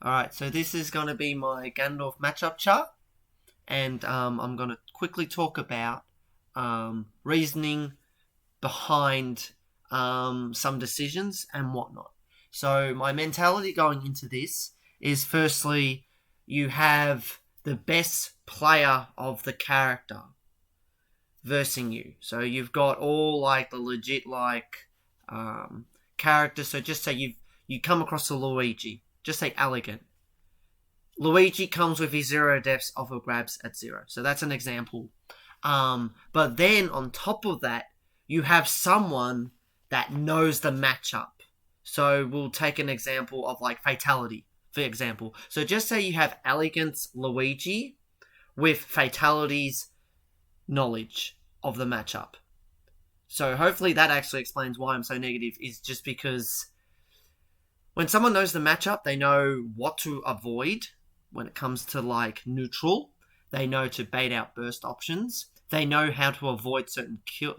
Alright, so this is going to be my Ganondorf matchup chart. And I'm going to quickly talk about reasoning behind some decisions and whatnot. So my mentality going into this is, firstly, you have the best player of the character versing you. So you've got all like the legit characters. So just say you come across a Luigi. Just say elegant. Luigi comes with his 0 deaths off of grabs at 0. So that's an example. But then on top of that, you have someone that knows the matchup. So we'll take an example of like Fatality, for example. So just say you have Elegance Luigi with Fatality's knowledge of the matchup. So hopefully that actually explains why I'm so negative, is just because when someone knows the matchup, they know what to avoid when it comes to like neutral. They know to bait out burst options. They know how to avoid certain kill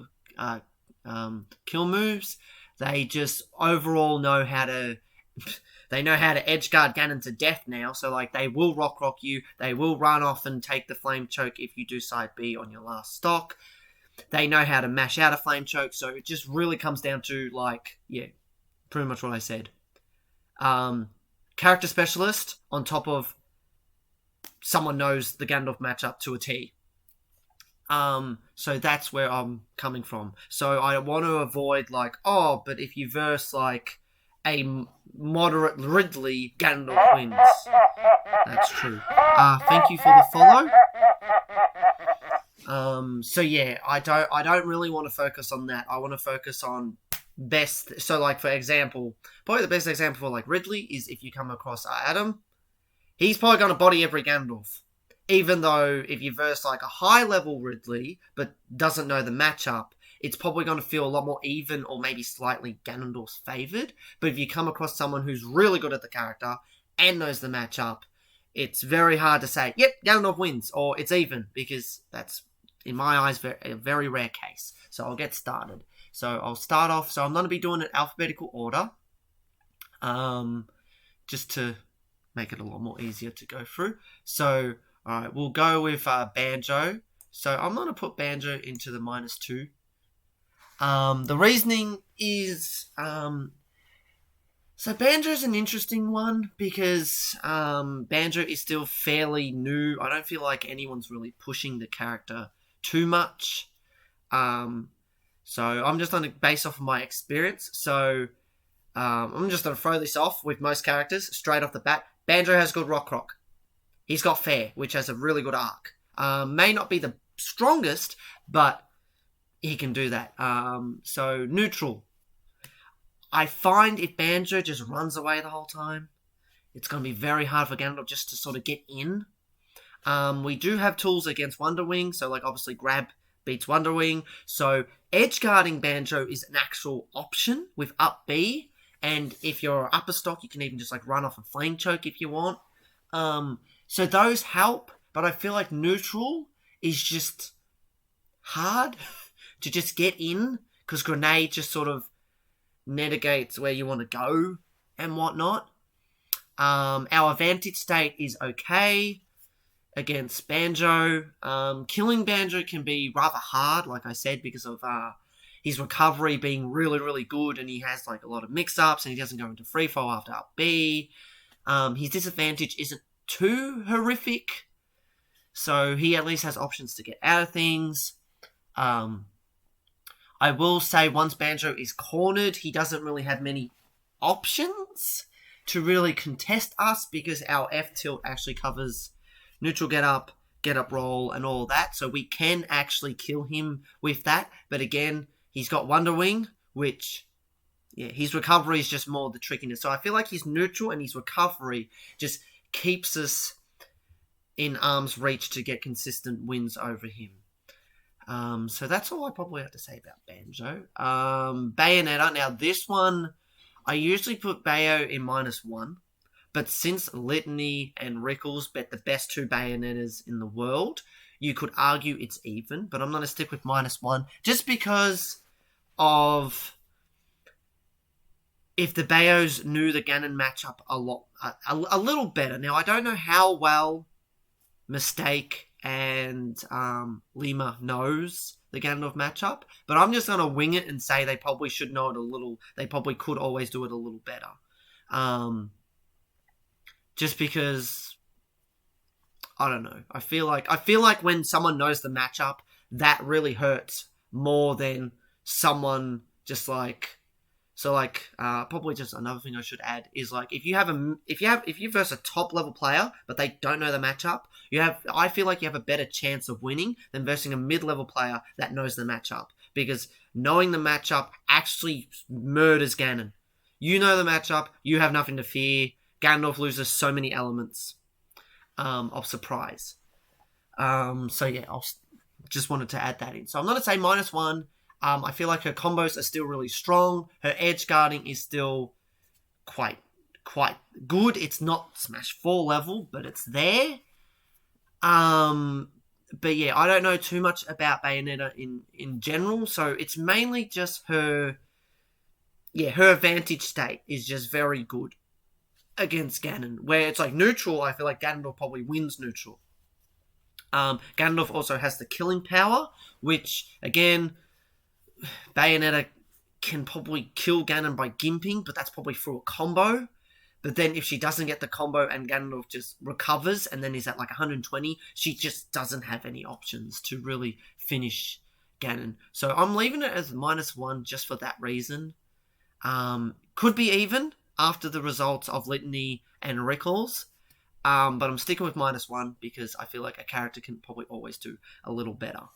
moves. They just overall know how to edgeguard Ganon to death now. So like they will rock you. They will run off and take the flame choke if you do side B on your last stock. They know how to mash out a flame choke. So it just really comes down to pretty much what I said. Character specialist on top of someone knows the Ganondorf matchup to a T. So that's where I'm coming from. So I want to avoid but if you verse like a moderate Ridley, Ganondorf wins. That's true. Thank you for the follow. So yeah, I don't really want to focus on that. I want to focus on best. So like for example, probably the best example for like Ridley is if you come across Adam. He's probably going to body every Ganondorf. Even though if you verse like a high level Ridley but doesn't know the matchup, it's probably going to feel a lot more even or maybe slightly Ganondorf's favoured. But if you come across someone who's really good at the character and knows the matchup, it's very hard to say, yep, Ganondorf wins, or it's even, because that's, in my eyes, a very rare case. So I'll get started. So I'll start off. So I'm going to be doing it alphabetical order, just to make it a lot more easier to go through. So, alright, we'll go with Banjo. So I'm going to put Banjo into the -2. The reasoning is, so Banjo's an interesting one because Banjo is still fairly new. I don't feel like anyone's really pushing the character too much. So I'm just going to base off of my experience. So I'm just going to throw this off with most characters straight off the bat. Banjo has good Rock. He's got Fair, which has a really good arc. May not be the strongest, but he can do that. So neutral. I find if Banjo just runs away the whole time, it's going to be very hard for Ganondorf just to sort of get in. We do have tools against Wonder Wing, so like obviously grab beats Wonder Wing. So edge guarding Banjo is an actual option with up B. And if you're upper stock, you can even just like run off a flame choke if you want. So those help, but I feel like neutral is just hard to just get in, because grenade just sort of negates where you want to go and whatnot. Our advantage state is okay against Banjo. Killing Banjo can be rather hard, like I said, because of his recovery being really, really good, and he has like a lot of mix-ups, and he doesn't go into free fall after up B. His disadvantage isn't too horrific, so he at least has options to get out of things. I will say once Banjo is cornered, he doesn't really have many options to really contest us, because our F tilt actually covers neutral get up roll, and all that, so we can actually kill him with that. But again, he's got Wonder Wing, which, yeah, his recovery is just more the trickiness. So I feel like his neutral and his recovery just keeps us in arm's reach to get consistent wins over him. So that's all I probably have to say about Banjo. Bayonetta. Now this one, I usually put Bayo in -1. But since Litany and Rickles bet the best 2 Bayonettas in the world, you could argue it's even. But I'm going to stick with -1. Just because of if the Bayos knew the Ganon matchup a little better. Now, I don't know how well Mistake and Lima knows the Ganondorf matchup, but I'm just going to wing it and say they probably should know it a little. They probably could always do it a little better. Just because, I don't know. I feel like when someone knows the matchup, that really hurts more than someone just like. So probably just another thing I should add is like if you verse a top level player but they don't know the matchup, I feel like you have a better chance of winning than versing a mid level player that knows the matchup, because knowing the matchup actually murders Ganon. You know the matchup, you have nothing to fear. Ganondorf loses so many elements of surprise. So yeah, I just wanted to add that in. So I'm going to say -1. I feel like her combos are still really strong. Her edge guarding is still quite good. It's not Smash 4 level, but it's there. But yeah, I don't know too much about Bayonetta in general, so it's mainly just her advantage state is just very good against Ganon. Where it's like neutral, I feel like Ganondorf probably wins neutral. Ganondorf also has the killing power, which, again, Bayonetta can probably kill Ganon by gimping, but that's probably through a combo. But then if she doesn't get the combo and Ganondorf just recovers and then is at like 120, she just doesn't have any options to really finish Ganon. So I'm leaving it as -1 just for that reason. Could be even after the results of Litany and Rickles. But I'm sticking with -1 because I feel like a character can probably always do a little better.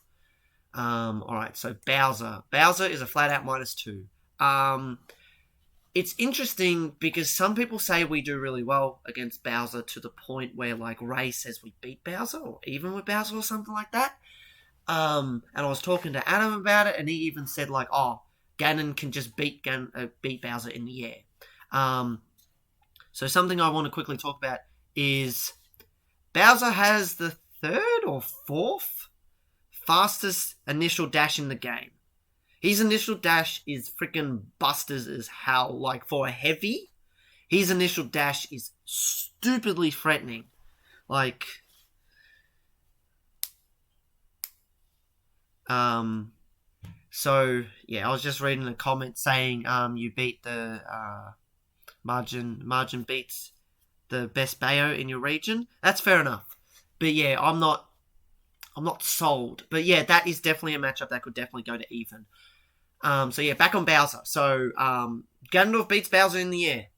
Alright, so Bowser. Bowser is a flat-out -2. It's interesting because some people say we do really well against Bowser to the point where, like, Ray says we beat Bowser, or even with Bowser or something like that. And I was talking to Adam about it, and he even said, like, Ganon can just beat Bowser in the air. So something I want to quickly talk about is Bowser has the 3rd or 4th fastest initial dash in the game. His initial dash is freaking busters as hell. Like, for a heavy, his initial dash is stupidly threatening. Like, so, yeah, I was just reading a comment saying, you beat the, Margin beats the best Bayo in your region. That's fair enough. But yeah, I'm not sold. But yeah, that is definitely a matchup that could definitely go to even. So yeah, back on Bowser. So Ganondorf beats Bowser in the air.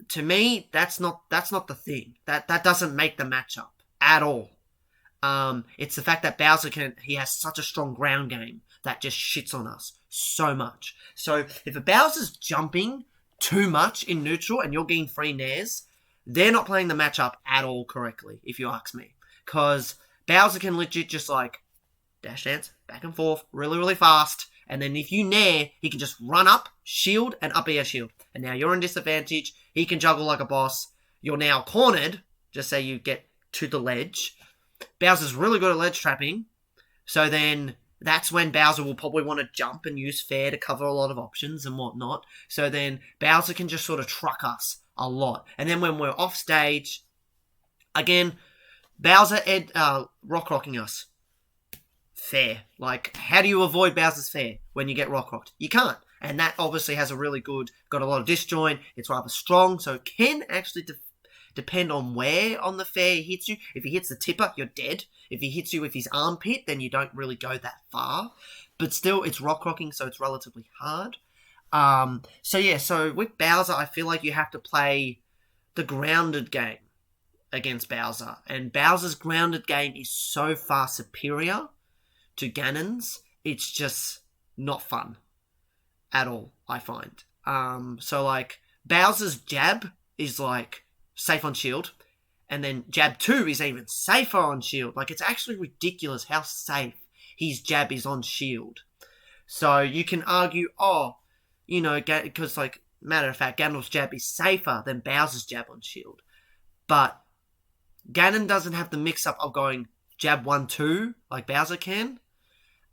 To me, that's not the thing. That doesn't make the matchup at all. It's the fact that Bowser he has such a strong ground game that just shits on us so much. So if a Bowser's jumping too much in neutral and you're getting free nairs, they're not playing the matchup at all correctly, if you ask me. Because Bowser can legit just like dash dance back and forth really, really fast. And then if you nair, he can just run up, shield, and up air shield. And now you're in disadvantage. He can juggle like a boss. You're now cornered. Just say you get to the ledge. Bowser's really good at ledge trapping. So then that's when Bowser will probably want to jump and use fair to cover a lot of options and whatnot. So then Bowser can just sort of truck us a lot. And then when we're off stage, again, Bowser rock-rocking us. Fair. Like, how do you avoid Bowser's fair when you get rock-rocked? You can't. And that obviously has got a lot of disjoint. It's rather strong, so it can actually depend on where on the fair he hits you. If he hits the tipper, you're dead. If he hits you with his armpit, then you don't really go that far. But still, it's rock-rocking, so it's relatively hard. So with Bowser, I feel like you have to play the grounded game against Bowser. And Bowser's grounded game is so far superior to Ganon's. It's just not fun at all, I find. So like, Bowser's jab is like safe on shield. And then jab 2 is even safer on shield. Like, it's actually ridiculous how safe his jab is on shield. So you can argue, because, like, matter of fact, Ganondorf's jab is safer than Bowser's jab on shield. But Ganon doesn't have the mix-up of going jab 1-2 like Bowser can.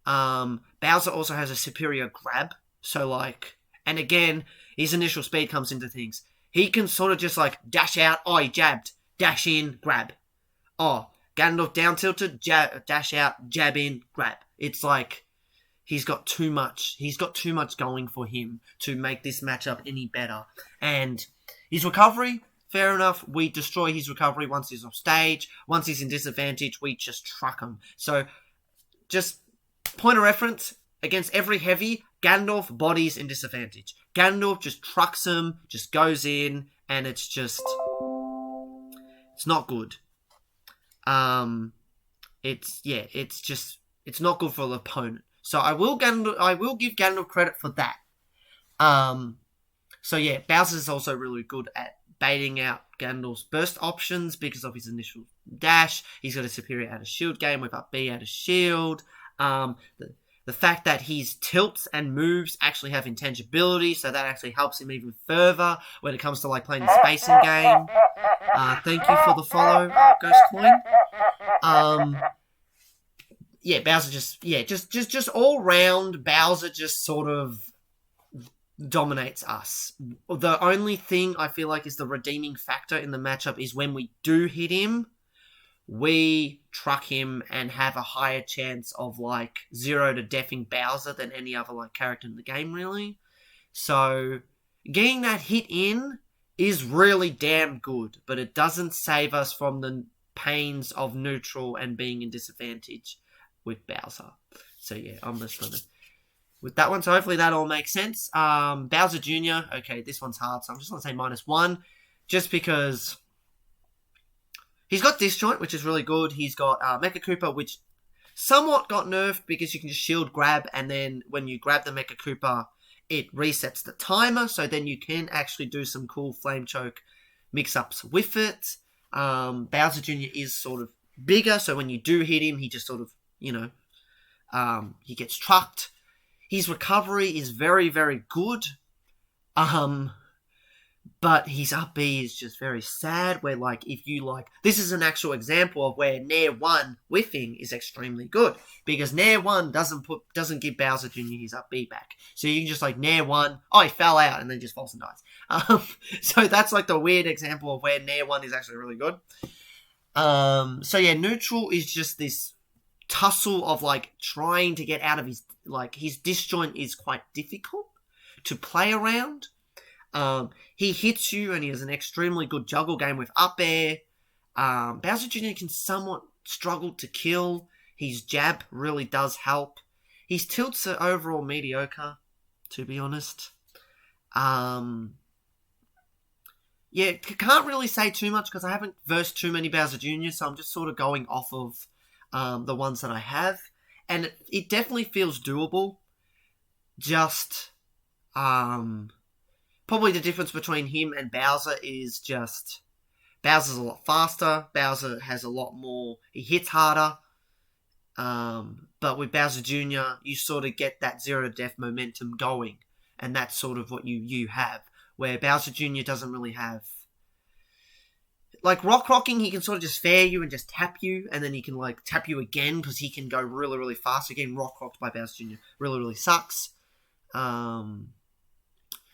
Bowser also has a superior grab. So, like, And again, his initial speed comes into things. He can sort of just like dash out. Oh, he jabbed. Dash in, grab. Oh, Ganondorf down tilted, dash out, jab in, grab. It's like he's got too much. He's got too much going for him to make this matchup any better. And his recovery, fair enough. We destroy his recovery once he's off stage. Once he's in disadvantage, we just truck him. So, just point of reference, against every heavy, Ganondorf bodies in disadvantage. Ganondorf just trucks him, just goes in, and it's just... It's not good. It's not good for the opponent. So I will give Ganondorf credit for that. So yeah, Bowser's also really good at baiting out Ganondorf's burst options because of his initial dash. He's got a superior out of shield game with up B out of shield. The fact that his tilts and moves actually have intangibility, so that actually helps him even further when it comes to like playing the spacing game. Thank you for the follow, Ghost Coin. Bowser just all round, Bowser just sort of dominates us. The only thing I feel like is the redeeming factor in the matchup is when we do hit him, we truck him and have a higher chance of like 0 to deathing Bowser than any other like character in the game, really. So getting that hit in is really damn good, but it doesn't save us from the pains of neutral and being in disadvantage with Bowser. So yeah, I'm just gonna with that one. So hopefully that all makes sense. Bowser Jr. Okay, this one's hard, so I'm just gonna say -1, just because he's got Disjoint, which is really good. He's got Mecha Koopa, which somewhat got nerfed because you can just shield grab, and then when you grab the Mecha Koopa, it resets the timer, so then you can actually do some cool Flame Choke mix-ups with it. Bowser Jr. is sort of bigger, so when you do hit him, he just sort of, he gets trucked. His recovery is very, very good. But his up B is just very sad, where, like, if you, like... This is an actual example of where Nair 1 whiffing is extremely good. Because Nair 1 doesn't give Bowser Jr. his up B back. So you can just, like, Nair 1... Oh, he fell out, and then just falls and dies. So that's, like, the weird example of where Nair 1 is actually really good. So, yeah, neutral is just this tussle of, like, trying to get out of his... Like, his disjoint is quite difficult to play around. He hits you, and he has an extremely good juggle game with up air. Bowser Jr. can somewhat struggle to kill. His jab really does help. His tilts are overall mediocre, to be honest. Can't really say too much because I haven't versed too many Bowser Jr., so I'm just sort of going off of the ones that I have. And it definitely feels doable. Just... Probably the difference between him and Bowser is just... Bowser's a lot faster. Bowser has a lot more... He hits harder. But with Bowser Jr., you sort of get that 0 to death momentum going. And that's sort of what you have. Where Bowser Jr. doesn't really have... Like, rocking, he can sort of just fair you and just tap you. And then he can, like, tap you again because he can go really, really fast. So getting rocked by Bowser Jr. really, really sucks.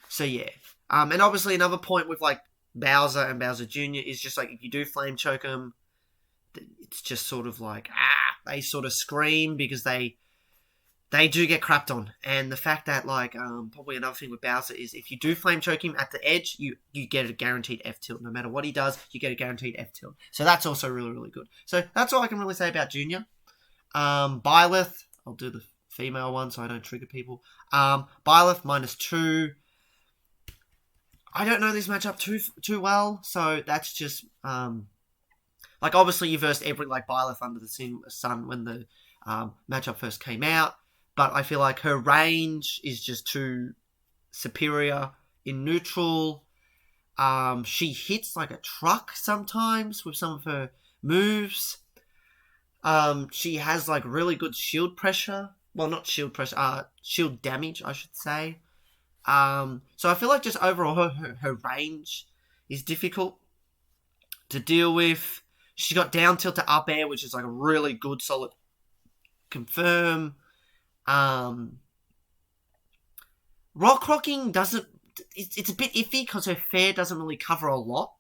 So, yeah. And obviously another point with, like, Bowser and Bowser Jr. is just, like, if you do Flame Choke them, it's just sort of like, they sort of scream because they do get crapped on. And the fact that, like, probably another thing with Bowser is if you do Flame Choke him at the edge, you get a guaranteed F-tilt. No matter what he does, you get a guaranteed F-tilt. So that's also really, really good. So that's all I can really say about Junior. Byleth, I'll do the female one so I don't trigger people. Byleth, -2. I don't know this matchup too well, so that's just, like, obviously you versed every, like, Byleth under the sun when the matchup first came out, but I feel like her range is just too superior in neutral. She hits like a truck sometimes with some of her moves. She has, like, really good shield pressure. Well, not shield pressure, shield damage, I should say. So I feel like just overall her range is difficult to deal with. She got down tilt to up air, which is like a really good solid confirm. Rock Rocking doesn't... It's a bit iffy because her fair doesn't really cover a lot.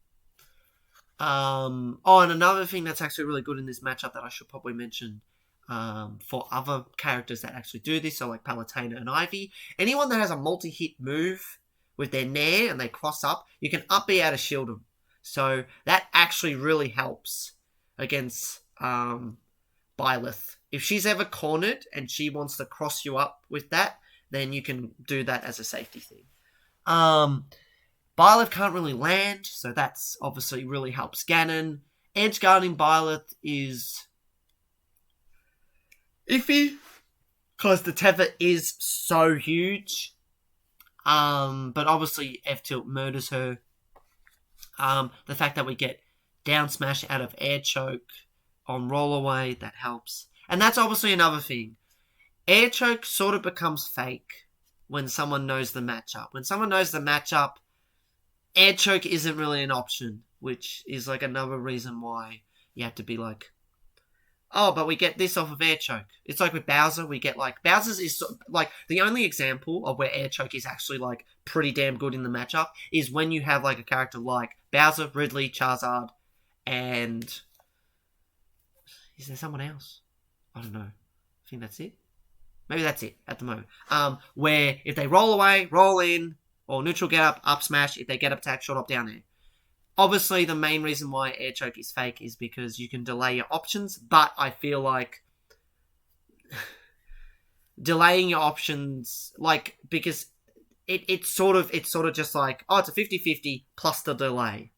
And another thing that's actually really good in this matchup that I should probably mention for other characters that actually do this, so like Palutena and Ivy, anyone that has a multi-hit move with their Nair and they cross up, you can up B out of shield them. So that actually really helps against Byleth. If she's ever cornered and she wants to cross you up with that, then you can do that as a safety thing. Byleth can't really land, so that's obviously really helps Ganon. Edge guarding Byleth is iffy because the tether is so huge. But obviously F-Tilt murders her. The fact that we get down smash out of air choke on rollaway, that helps. And that's obviously another thing. Air choke sort of becomes fake when someone knows the matchup. When someone knows the matchup, air choke isn't really an option, which is like another reason why you have to be like, oh, but we get this off of air choke. It's like with Bowser, we get like, Bowser's is like, the only example of where air choke is actually like pretty damn good in the matchup is when you have like a character like Bowser, Ridley, Charizard, and is there someone else? I don't know. I think that's it. Maybe that's it at the moment. Where if they roll away, roll in, or neutral get up smash, if they get up attack, short up, down air. Obviously, the main reason why air choke is fake is because you can delay your options, but I feel like delaying your options, like, because it's sort of just like, oh, it's a 50-50 plus the delay.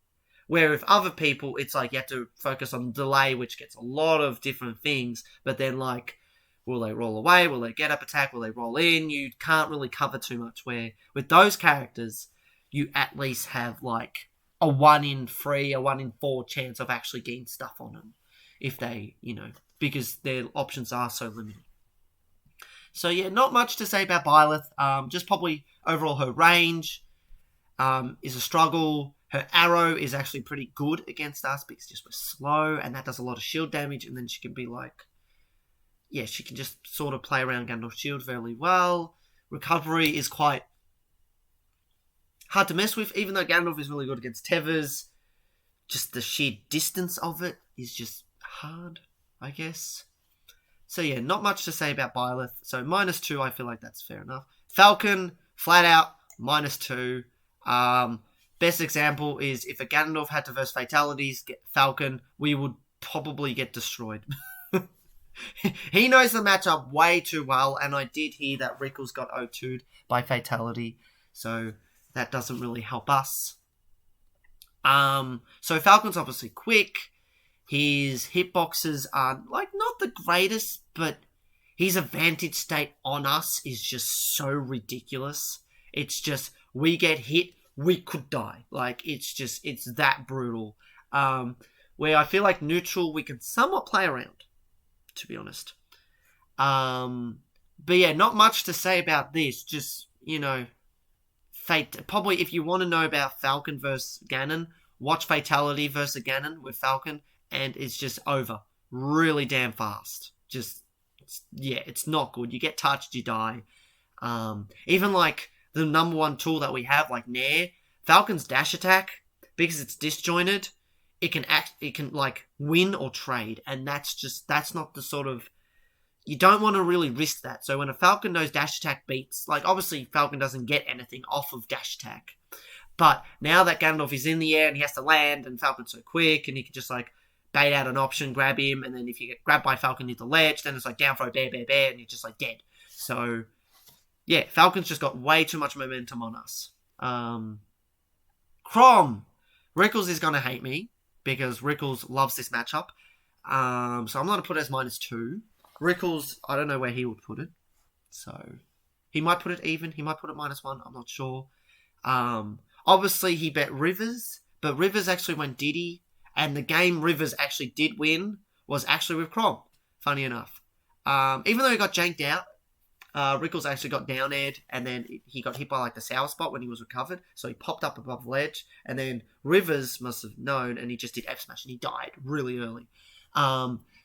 Where with other people, it's like you have to focus on delay, which gets a lot of different things, but then like, will they roll away? Will they get up attack? Will they roll in? You can't really cover too much, where with those characters, you at least have like a 1 in 3, a 1 in 4 chance of actually getting stuff on them if they, because their options are so limited. So yeah, not much to say about Byleth. Just probably overall her range is a struggle. Her arrow is actually pretty good against us because just we're slow and that does a lot of shield damage, and then she can be like, yeah, she can just sort of play around Ganondorf's shield very well. Recovery is quite hard to mess with, even though Ganondorf is really good against tethers. Just the sheer distance of it is just hard, I guess. So yeah, not much to say about Byleth. So -2, I feel like that's fair enough. Falcon, flat out, -2. Best example is if a Ganondorf had to verse fatalities, get Falcon, we would probably get destroyed. He knows the matchup way too well, and I did hear that Rickles got O2'd by fatality, so that doesn't really help us. So Falcon's obviously quick. His hitboxes are like not the greatest, but his advantage state on us is just so ridiculous. It's just we get hit, we could die. Like it's that brutal. Where I feel like neutral we can somewhat play around, to be honest. But yeah, not much to say about this. Just, fate. Probably if you want to know about Falcon versus Ganon, watch Fatality versus Ganon with Falcon, and it's just over really damn fast. It's not good. You get touched, you die. Even like the number one tool that we have, like Nair, Falcon's dash attack, because it's disjointed, it can like win or trade, and that's not the sort of, you don't want to really risk that. So when a Falcon knows dash attack beats, like obviously Falcon doesn't get anything off of dash attack, but now that Ganondorf is in the air and he has to land, and Falcon's so quick, and he can just like bait out an option, grab him, and then if you get grabbed by Falcon near the ledge, then it's like down throw, bear, and you're just like dead. So yeah, Falcon's just got way too much momentum on us. Chrom. Rickles is going to hate me because Rickles loves this matchup. So I'm going to put it as -2. Rickles, I don't know where he would put it. So he might put it even. He might put it -1. I'm not sure. Obviously, he bet Rivers, but Rivers actually went Diddy. And the game Rivers actually did win was actually with Chrom, funny enough. Even though he got janked out, Rickles actually got down aired, and then he got hit by like the sour spot when he was recovered, so he popped up above the ledge, and then Rivers must have known, and he just did F smash, and he died really early.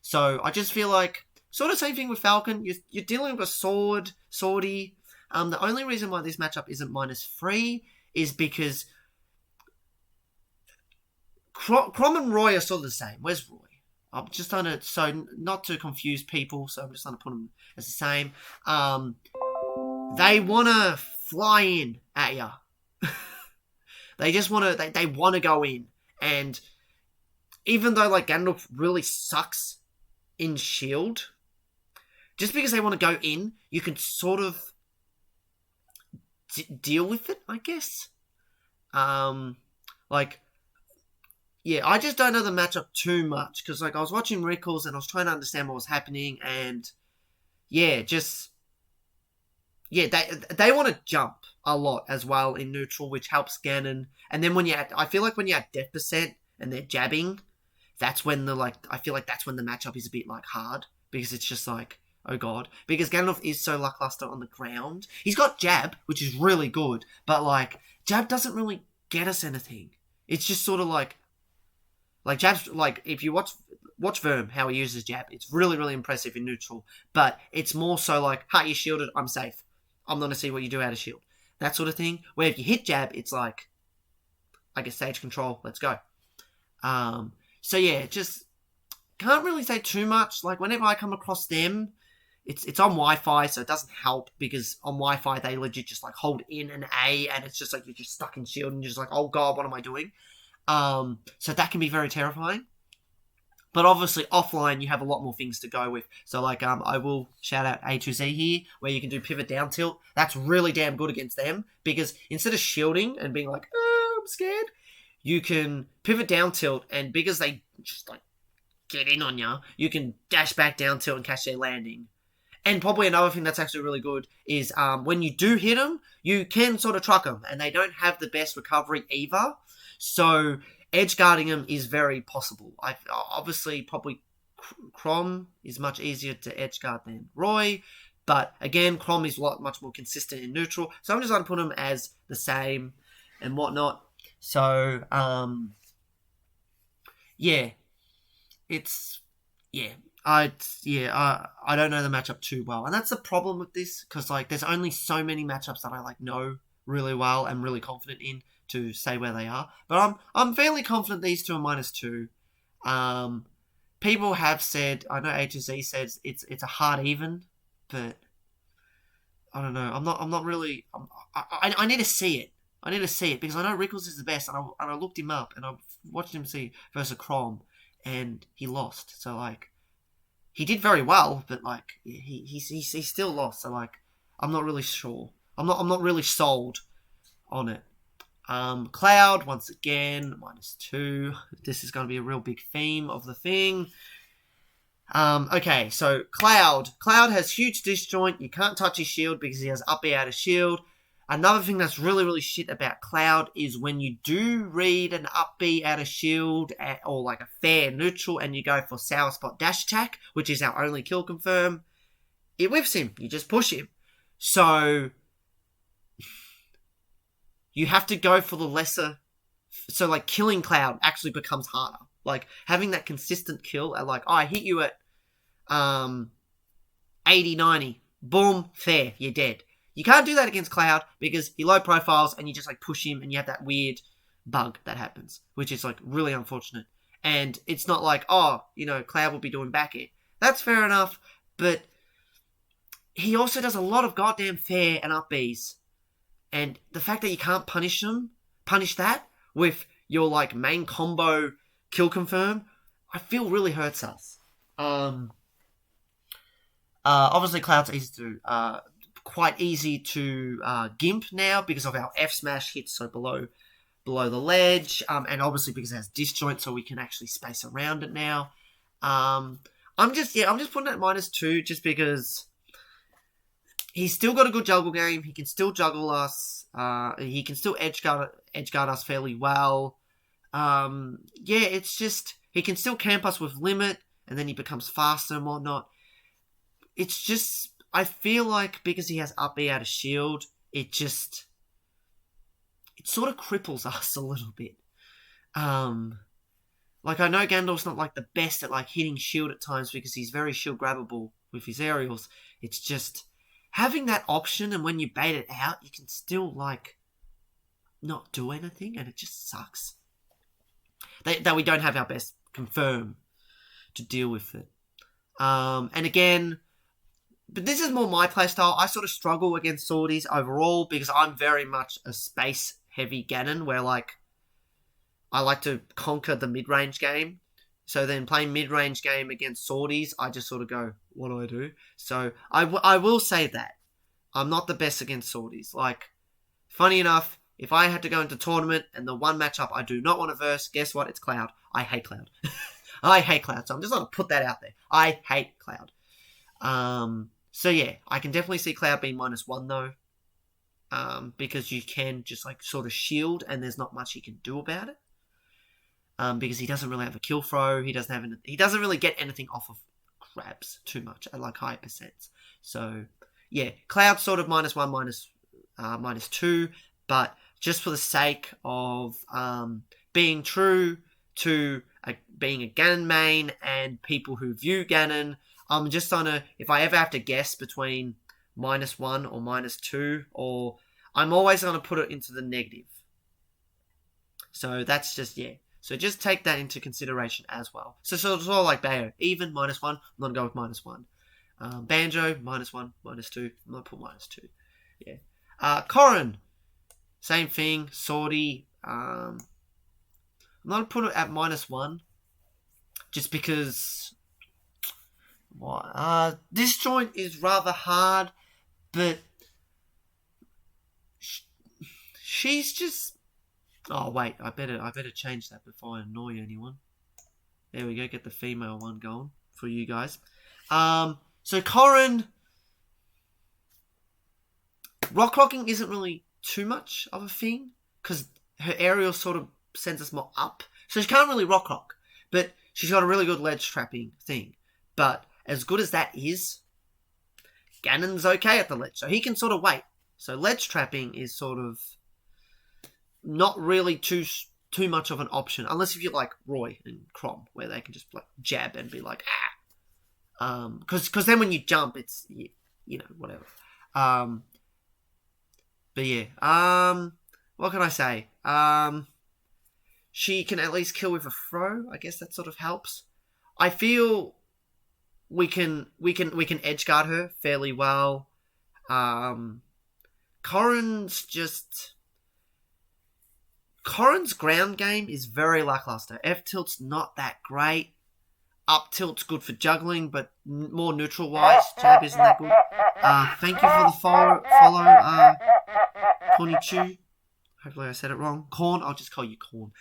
So I just feel like sort of same thing with Falcon. You're dealing with a swordy. The only reason why this matchup isn't -3 is because Crom and Roy are sort of the same. Where's Roy? I'm just trying to, so not to confuse people, so I'm just trying to put them as the same. They want to fly in at ya. They just want to, they want to go in. And even though, like, Ganondorf really sucks in shield, just because they want to go in, you can sort of deal with it, I guess. Like, yeah, I just don't know the matchup too much, because, like, I was watching Rickles and I was trying to understand what was happening, and yeah, just, yeah, they want to jump a lot as well in neutral, which helps Ganon. And then when you're I feel like when you're at death percent and they're jabbing, that's when I feel like that's when the matchup is a bit, like, hard, because it's just like, oh god. Because Ganondorf is so lackluster on the ground. He's got jab, which is really good, but, like, jab doesn't really get us anything. It's just sort of like jab's, like, if you watch Verm, how he uses jab, it's really, really impressive in neutral, but it's more so like, ha, you're shielded, I'm safe. I'm going to see what you do out of shield. That sort of thing. Where if you hit jab, it's like, I guess stage control, let's go. So yeah, just can't really say too much. Like, whenever I come across them, it's on Wi-Fi, so it doesn't help, because on Wi-Fi they legit just, like, hold in an A, and it's just like you're just stuck in shield, and you're just like, oh god, what am I doing? So that can be very terrifying. But obviously, offline, you have a lot more things to go with. So, like, I will shout out A2Z here, where you can do pivot down tilt. That's really damn good against them, because instead of shielding and being like, oh, I'm scared, you can pivot down tilt, and because they just, like, get in on you, you can dash back down tilt and catch their landing. And probably another thing that's actually really good is when you do hit them, you can sort of truck them, and they don't have the best recovery either. So edge guarding them is very possible. Obviously, probably Crom is much easier to edge guard than Roy, but again, Crom is much more consistent in neutral. So I'm just going to put them as the same and whatnot. So yeah, it's I don't know the matchup too well, and that's the problem with this, because, like, there's only so many matchups that I, like, know really well and really confident in to say where they are. But I'm fairly confident these two are -2. People have said, I know A2Z says it's a hard even, but I don't know. I'm not really. I need to see it. I need to see it, because I know Rickles is the best, and I looked him up and I watched him see versus Crom, and he lost. So, like, he did very well, but, like, he still lost. So, like, I'm not really sure. I'm not really sold on it. Cloud, once again, -2. This is going to be a real big theme of the thing. Okay, so Cloud. Cloud has huge disjoint. You can't touch his shield because he has up B out of shield. Another thing that's really, really shit about Cloud is when you do read an up B out of shield or, like, a fair neutral, and you go for Sour Spot dash attack, which is our only kill confirm, it whiffs him. You just push him. So you have to go for the lesser. So, like, killing Cloud actually becomes harder. Like, having that consistent kill at, like, oh, I hit you at 80, 90. Boom, fair, you're dead. You can't do that against Cloud because he low profiles and you just, like, push him and you have that weird bug that happens, which is, like, really unfortunate. And it's not like, oh, you know, Cloud will be doing back air. That's fair enough, but he also does a lot of goddamn fair and up Bs. And the fact that you can't punish that with your, like, main combo kill confirm, I feel really hurts us. Obviously, Cloud's quite easy to gimp now because of our F smash hits so below the ledge, and obviously because it has disjoint, so we can actually space around it now. I'm just putting it at -2 just because he's still got a good juggle game. He can still juggle us. He can still edge guard us fairly well. It's just he can still camp us with limit, and then he becomes faster and whatnot. It's just, I feel like because he has up B out of shield, it sort of cripples us a little bit. Like, I know Ganondorf's not, like, the best at, like, hitting shield at times because he's very shield grabbable with his aerials. It's just, having that option, and when you bait it out, you can still, like, not do anything, and it just sucks. That we don't have our best confirm to deal with it. And again, but this is more my playstyle. I sort of struggle against swordies overall because I'm very much a space-heavy Ganon, where, like, I like to conquer the mid-range game. So then playing mid-range game against swordies, I just sort of go, what do I do? So I will say that. I'm not the best against swordies. Like, funny enough, if I had to go into tournament and the one matchup I do not want to verse, guess what? It's Cloud. I hate Cloud. I hate Cloud. So I'm just going to put that out there. I hate Cloud. So yeah, I can definitely see Cloud being -1 though. Because you can just, like, sort of shield and there's not much you can do about it. Because he doesn't really have a kill throw. He doesn't really get anything off of grabs too much at, like, high percents. So yeah, Cloud sort of -1, -2, but just for the sake of being true to being a Ganon main and people who view Ganon, I'm just gonna, if I ever have to guess between -1 or -2, or I'm always gonna put it into the negative. So that's just, yeah. So just take that into consideration as well. So it's sort of like Bayo, even -1, I'm gonna go with -1. Banjo, -1, -2, I'm gonna put -2. Yeah. Kourin, same thing, Swordy. I'm gonna put it at -1, just because this joint is rather hard, but she's just. Oh wait, I better change that before I annoy anyone. There we go, get the female one going for you guys. So Kourin, rock-rocking isn't really too much of a thing, because her aerial sort of sends us more up. So she can't really rock-rock, but she's got a really good ledge trapping thing. But as good as that is, Ganon's okay at the ledge, so he can sort of wait. So ledge trapping is sort of not really too much of an option, unless if you like Roy and Chrom, where they can just, like, jab and be like, because then when you jump, it's, you know, whatever. But yeah, what can I say? She can at least kill with a throw. I guess that sort of helps. I feel we can edge guard her fairly well. Kourin's ground game is very lackluster. F tilt's not that great. Up tilt's good for juggling, but more neutral wise, jab isn't that good. Thank you for the follow, Cornichu. Hopefully I said it wrong. Corn, I'll just call you Corn.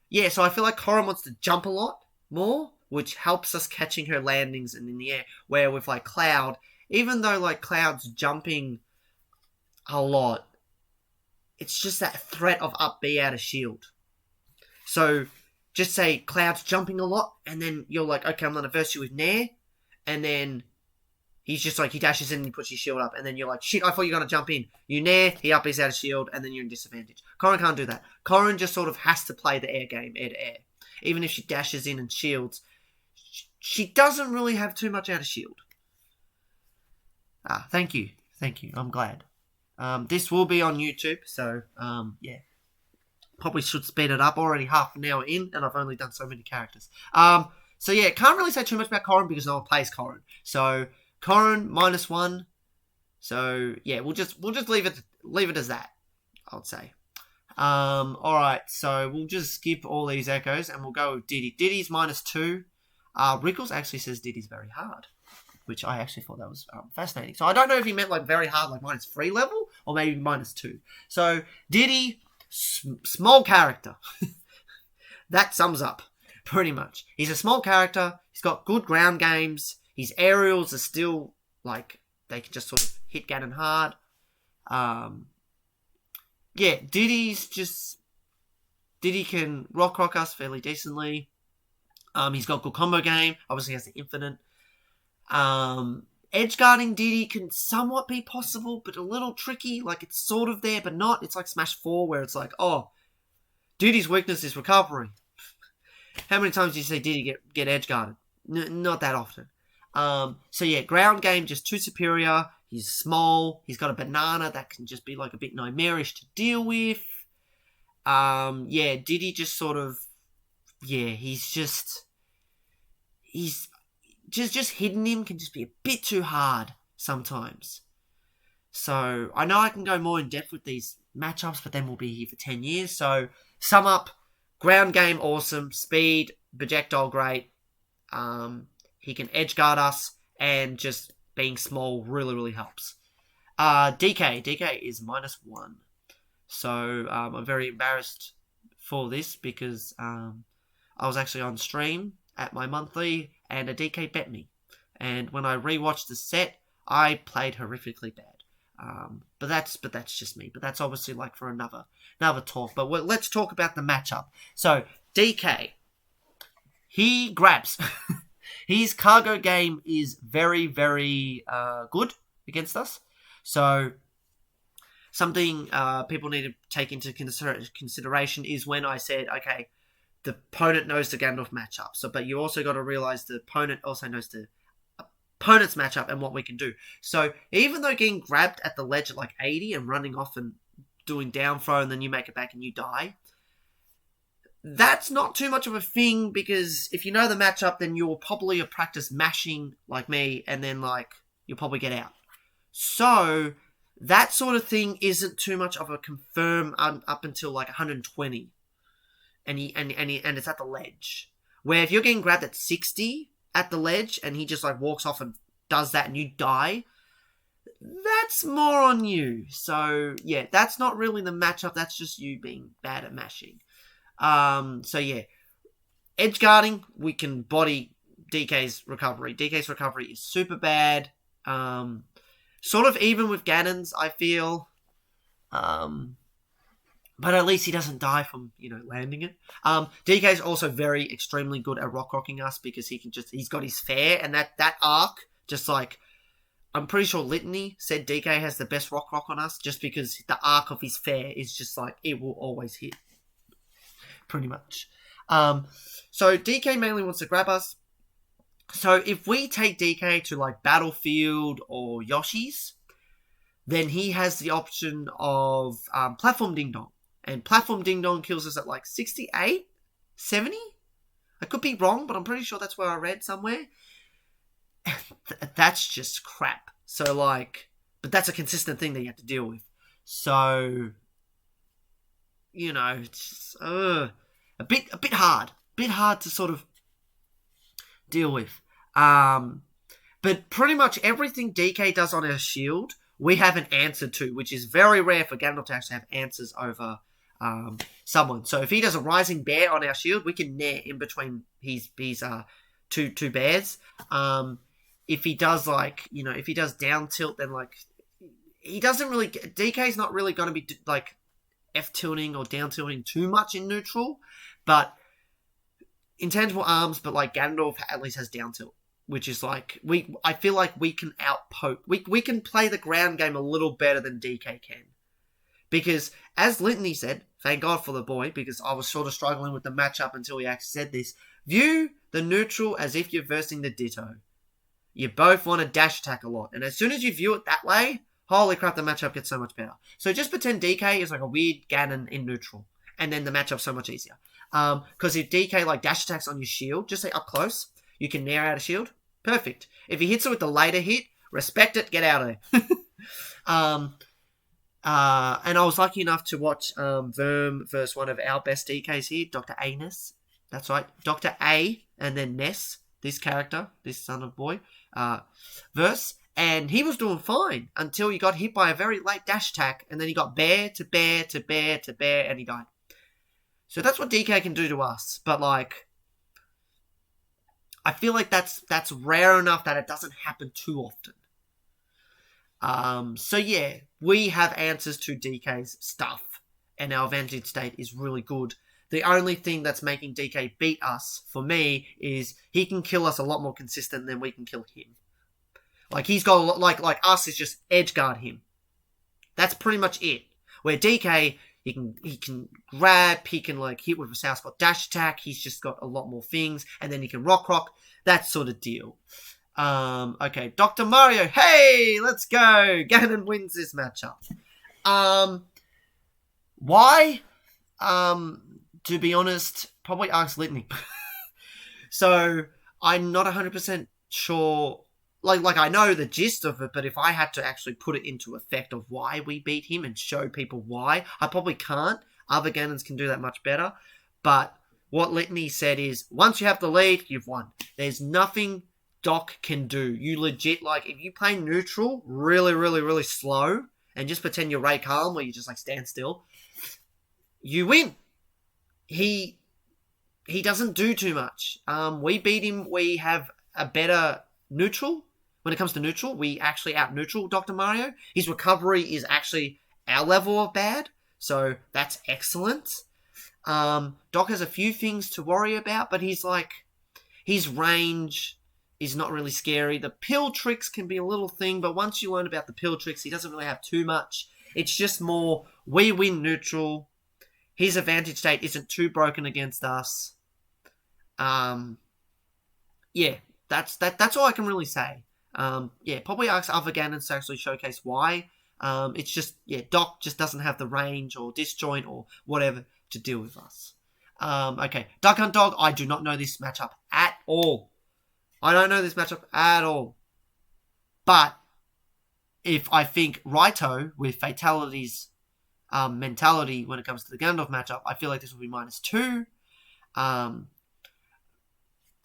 Yeah, so I feel like Kourin wants to jump a lot more, which helps us catching her landings and in the air. Where with, like, Cloud, even though, like, Cloud's jumping a lot, it's just that threat of up B out of shield. So just say Cloud's jumping a lot, and then you're like, okay, I'm going to verse you with Nair, and then he's just like, he dashes in and he puts his shield up, and then you're like, shit, I thought you were going to jump in. You Nair, he up B's out of shield, and then you're in disadvantage. Kourin can't do that. Kourin just sort of has to play the air game, air to air. Even if she dashes in and shields, she doesn't really have too much out of shield. Thank you. I'm glad. This will be on YouTube, so, yeah. Probably should speed it up. Already half an hour in, and I've only done so many characters. So yeah, can't really say too much about Kourin because no one plays Kourin. So, Kourin, -1. So, yeah, we'll just leave it as that, I would say. Alright, so we'll just skip all these echoes, and we'll go with Diddy. Diddy's -2. Rickles actually says Diddy's very hard, which I actually thought that was fascinating. So I don't know if he meant, like, very hard, like -3 level, or maybe -2. So Diddy, small character. That sums up pretty much. He's a small character. He's got good ground games. His aerials are still, like, they can just sort of hit Ganon hard. Yeah, Diddy can rock us fairly decently. He's got good combo game. Obviously has the infinite. Edge guarding Diddy can somewhat be possible, but a little tricky. Like, it's sort of there, but not. It's like Smash 4, where it's like, oh, Diddy's weakness is recovery. How many times do you see Diddy get edge guarded? Not that often. So yeah, ground game just too superior. He's small. He's got a banana that can just be like a bit nightmarish to deal with. Diddy just sort of, he's just hitting him can just be a bit too hard sometimes. So I know I can go more in depth with these matchups, but then we'll be here for 10 years. So sum up, ground game awesome, speed, projectile great. He can edge guard us, and just being small really, really helps. DK is -1. So I'm very embarrassed for this because I was actually on stream at my monthly and a DK bet me. And when I rewatched the set, I played horrifically bad. But that's just me. But that's obviously like for another talk. But let's talk about the matchup. So DK, he grabs. His cargo game is very, very good against us. So something people need to take into consideration is when I said, okay, the opponent knows the Ganondorf matchup. So, but you also got to realize the opponent also knows the opponent's matchup and what we can do. So even though getting grabbed at the ledge at like 80 and running off and doing down throw and then you make it back and you die, that's not too much of a thing, because if you know the matchup, then you'll probably practice mashing like me, and then like you'll probably get out. So that sort of thing isn't too much of a confirm up until like 120, and it's at the ledge. Where if you're getting grabbed at 60 at the ledge and he just like walks off and does that and you die, that's more on you. So yeah, that's not really the matchup. That's just you being bad at mashing. Edge guarding, we can body DK's recovery. DK's recovery is super bad. Sort of even with Ganon's, I feel. But at least he doesn't die from, landing it. DK's also very extremely good at rock-rocking us, because he's got his fair, and that arc, just like, I'm pretty sure Litany said DK has the best rock on us, just because the arc of his fair is just like, it will always hit. Pretty much. So DK mainly wants to grab us. So if we take DK to like Battlefield or Yoshi's, then he has the option of Platform Ding Dong. And Platform Ding Dong kills us at like 68, 70? I could be wrong, but I'm pretty sure that's where I read somewhere. That's just crap. So like, but that's a consistent thing that you have to deal with. So, it's a bit hard. Bit hard to sort of deal with. But pretty much everything DK does on our shield, we have an answer to, which is very rare for Ganondorf to actually have answers over someone. So if he does a Rising Bear on our shield, we can nair in between his two bears. If he does if he does down tilt, then like he doesn't really. DK's not really going to be like F tilting or down tilting too much in neutral, but intangible arms. But like Ganondorf at least has down tilt, which is like I feel like we can outpoke. We can play the ground game a little better than DK can. Because, as Litany said, thank God for the boy, because I was sort of struggling with the matchup until he actually said this, view the neutral as if you're versing the Ditto. You both want to dash attack a lot, and as soon as you view it that way, holy crap, the matchup gets so much better. So just pretend DK is like a weird Ganon in neutral, and then the matchup's so much easier. Because if DK like dash attacks on your shield, just say up close, you can nair out a shield, perfect. If he hits it with the later hit, respect it, get out of there. And I was lucky enough to watch Verm versus one of our best DKs here, Dr. Anus. That's right, Dr. A and then Ness, this character, this son of boy, verse. And he was doing fine until he got hit by a very late dash attack, and then he got bear to bear to bear to bear, and he died. So that's what DK can do to us. But like, I feel like that's rare enough that it doesn't happen too often. So yeah, we have answers to DK's stuff, and our advantage state is really good. The only thing that's making DK beat us, for me, is he can kill us a lot more consistent than we can kill him. Like, he's got a lot, like us is just edge guard him. That's pretty much it. Where DK, he can grab, he can like hit with a south spot dash attack, he's just got a lot more things, and then he can rock, that sort of deal. Okay, Dr. Mario. Hey, let's go. Ganon wins this matchup. Why? To be honest, probably ask Litany. So I'm not 100% sure. Like I know the gist of it, but if I had to actually put it into effect of why we beat him and show people why, I probably can't. Other Ganons can do that much better. But what Litany said is, once you have the lead, you've won. There's nothing Doc can do. You legit, like, if you play neutral really, really, really slow and just pretend you're Ray Calm where you just, like, stand still, you win. He doesn't do too much. We beat him. We have a better neutral. When it comes to neutral, we actually out-neutral Dr. Mario. His recovery is actually our level of bad, so that's excellent. Doc has a few things to worry about, but his range is not really scary. The pill tricks can be a little thing, but once you learn about the pill tricks, he doesn't really have too much. It's just more, we win neutral. His advantage state isn't too broken against us. Yeah, that's all I can really say. Probably ask other Ganons to actually showcase why. It's just, Doc just doesn't have the range or disjoint or whatever to deal with us. Okay, Duck Hunt Dog, I do not know this matchup at all. I don't know this matchup at all. But if I think Raito with Fatality's mentality when it comes to the Ganondorf matchup, I feel like this will be -2.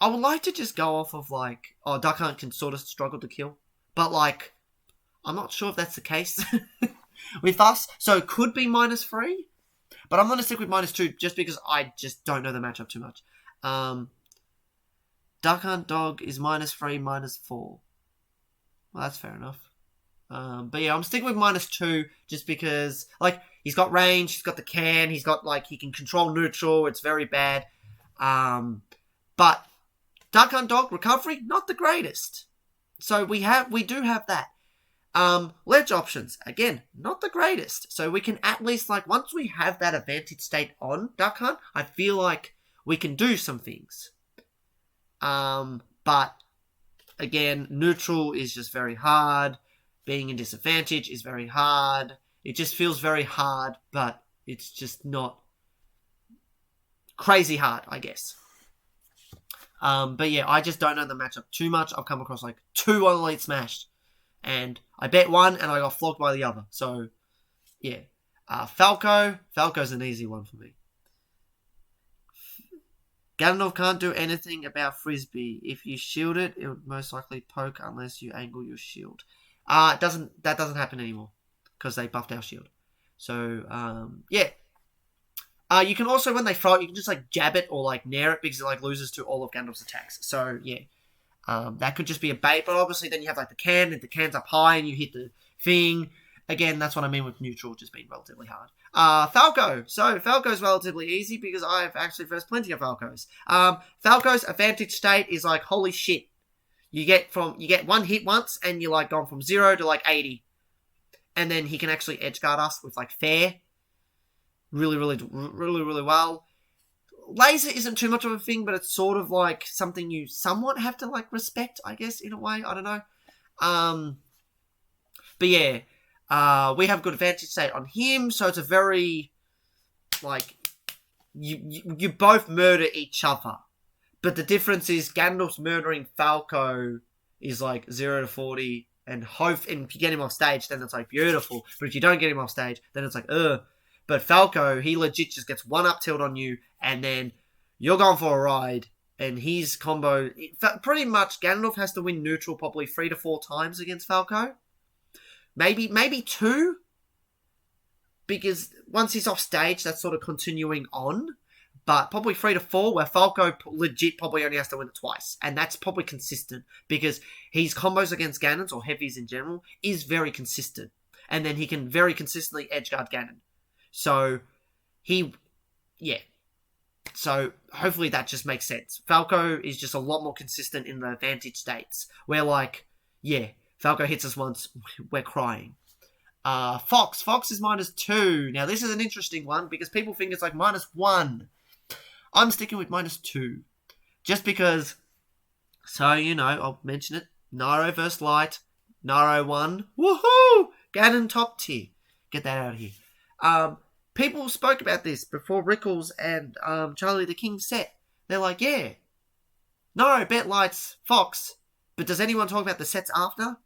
I would like to just go off of Duck Hunt can sort of struggle to kill. But I'm not sure if that's the case with us. So it could be -3. But I'm going to stick with -2 just because I just don't know the matchup too much. Duck Hunt Dog is -3, -4. Well, that's fair enough. But yeah, I'm sticking with -2 just because, he's got range, he's got the can, he's got, he can control neutral, it's very bad. But Duck Hunt Dog, recovery, not the greatest. So we do have that. Ledge options, again, not the greatest. So we can at least, once we have that advantage state on Duck Hunt, I feel like we can do some things. But, again, neutral is just very hard. Being in disadvantage is very hard. It just feels very hard, but it's just not crazy hard, I guess. But yeah, I just don't know the matchup too much. I've come across 2 on Elite Smash. And I bet one and I got flogged by the other. So, yeah. Falco. Falco's an easy one for me. Ganondorf can't do anything about Frisbee. If you shield it, it would most likely poke unless you angle your shield. That doesn't happen anymore. Because they buffed our shield. So, yeah. You can also, when they throw it, you can just jab it or nair it because it loses to all of Ganondorf's attacks. So, yeah. That could just be a bait, but obviously then you have the can, if the can's up high and you hit the thing. Again, that's what I mean with neutral just being relatively hard. Falco. So, Falco's relatively easy because I've actually versed plenty of Falcos. Falco's advantage state is holy shit. You get one hit once and you're gone from 0 to 80. And then he can actually edgeguard us with fair. Really, really, really, really well. Laser isn't too much of a thing, but it's sort of something you somewhat have to respect, I guess, in a way. I don't know. But yeah, we have good advantage state on him, so it's a very you both murder each other. But the difference is Ganondorf's murdering Falco is 0 to 40, and if you get him off stage, then it's beautiful. But if you don't get him off stage, then it's ugh. But Falco, he legit just gets one up tilt on you, and then you're going for a ride, and his combo... Pretty much, Ganondorf has to win neutral probably 3 to 4 times against Falco. Maybe 2, because once he's off stage, that's sort of continuing on. But probably 3 to 4, where Falco legit probably only has to win it twice. And that's probably consistent, because his combos against Ganons, or heavies in general, is very consistent. And then he can very consistently edgeguard Ganon. So, So, hopefully that just makes sense. Falco is just a lot more consistent in the advantage states. Where, Falco hits us once, we're crying. Fox. Fox is -2. Now, this is an interesting one, because people think it's -1. I'm sticking with -2. Just because, so, I'll mention it. Nairo versus Light. Nairo won. Woohoo! Ganon top tier. Get that out of here. People spoke about this before Rickles and Charlie the King set. They're like, yeah, Nairo bet Light's Fox, but does anyone talk about the sets after?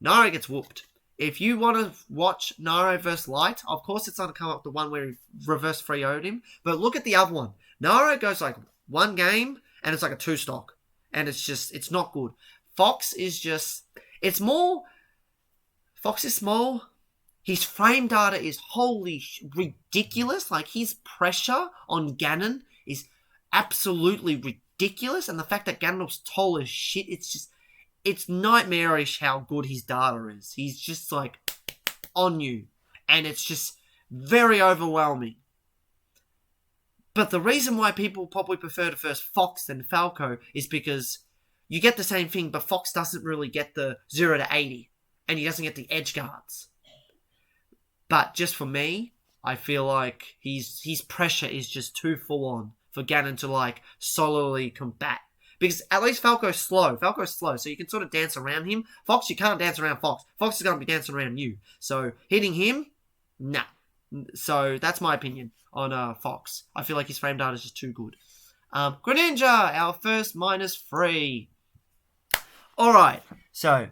Nairo gets whooped. If you want to watch Nairo versus Light, of course it's going to come up the one where he reverse 3-0'd him, but look at the other one. Nairo goes like one game, and it's like a 2-stock, and it's not good. Fox is just, Fox is small. His frame data is ridiculous. Like, his pressure on Ganon is absolutely ridiculous, and the fact that Ganondorf's tall as shit, it's nightmarish how good his data is. He's just like on you, and it's just very overwhelming. But the reason why people probably prefer to first Fox than Falco is because you get the same thing, but Fox doesn't really get the 0 to 80, and he doesn't get the edge guards. But just for me, I feel like his pressure is just too full on for Ganon to like solely combat. Because at least Falco's slow. So you can sort of dance around him. Fox, you can't dance around Fox. Fox is going to be dancing around you. So hitting him, nah. So that's my opinion on Fox. I feel like his frame data is just too good. Greninja, our first -3. Alright, so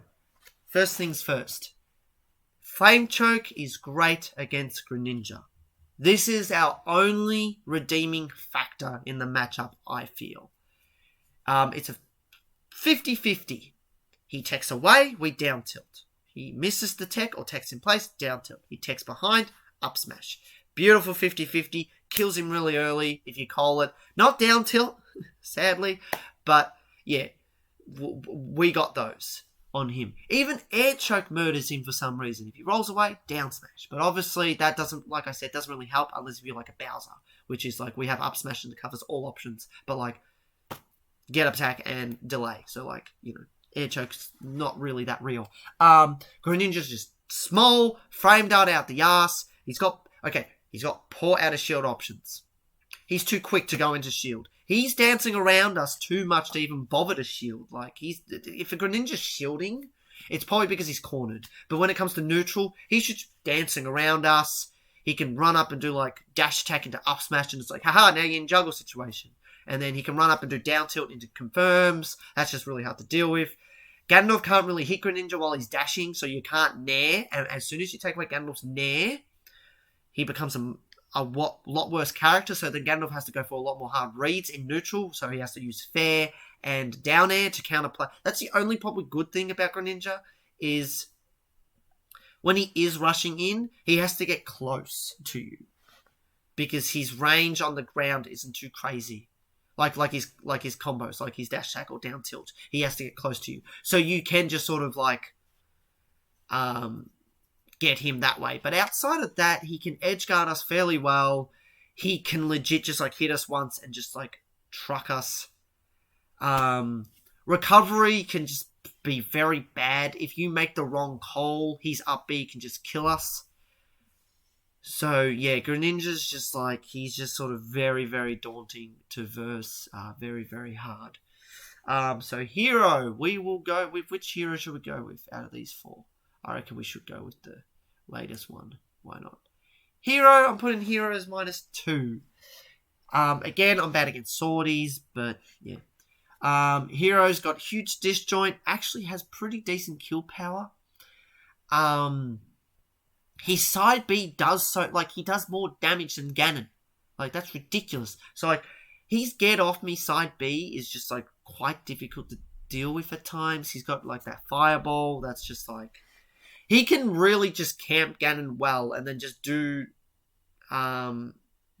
first things first. Flame Choke is great against Greninja. This is our only redeeming factor in the matchup, I feel. It's a 50-50. He techs away, we down tilt. He misses the tech or techs in place, down tilt. He techs behind, up smash. Beautiful 50-50. Kills him really early, if you call it. Not down tilt, sadly. But, yeah, we got those on him. Even air choke murders him for some reason. If he rolls away, down smash. But obviously, that doesn't, like I said, doesn't really help unless if you're like a Bowser. Which is like, we have up smash and it covers all options. But, like, get up attack and delay. So, like, you know, air choke's not really that real. Greninja's just small, framed out the ass. He's got poor out of shield options. He's too quick to go into shield. He's dancing around us too much to even bother to shield. Like, if a Greninja's shielding, it's probably because he's cornered. But when it comes to neutral, he's just dancing around us. He can run up and do, like, dash attack into up smash, and it's like, haha, now you're in juggle situation. And then he can run up and do down tilt into confirms. That's just really hard to deal with. Ganondorf can't really hit Greninja while he's dashing, so you can't nair. And as soon as you take away Ganondorf's nair, he becomes a lot worse character. So then Ganondorf has to go for a lot more hard reads in neutral. So he has to use fair and down air to counterplay. That's the only probably good thing about Greninja is when he is rushing in, he has to get close to you. Because his range on the ground isn't too crazy. Like his combos, like his dash attack or down tilt. He has to get close to you. So you can just sort of like get him that way. But outside of that, he can edge guard us fairly well. He can legit just like hit us once and just like truck us. Recovery can just be very bad. If you make the wrong call, his up B can just kill us. So, yeah, Greninja's just like, he's just sort of very, very daunting to verse, very, very hard. So, hero, we will go with, which hero should we go with out of these four? I reckon we should go with the latest one. Why not? Hero, I'm putting hero as -2. Again, I'm bad against swordies, but, yeah. Hero's got huge disjoint, actually has pretty decent kill power. His side B does so, like, he does more damage than Ganon. Like, that's ridiculous. So, like, his get off me side B is just, like, quite difficult to deal with at times. He's got, like, that fireball that's just, like, he can really just camp Ganon well and then just do,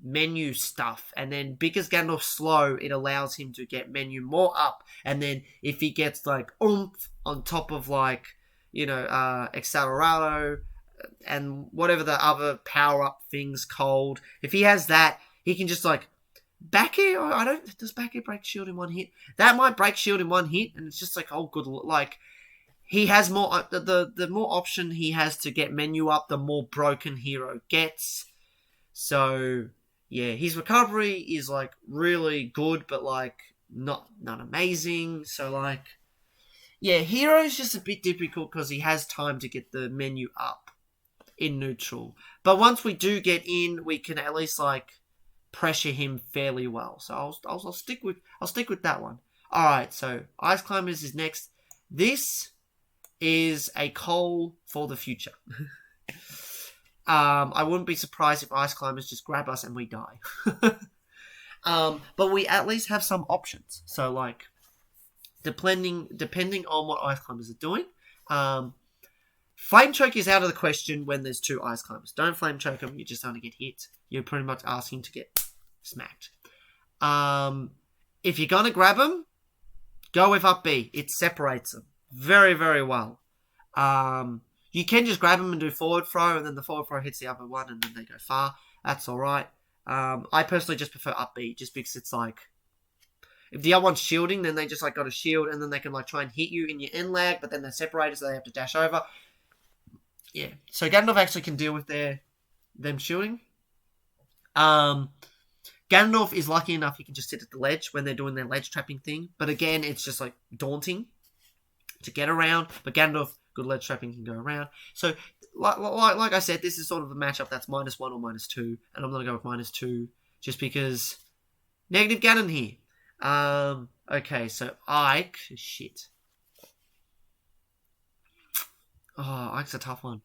menu stuff. And then, because Ganondorf's slow, it allows him to get menu more up. And then, if he gets, like, oomph on top of, like, you know, Accelerado, and whatever the other power-up thing's called. If he has that, he can just, like, back air, does back air break shield in one hit? That might break shield in one hit, and it's just like, oh, good, like, he has more, the more option he has to get menu up, the more broken hero gets. So, yeah, his recovery is, like, really good, but, like, not amazing. So, like, Yeah, Hero's just a bit difficult because he has time to get the menu up in neutral. But once we do get in, we can at least like pressure him fairly well. So I'll stick with that one. All right, so Ice Climbers is next. This is a call for the future. I wouldn't be surprised if Ice Climbers just grab us and we die. But we at least have some options. So like, depending on what Ice Climbers are doing, Flame Choke is out of the question when there's 2 Ice Climbers. Don't Flame Choke them, you're just going to get hit. You're pretty much asking to get smacked. If you're going to grab them, go with up B. It separates them very, very well. You can just grab them and do forward throw, and then the forward throw hits the other one, and then they go far. That's alright. I personally just prefer up B, just because it's like, if the other one's shielding, then they just like got a shield, and then they can like try and hit you in your end lag, but then they're separated, so they have to dash over. Yeah, so Ganondorf actually can deal with them shielding. Ganondorf is lucky enough he can just sit at the ledge when they're doing their ledge trapping thing, but again, it's just like daunting to get around. But Ganondorf, good ledge trapping, can go around. So, like I said, this is sort of a matchup that's -1 or -2, and I'm gonna go with -2 just because negative Ganon here. Okay, so Ike, shit. Oh, Ike's a tough one.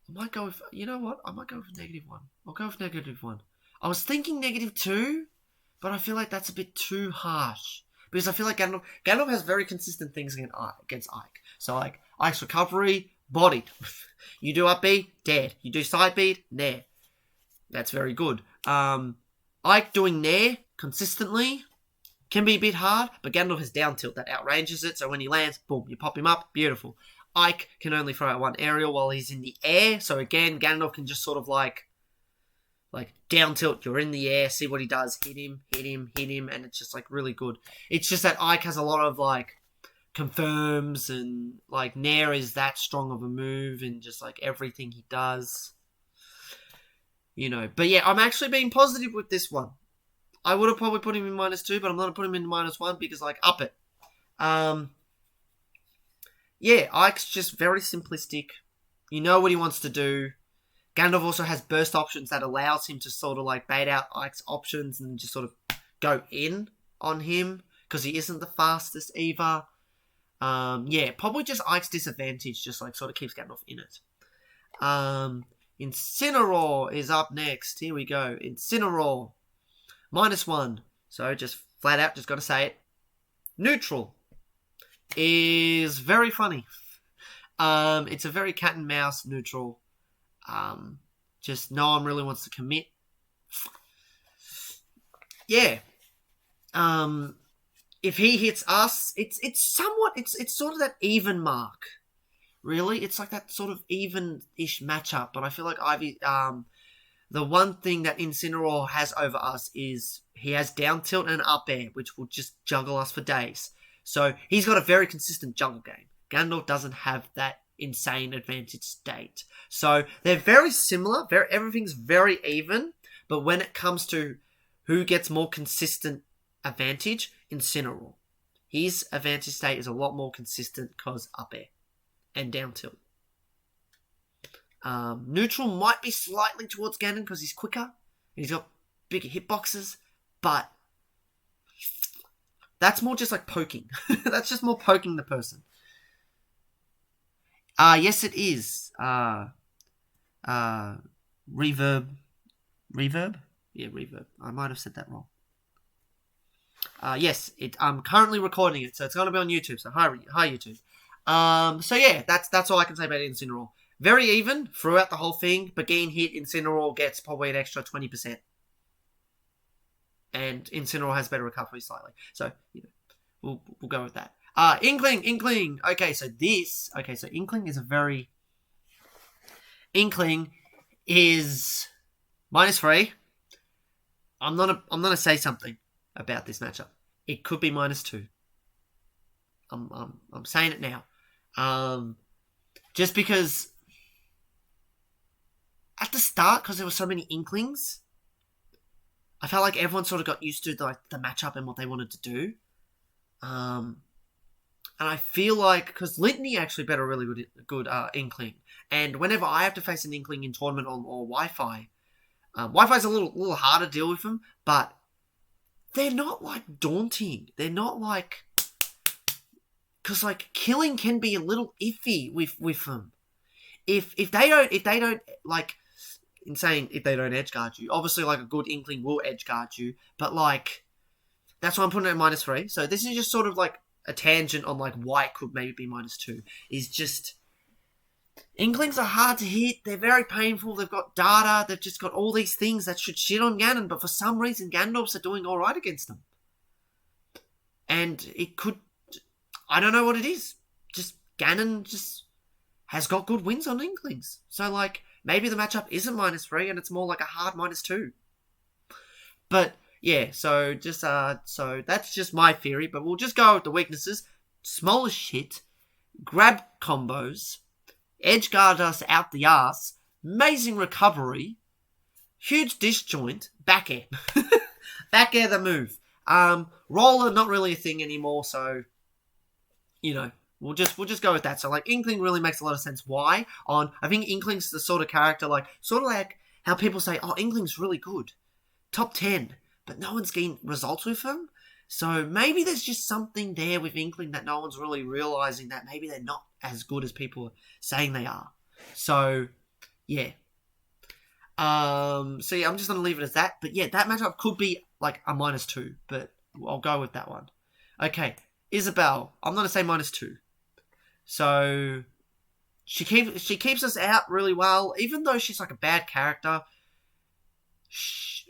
I might go with, you know what? I might go with -1. I'll go with -1. I was thinking -2, but I feel like that's a bit too harsh. Because I feel like Ganondorf has very consistent things against Ike. So like, Ike's recovery, bodied. You do up B, dead. You do side B, nair. That's very good. Ike doing nair consistently can be a bit hard, but Ganondorf has down tilt that outranges it, so when he lands, boom, you pop him up, beautiful. Ike can only throw out one aerial while he's in the air, so again, Ganondorf can just sort of like down tilt, you're in the air, see what he does, hit him, and it's just like really good. It's just that Ike has a lot of like confirms, and like nair is that strong of a move, and just like everything he does, you know. But yeah, I'm actually being positive with this one. I would have probably put him in -2, but I'm going to put him in -1 because like up it. Yeah, Ike's just very simplistic. You know what he wants to do. Ganondorf also has burst options that allows him to sort of like bait out Ike's options and just sort of go in on him because he isn't the fastest either. Yeah, probably just Ike's disadvantage just like sort of keeps Ganondorf in it. Incineroar is up next. Here we go. Incineroar. -1. So just flat out, just got to say it. Neutral is very funny. It's a very cat and mouse neutral. Just no one really wants to commit. Yeah. If he hits us, it's sort of that even mark. Really, it's like that sort of even-ish matchup. But I feel like Ivy, the one thing that Incineroar has over us is he has down tilt and up air, which will just juggle us for days. So he's got a very consistent jungle game. Ganondorf doesn't have that insane advantage state. So they're very similar. Everything's very even. But when it comes to who gets more consistent advantage, Incineroar. His advantage state is a lot more consistent because up air and down tilt. Neutral might be slightly towards Ganon because he's quicker and he's got bigger hitboxes, but that's more just like poking. That's just more poking the person. Yes, it is. Reverb. Reverb? Yeah, reverb. I might have said that wrong. Yes, I'm currently recording it, so it's going to be on YouTube. So hi YouTube. So yeah, that's all I can say about Incineroar. Very even throughout the whole thing, but getting hit, Incineroar gets probably an extra 20%. And Incineroar has better recovery slightly. So, you know, we'll go with that. Inkling. Okay, so Inkling is a very... Inkling is -3. I'm gonna say something about this matchup. It could be -2. I'm saying it now. Just because at the start, because there were so many Inklings, I felt like everyone sort of got used to the matchup and what they wanted to do. And I feel like, because Litany actually bet a really good Inkling. And whenever I have to face an Inkling in tournament or Wi-Fi, Wi-Fi's a little harder to deal with them, but they're not like daunting. They're not like, because like killing can be a little iffy with them. If they don't like, in saying if they don't edgeguard you, obviously like a good Inkling will edgeguard you, but like that's why I'm putting it at -3. So this is just sort of like a tangent on like why it could maybe be -2. Is just Inklings are hard to hit. They're very painful. They've got data. They've just got all these things that should shit on Ganon, but for some reason Ganondorfs are doing all right against them. And it could, I don't know what it is. Just Ganon just has got good wins on Inklings. So like maybe the matchup isn't -3 and it's more like a hard -2. But yeah, so that's just my theory. But we'll just go with the weaknesses. Small as shit, grab combos, edgeguard us out the ass, amazing recovery, huge disjoint, back air. Back air the move. Roller, not really a thing anymore, so, you know, we'll just go with that. So, like, Inkling really makes a lot of sense. Why? I think Inkling's the sort of character, like, sort of like how people say, oh, Inkling's really good. Top 10. But no one's getting results with him. So maybe there's just something there with Inkling that no one's really realizing that maybe they're not as good as people are saying they are. So, yeah. So yeah, I'm just going to leave it as that. But yeah, that matchup could be like a -2, but I'll go with that one. Okay, Isabelle. I'm going to say -2. So she keeps us out really well, even though she's like a bad character.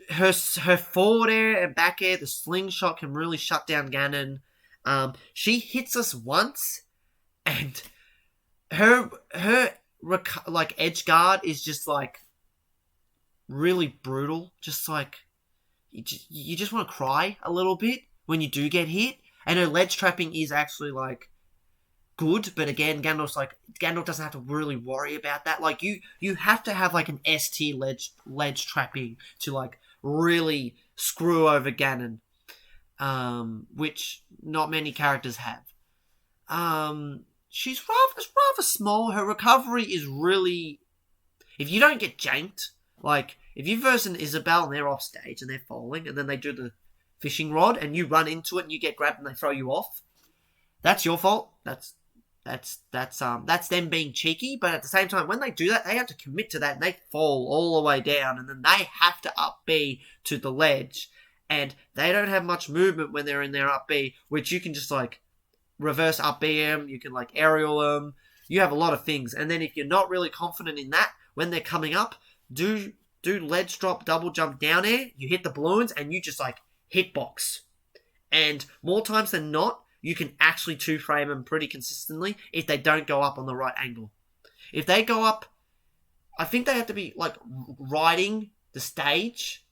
Her forward air and back air, the slingshot can really shut down Ganon. She hits us once, and her like edge guard is just like really brutal. Just like you just want to cry a little bit when you do get hit. And her ledge trapping is actually like good, but again, Ganondorf doesn't have to really worry about that. Like you have to have like an S tier ledge trapping to like really screw over Ganon, which not many characters have. She's rather small. Her recovery is really, if you don't get janked, like if you verse an Isabelle and they're off stage and they're falling, and then they do the fishing rod and you run into it and you get grabbed and they throw you off, that's your fault. That's them being cheeky, but at the same time, when they do that, they have to commit to that, and they fall all the way down, and then they have to up B to the ledge, and they don't have much movement when they're in their up B, which you can just like reverse up B them, you can like aerial them, you have a lot of things, and then if you're not really confident in that, when they're coming up, do ledge drop, double jump down air, you hit the balloons, and you just like hitbox, and more times than not, you can actually two-frame them pretty consistently if they don't go up on the right angle. If they go up, I think they have to be, like, riding the stage.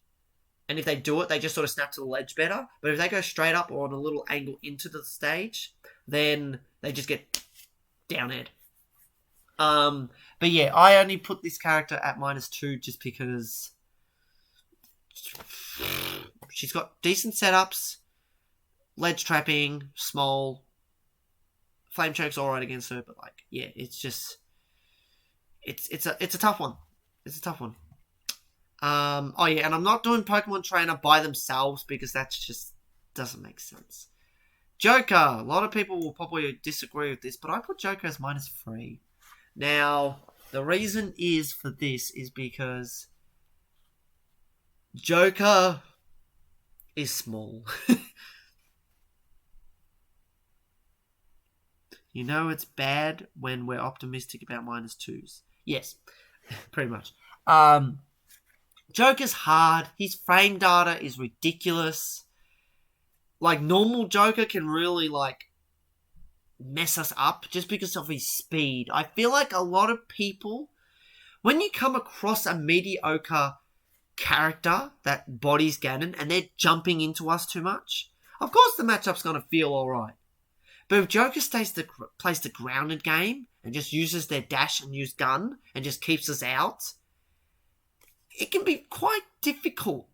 And if they do it, they just sort of snap to the ledge better. But if they go straight up or on a little angle into the stage, then they just get down-aired. But yeah, I only put this character at -2 just because she's got decent setups. Ledge trapping, small. Flame choke's alright against her, but like, yeah, it's just it's a tough one. It's a tough one. Oh yeah, and I'm not doing Pokemon Trainer by themselves because that just doesn't make sense. Joker. A lot of people will probably disagree with this, but I put Joker as -3. Now, the reason is for this is because Joker is small. You know it's bad when we're optimistic about -2s. Yes, pretty much. Joker's hard. His frame data is ridiculous. Like, normal Joker can really, like, mess us up just because of his speed. I feel like a lot of people, when you come across a mediocre character that bodies Ganon and they're jumping into us too much, of course the matchup's going to feel alright. But if Joker plays the grounded game and just uses their dash and use gun and just keeps us out, it can be quite difficult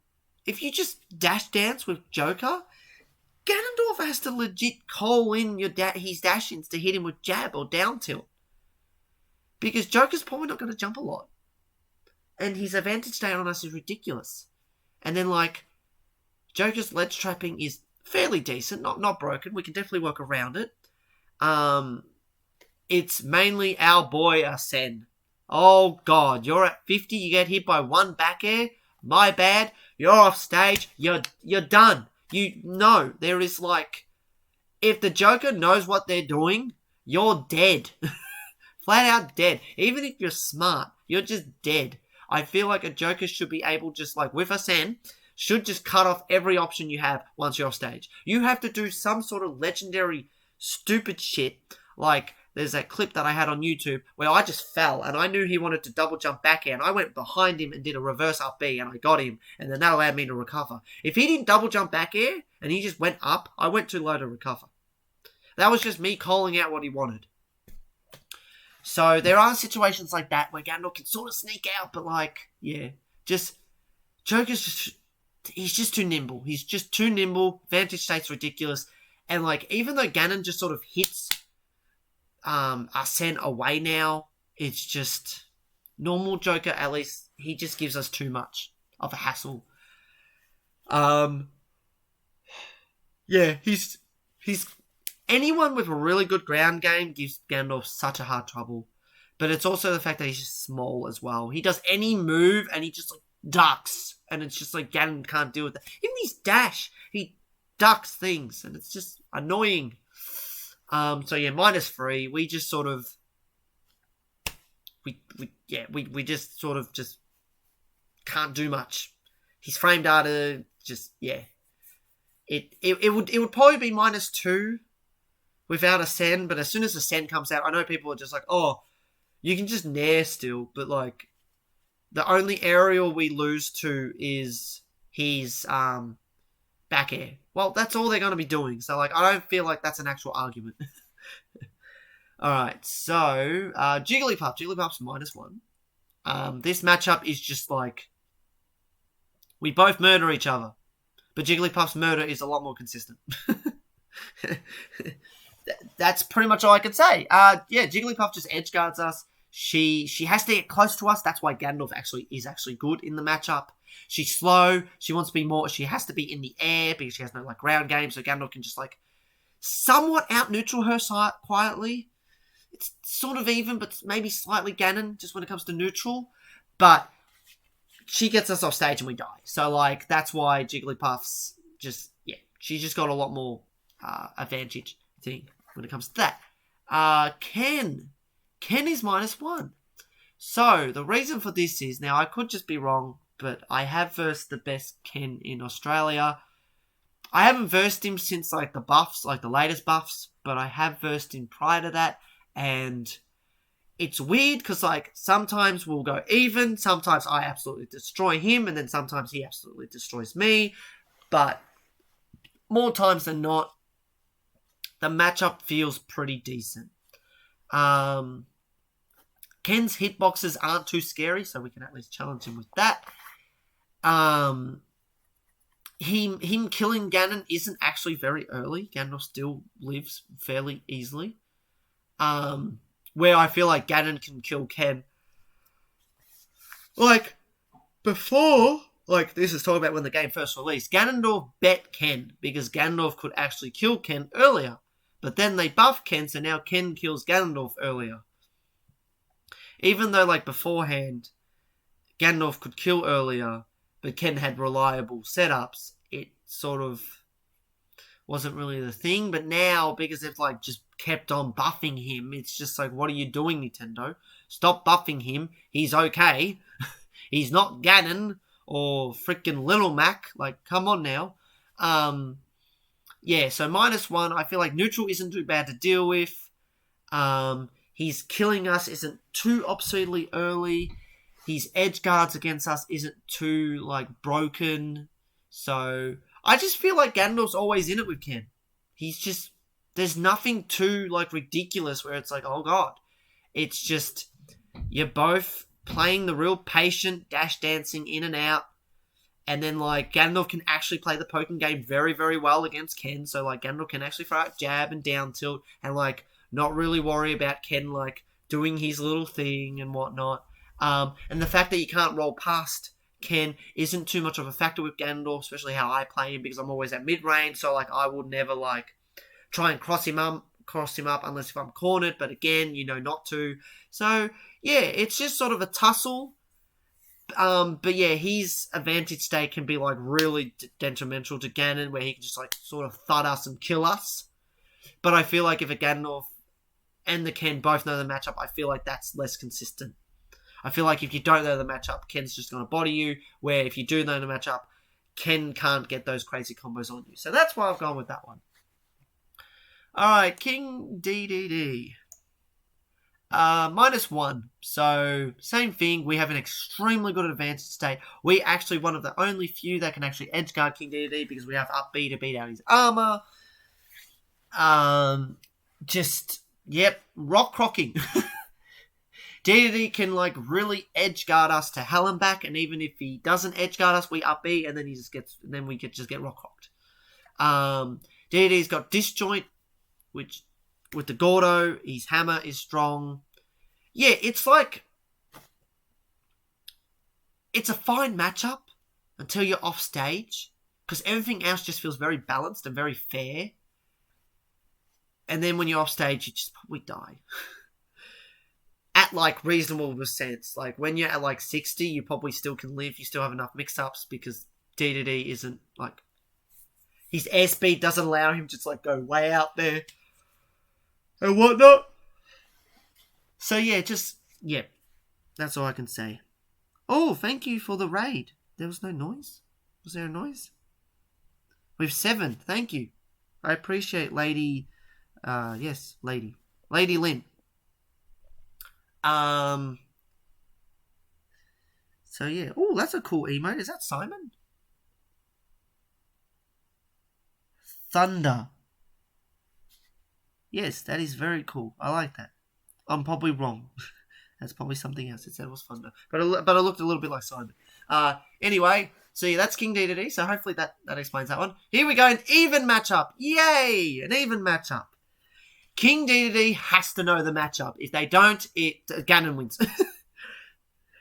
if you just dash dance with Joker, Ganondorf has to legit call in his dash-ins to hit him with jab or down tilt. Because Joker's probably not going to jump a lot. And his advantage state on us is ridiculous. And then, like, Joker's ledge trapping is fairly decent, not broken. We can definitely work around it. It's mainly our boy Arsene. Oh, God, you're at 50, you get hit by one back air. My bad. You're off stage. You're done. There is, like, if the Joker knows what they're doing, you're dead. Flat out dead. Even if you're smart, you're just dead. I feel like a Joker should be able, just like with Arsene, should just cut off every option you have once you're off stage. You have to do some sort of legendary stupid shit. Like, there's that clip that I had on YouTube where I just fell and I knew he wanted to double jump back air and I went behind him and did a reverse up B and I got him and then that allowed me to recover. If he didn't double jump back air and he just went up, I went too low to recover. That was just me calling out what he wanted. So there are situations like that where Ganondorf can sort of sneak out, but like, yeah, he's just too nimble. He's just too nimble. Vantage state's ridiculous. And like, even though Ganon just sort of hits Arsene away now, it's just normal Joker, at least he just gives us too much of a hassle. Yeah, he's anyone with a really good ground game gives Ganondorf such a hard trouble. But it's also the fact that he's just small as well. He does any move and he just like ducks. And it's just like Ganon can't deal with that. Even his dash, he ducks things. And it's just annoying. So yeah, -3. We just sort of... We just sort of just can't do much. His frame data just, yeah. It would probably be -2 without Arsene, but as soon as Arsene comes out, I know people are just like, oh, you can just nair still, but like, the only aerial we lose to is his back air. Well, that's all they're going to be doing, so like, I don't feel like that's an actual argument. Alright, so, Jigglypuff. Jigglypuff's -1. This matchup is just like, we both murder each other, but Jigglypuff's murder is a lot more consistent. That's pretty much all I can say. Yeah, Jigglypuff just edge guards us. She has to get close to us. That's why Ganondorf is actually good in the matchup. She's slow. She wants to be more. She has to be in the air because she has no like ground game. So Ganondorf can just like somewhat out neutral her quietly. It's sort of even, but maybe slightly Ganon just when it comes to neutral. But she gets us off stage and we die. So like that's why Jigglypuff's just she's just got a lot more advantage thing when it comes to that. Ken is -1. So the reason for this is, now I could just be wrong, but I have versed the best Ken in Australia. I haven't versed him since like the buffs, like the latest buffs, but I have versed him prior to that, and it's weird because like sometimes we'll go even, sometimes I absolutely destroy him, and then sometimes he absolutely destroys me, but more times than not, the matchup feels pretty decent. Ken's hitboxes aren't too scary, so we can at least challenge him with that. Him killing Ganon isn't actually very early. Ganondorf still lives fairly easily. Where I feel like Ganon can kill Ken. Like, before, like, this is talking about when the game first released, Ganondorf bet Ken, because Ganondorf could actually kill Ken earlier. But then they buffed Ken, so now Ken kills Ganondorf earlier. Even though, like, beforehand, Ganondorf could kill earlier, but Ken had reliable setups, it sort of wasn't really the thing. But now, because they've, like, just kept on buffing him, it's just like, what are you doing, Nintendo? Stop buffing him. He's okay. He's not Ganon or freaking Little Mac. Like, come on now. Yeah, so -1, I feel like neutral isn't too bad to deal with. His killing us isn't too obscenely early. His edge guards against us isn't too, like, broken. So, I just feel like Ganondorf's always in it with Ken. He's just, there's nothing too, like, ridiculous where it's like, oh god. It's just, you're both playing the real patient dash dancing in and out. And then, like, Ganondorf can actually play the poking game very, very well against Ken. So, like, Ganondorf can actually throw out jab and down tilt and, like, not really worry about Ken, like, doing his little thing and whatnot. And the fact that you can't roll past Ken isn't too much of a factor with Ganondorf, especially how I play him, because I'm always at mid-range. So, like, I would never, like, try and cross him up unless if I'm cornered. But again, you know not to. So, yeah, it's just sort of a tussle. But yeah, his advantage state can be like really detrimental to Ganon, where he can just like sort of thud us and kill us. But I feel like if a Ganondorf and the Ken both know the matchup, I feel like that's less consistent. I feel like if you don't know the matchup, Ken's just going to body you, where if you do know the matchup, Ken can't get those crazy combos on you. So that's why I've gone with that one. Alright, King DDD. -1. So, same thing. We have an extremely good advantage state. We actually one of the only few that can actually edgeguard King DDD because we have up B to beat out his armor. Rock crocking. DDD can like really edgeguard us to hell and back, and even if he doesn't edgeguard us, we up B, and then we just get rock crocked. DDD's got disjoint, which with the Gordo, his hammer is strong. Yeah, it's like... It's a fine matchup until you're off stage, because everything else just feels very balanced and very fair. And then when you're off stage, you just probably die. At, like, reasonable percents. Like, when you're at, like, 60, you probably still can live. You still have enough mix-ups, because DDD isn't, like... His airspeed doesn't allow him to just, like, go way out there and whatnot. So, yeah, that's all I can say. Oh, thank you for the raid. There was no noise? Was there a noise? We have 7. Thank you. I appreciate Lady... Lady Lynn. So, yeah. Oh, that's a cool emote. Is that Simon? Thunder. Yes, that is very cool. I like that. I'm probably wrong. That's probably something else. It said it was Thunder. But it looked a little bit like Simon. Anyway, so yeah, that's King DDD. So hopefully that explains that one. Here we go, an even matchup. Yay! An even matchup. King DDD has to know the matchup. If they don't, Ganon wins.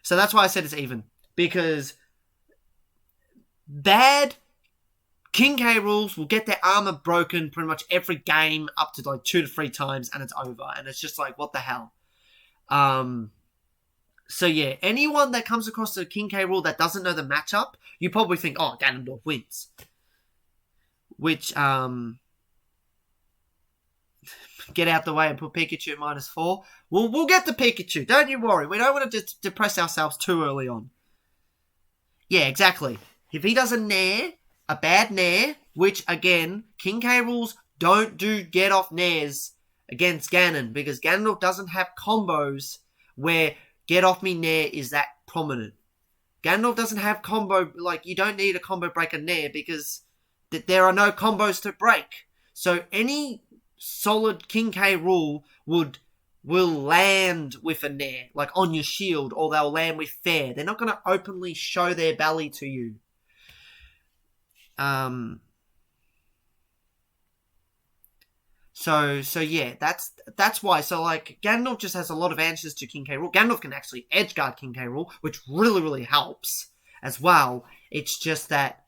So that's why I said it's even. Because bad King K rules will get their armor broken pretty much every game up to like 2 to 3 times and it's over. And it's just like, what the hell? So yeah, anyone that comes across the King K rule that doesn't know the matchup, you probably think, oh, Ganondorf wins. Which, get out the way and put Pikachu at -4. We'll get the Pikachu. Don't you worry. We don't want to just depress ourselves too early on. Yeah, exactly. If he does a bad nair, which, again, King K rules don't do get-off nairs against Ganon, because Ganondorf doesn't have combos where get-off-me nair is that prominent. Ganondorf doesn't have combo, like, you don't need a combo breaker nair, because there are no combos to break. So any solid King K rule will land with a nair, like on your shield, or they'll land with fair. They're not going to openly show their belly to you. So yeah, that's why. So like, Ganondorf just has a lot of answers to King K rule. Ganondorf can actually edgeguard King K rule, which really, really helps as well. It's just that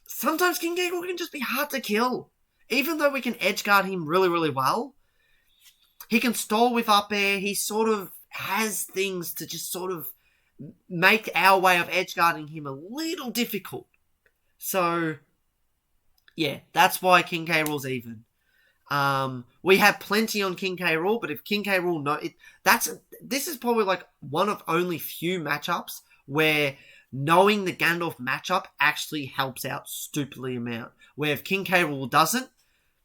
sometimes King K rule can just be hard to kill. Even though we can edgeguard him really, really well, he can stall with up air. He sort of has things to just sort of make our way of edgeguarding him a little difficult. So, yeah, that's why King K rule's even. We have plenty on King K rule, but if King K rule this is probably like one of only few matchups where knowing the Ganondorf matchup actually helps out stupidly amount. Where if King K rule doesn't,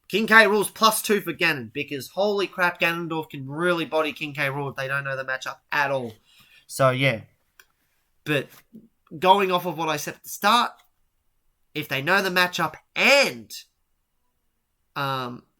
King K rule's +2 for Ganon, because holy crap, Ganondorf can really body King K rule if they don't know the matchup at all. So yeah, but going off of what I said at the start, if they know the matchup and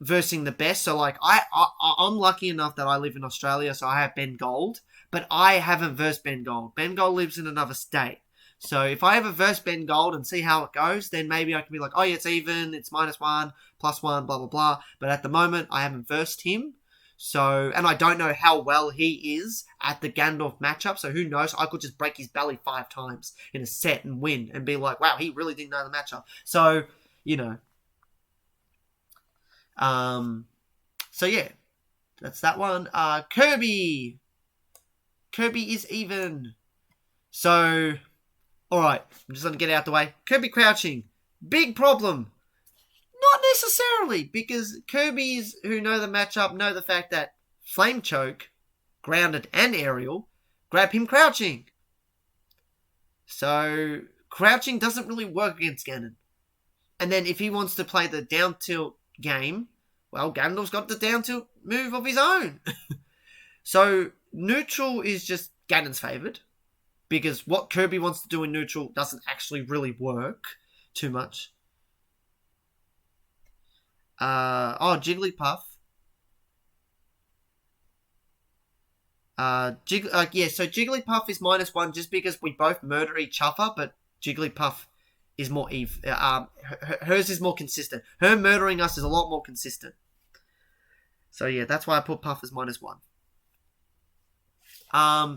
versing the best, so like I'm lucky enough that I live in Australia, so I have Ben Gold, but I haven't versed Ben Gold. Ben Gold lives in another state. So if I ever verse Ben Gold and see how it goes, then maybe I can be like, oh yeah, it's even, it's -1, +1, blah, blah, blah. But at the moment, I haven't versed him. So, and I don't know how well he is at the Ganondorf matchup. So who knows? I could just break his belly 5 times in a set and win and be like, wow, he really didn't know the matchup. So, you know. So yeah, that's that one. Kirby. Kirby is even. So, alright, I'm just going to get it out the way. Kirby crouching. Big problem. Not necessarily, because Kirby's who know the matchup know the fact that Flame Choke, Grounded and Aerial, grab him crouching. So, crouching doesn't really work against Ganon. And then if he wants to play the down tilt game, well, Ganondorf's got the down tilt move of his own. So, neutral is just Ganon's favoured, because what Kirby wants to do in neutral doesn't actually really work too much. Jigglypuff. So Jigglypuff is -1 just because we both murder each other, but Jigglypuff is more hers is more consistent. Her murdering us is a lot more consistent. So yeah, that's why I put Puff as -1.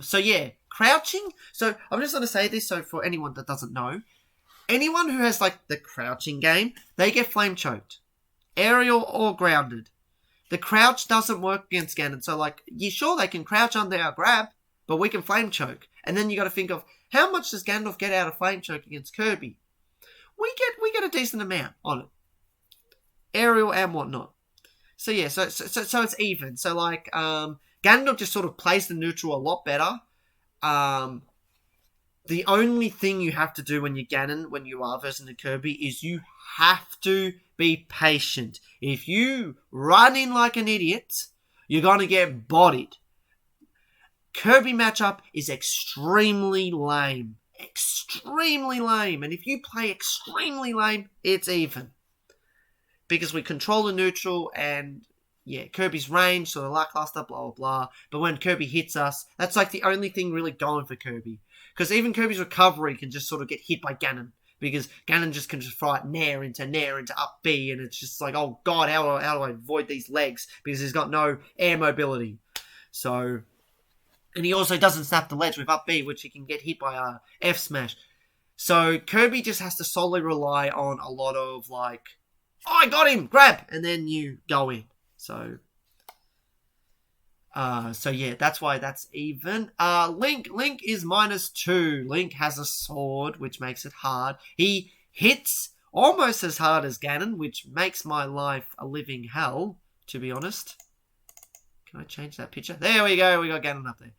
So yeah, crouching. So I'm just going to say this, so for anyone that doesn't know, anyone who has like the crouching game, they get flame choked. Aerial or grounded. The crouch doesn't work against Ganon. So like, sure they can crouch under our grab, but we can flame choke. And then you got to think of how much does Ganondorf get out of flame choke against Kirby? We get a decent amount on it. Aerial and whatnot. So yeah, so it's even. So like, Ganondorf just sort of plays the neutral a lot better. The only thing you have to do when you're Ganon, when you are versing the Kirby, is you have to be patient. If you run in like an idiot, you're going to get bodied. Kirby matchup is extremely lame. Extremely lame. And if you play extremely lame, it's even. Because we control the neutral and, yeah, Kirby's range, sort of lackluster, blah, blah, blah. But when Kirby hits us, that's like the only thing really going for Kirby. Because even Kirby's recovery can just sort of get hit by Ganon. Because Ganon just can just fly it nair into up B. And it's just like, oh god, how do I avoid these legs? Because he's got no air mobility. So, and he also doesn't snap the ledge with up B, which he can get hit by F smash. So Kirby just has to solely rely on a lot of like, oh, I got him, grab, and then you go in. So yeah, that's why that's even. Link is -2. Link has a sword, which makes it hard. He hits almost as hard as Ganon, which makes my life a living hell, to be honest. Can I change that picture? There we go, we got Ganon up there.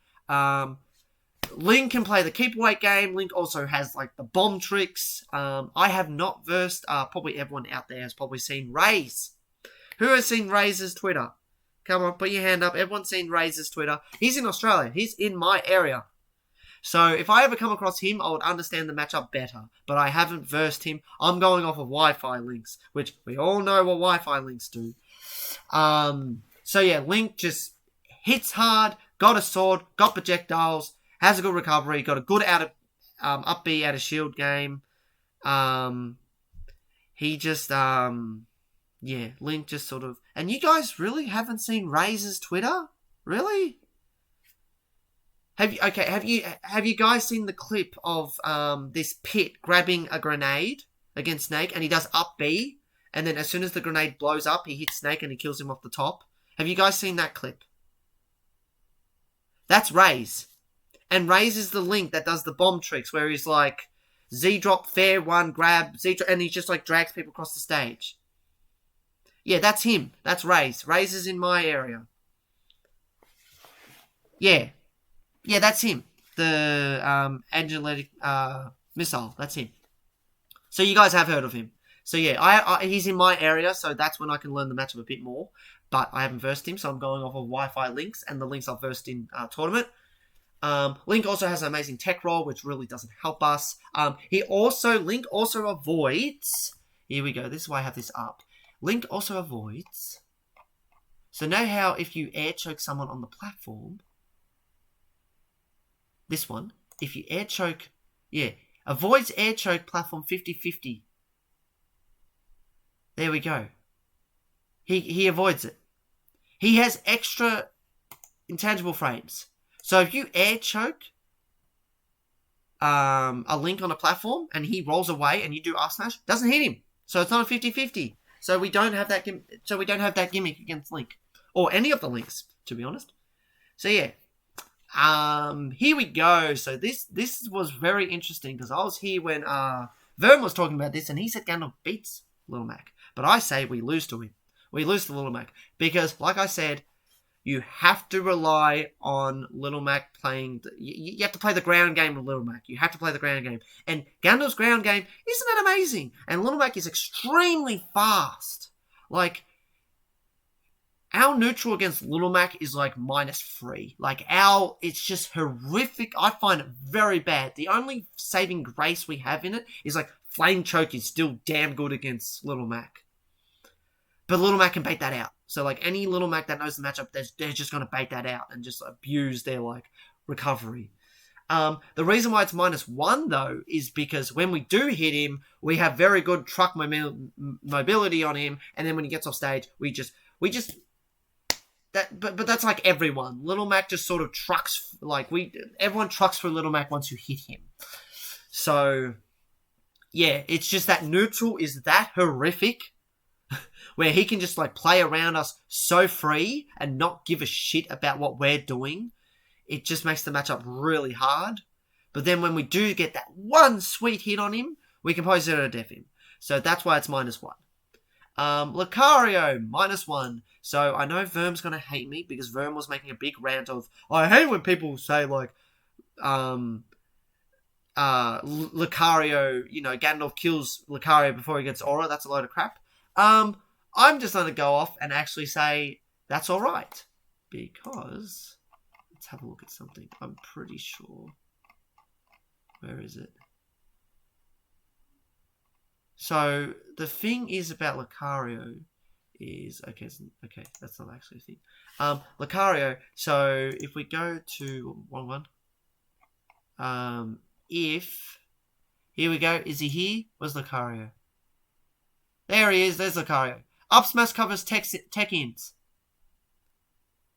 Link can play the keep weight game. Link also has like the bomb tricks. I have not versed, probably everyone out there has probably seen Raze. Who has seen Raze's Twitter? Come on, put your hand up. Everyone's seen Raze's Twitter. He's in Australia. He's in my area. So if I ever come across him, I would understand the matchup better. But I haven't versed him. I'm going off of Wi-Fi links, which we all know what Wi-Fi links do. So yeah, Link just hits hard, got a sword, got projectiles, has a good recovery, got a good up B out of shield game. He just yeah, Link just sort of... And you guys really haven't seen Raze's Twitter? Really? Have you guys seen the clip of this Pit grabbing a grenade against Snake, and he does up B, and then as soon as the grenade blows up, he hits Snake and he kills him off the top? Have you guys seen that clip? That's Raze. And Raze is the Link that does the bomb tricks, where he's like, Z-drop, fair one, grab, Z-drop, and he just like drags people across the stage. Yeah, that's him. That's Raze. Raze is in my area. Yeah. Yeah, that's him. The angelic missile. That's him. So you guys have heard of him. So yeah, he's in my area, so that's when I can learn the matchup a bit more. But I haven't versed him, so I'm going off of Wi-Fi links and the links I've versed in tournament. Link also has an amazing tech roll, which really doesn't help us. Link also avoids... Here we go. This is why I have this up. Link also avoids... So know how if you air choke someone on the platform... This one. If you air choke... Yeah. Avoids air choke platform 50-50. There we go. He avoids it. He has extra intangible frames. So if you air choke a Link on a platform and he rolls away and you do R smash, doesn't hit him. So it's not a 50-50. So we don't have that gimmick against Link. Or any of the Links, to be honest. So yeah. Here we go. So this was very interesting because I was here when Vern was talking about this and he said Ganondorf beats Little Mac. But I say we lose to him. We lose to Little Mac. Because, like I said, you have to rely on Little Mac playing... You have to play the ground game with Little Mac. You have to play the ground game. And Ganondorf's ground game, isn't that amazing? And Little Mac is extremely fast. Like... Our neutral against Little Mac is like -3. Like it's just horrific. I find it very bad. The only saving grace we have in it is like Flame Choke is still damn good against Little Mac. But Little Mac can bait that out. So like any Little Mac that knows the matchup, they're just going to bait that out and just abuse their like recovery. The reason why it's -1 though is because when we do hit him, we have very good truck mobility on him. And then when he gets off stage, we just But that's like everyone. Little Mac just sort of trucks, everyone trucks for Little Mac once you hit him. So, yeah, it's just that neutral is that horrific, where he can just like play around us so free and not give a shit about what we're doing. It just makes the matchup really hard. But then when we do get that one sweet hit on him, we can probably 0-def him. So that's why it's -1. Lucario, -1. So I know Verm's going to hate me because Verm was making a big rant of, I hate when people say like, Lucario, Ganondorf kills Lucario before he gets Aura. That's a load of crap. I'm just going to go off and actually say that's alright. Because, let's have a look at something. I'm pretty sure. Where is it? So, the thing is about Lucario is... Okay, that's not actually a thing. Lucario, so if we go to... One. Here we go. Is he here? Where's Lucario? There he is. There's Lucario. Up smash covers tech ins.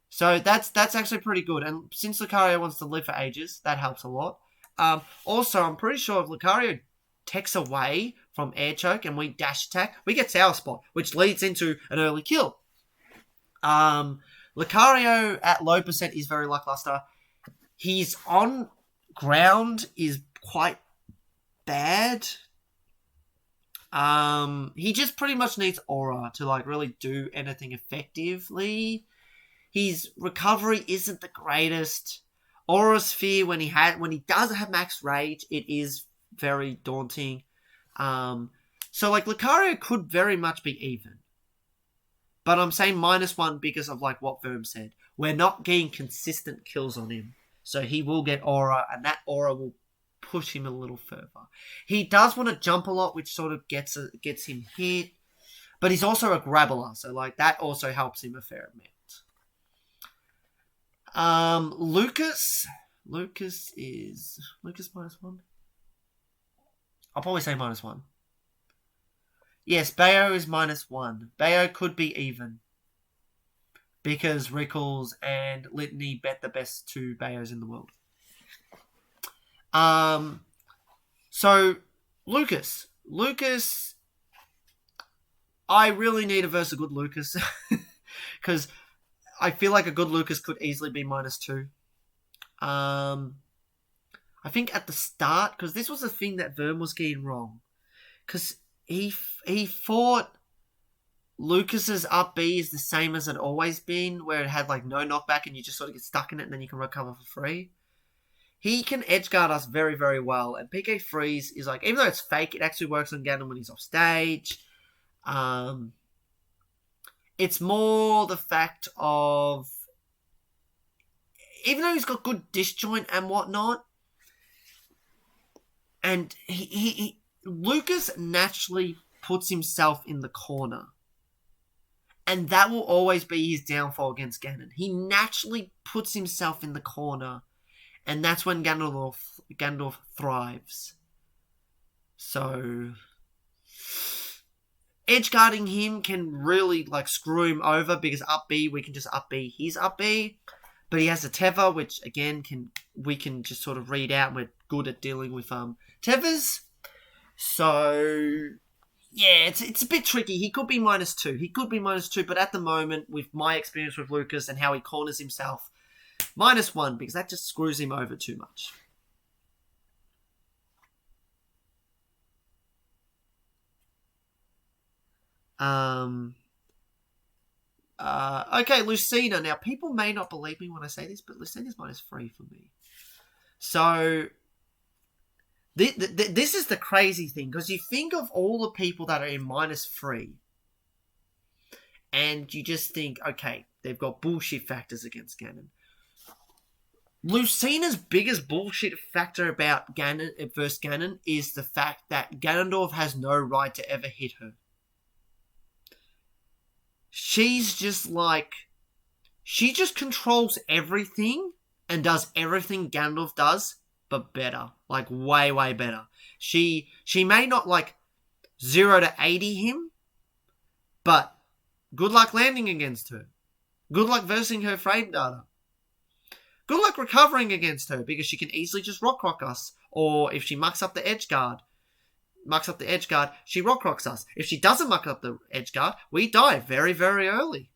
So, that's actually pretty good. And since Lucario wants to live for ages, that helps a lot. Also, I'm pretty sure if Lucario techs away from air choke and we dash attack, we get Sour Spot, which leads into an early kill. Lucario at low percent is very lackluster. His on ground is quite bad. He just pretty much needs Aura to like really do anything effectively. His recovery isn't the greatest. Aura Sphere, when he does have max rage, it is very daunting. So like Lucario could very much be even. But I'm saying -1 because of like what Verm said. We're not getting consistent kills on him. So he will get Aura, and that Aura will push him a little further. He does want to jump a lot, which sort of gets him hit. But he's also a grabbler, so like that also helps him a fair amount. Lucas is -1. I'll probably say -1. Yes, Bayo is -1. Bayo could be even. Because Rickles and Litany bet the best 2 Bayos in the world. So, Lucas. I really need to verse a good Lucas. Because I feel like a good Lucas could easily be -2. I think at the start, because this was the thing that Verm was getting wrong. Because he thought Lucas's up B is the same as it always been, where it had like no knockback and you just sort of get stuck in it and then you can recover for free. He can edgeguard us very, very well. And PK Freeze is like, even though it's fake, it actually works on Ganon when he's off stage. It's more the fact of, even though he's got good disjoint and whatnot, and Lucas naturally puts himself in the corner. And that will always be his downfall against Ganon. He naturally puts himself in the corner. And that's when Ganondorf thrives. So edge guarding him can really like screw him over because up B we can just up B his up B, but he has a tether which again we can just sort of read out. And we're good at dealing with tethers, so yeah, it's a bit tricky. He could be -2. He could be -2, but at the moment, with my experience with Lucas and how he corners himself, -1 because that just screws him over too much. Okay, Lucina. Now, people may not believe me when I say this, but Lucina's -3 for me. So, this is the crazy thing, because you think of all the people that are in -3, and you just think, okay, they've got bullshit factors against Ganon. Lucina's biggest bullshit factor about Ganon versus Ganon is the fact that Ganondorf has no right to ever hit her. She's just like, she just controls everything and does everything Ganondorf does, but better. Like, way, way better. She may not, like, 0 to 80 him, but good luck landing against her. Good luck versing her frame data. Good luck recovering against her, because she can easily just rock us. Or if she mucks up the edge guard, she rock rocks us. If she doesn't muck up the edge guard, we die very, very early.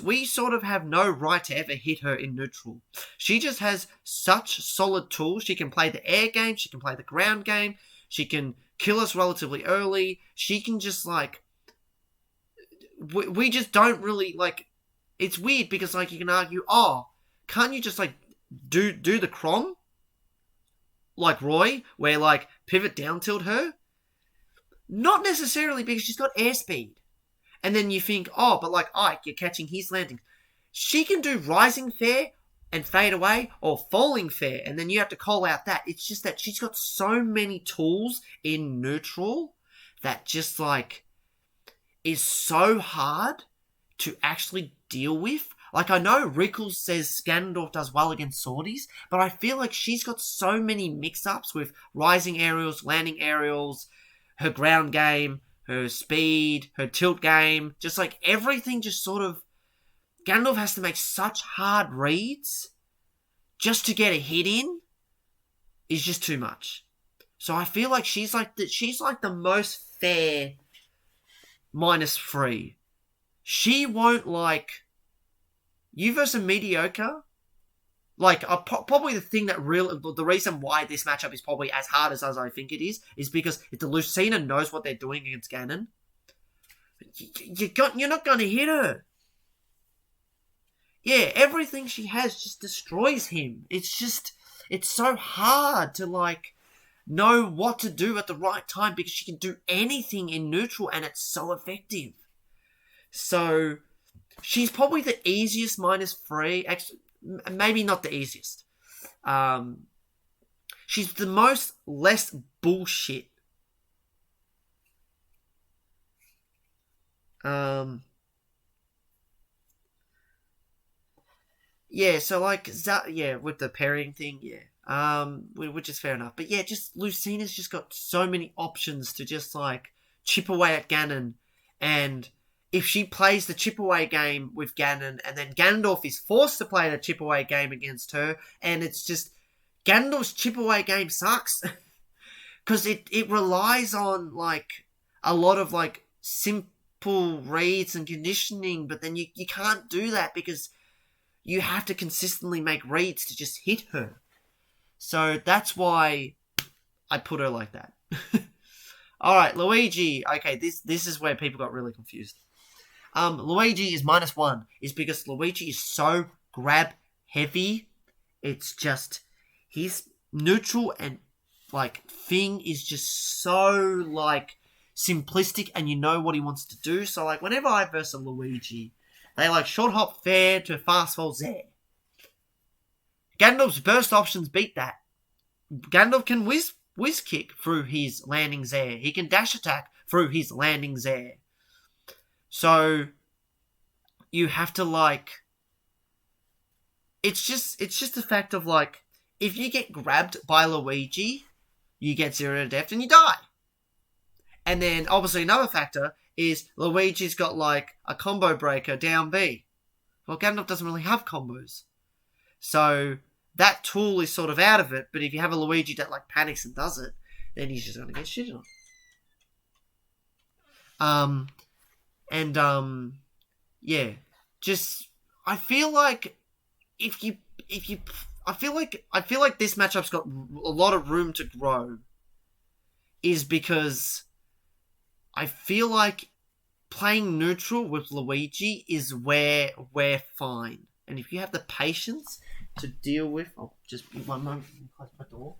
We sort of have no right to ever hit her in neutral. She just has such solid tools. She can play the air game. She can play the ground game. She can kill us relatively early. She can just, like... We just don't really, like... It's weird because, like, you can argue, oh, can't you just, like, do the Crom? Like Roy, where, like, pivot down tilt her? Not necessarily, because she's got airspeed. And then you think, oh, but like Ike, you're catching his landings. She can do rising fair and fade away, or falling fair, and then you have to call out that. It's just that she's got so many tools in neutral that just, like, is so hard to actually deal with. Like, I know Rickles says Ganondorf does well against swordies, but I feel like she's got so many mix-ups with rising aerials, landing aerials, her ground game, her speed, her tilt game, just like everything just sort of... Ganondorf has to make such hard reads just to get a hit in is just too much. So I feel like she's like the most fair -3. She won't, like... You versus mediocre, like, probably the thing that the reason why this matchup is probably as hard as I think it is because if the Lucina knows what they're doing against Ganon, you're not going to hit her. Yeah, everything she has just destroys him. It's so hard to, like, know what to do at the right time because she can do anything in neutral and it's so effective. So... she's probably the easiest -3. Actually, maybe not the easiest. She's the most less bullshit. Yeah, so like, with the parrying thing, yeah. Which is fair enough. But yeah, just Lucina's just got so many options to just, like, chip away at Ganon. And if she plays the chip away game with Ganon, and then Ganondorf is forced to play the chip away game against her, and it's just... Ganondorf's chip away game sucks. Because it relies on, like, a lot of, like, simple reads and conditioning, but then you can't do that because you have to consistently make reads to just hit her. So that's why I put her like that. Alright, Luigi. Okay, this is where people got really confused. Luigi is -1 is because Luigi is so grab heavy. It's just his neutral and, like, thing is just so, like, simplistic, and you know what he wants to do. So, like, whenever I verse a Luigi, they, like, short hop fair to fast fall Z. Ganondorf's burst options beat that. Ganondorf can whiz kick through his landing Z. He can dash attack through his landing Z. So you have to, like... It's just the fact of, like, if you get grabbed by Luigi, you get 0 to death and you die. And then, obviously, another factor is Luigi's got, like, a combo breaker down B. Well, Ganondorf doesn't really have combos. So, that tool is sort of out of it, but if you have a Luigi that, like, panics and does it, then he's just going to get shitted on. Yeah. Just, I feel like I feel like this matchup's got a lot of room to grow, is because I feel like playing neutral with Luigi is where we're fine. And if you have the patience to deal with... Oh, just one moment. Close my door.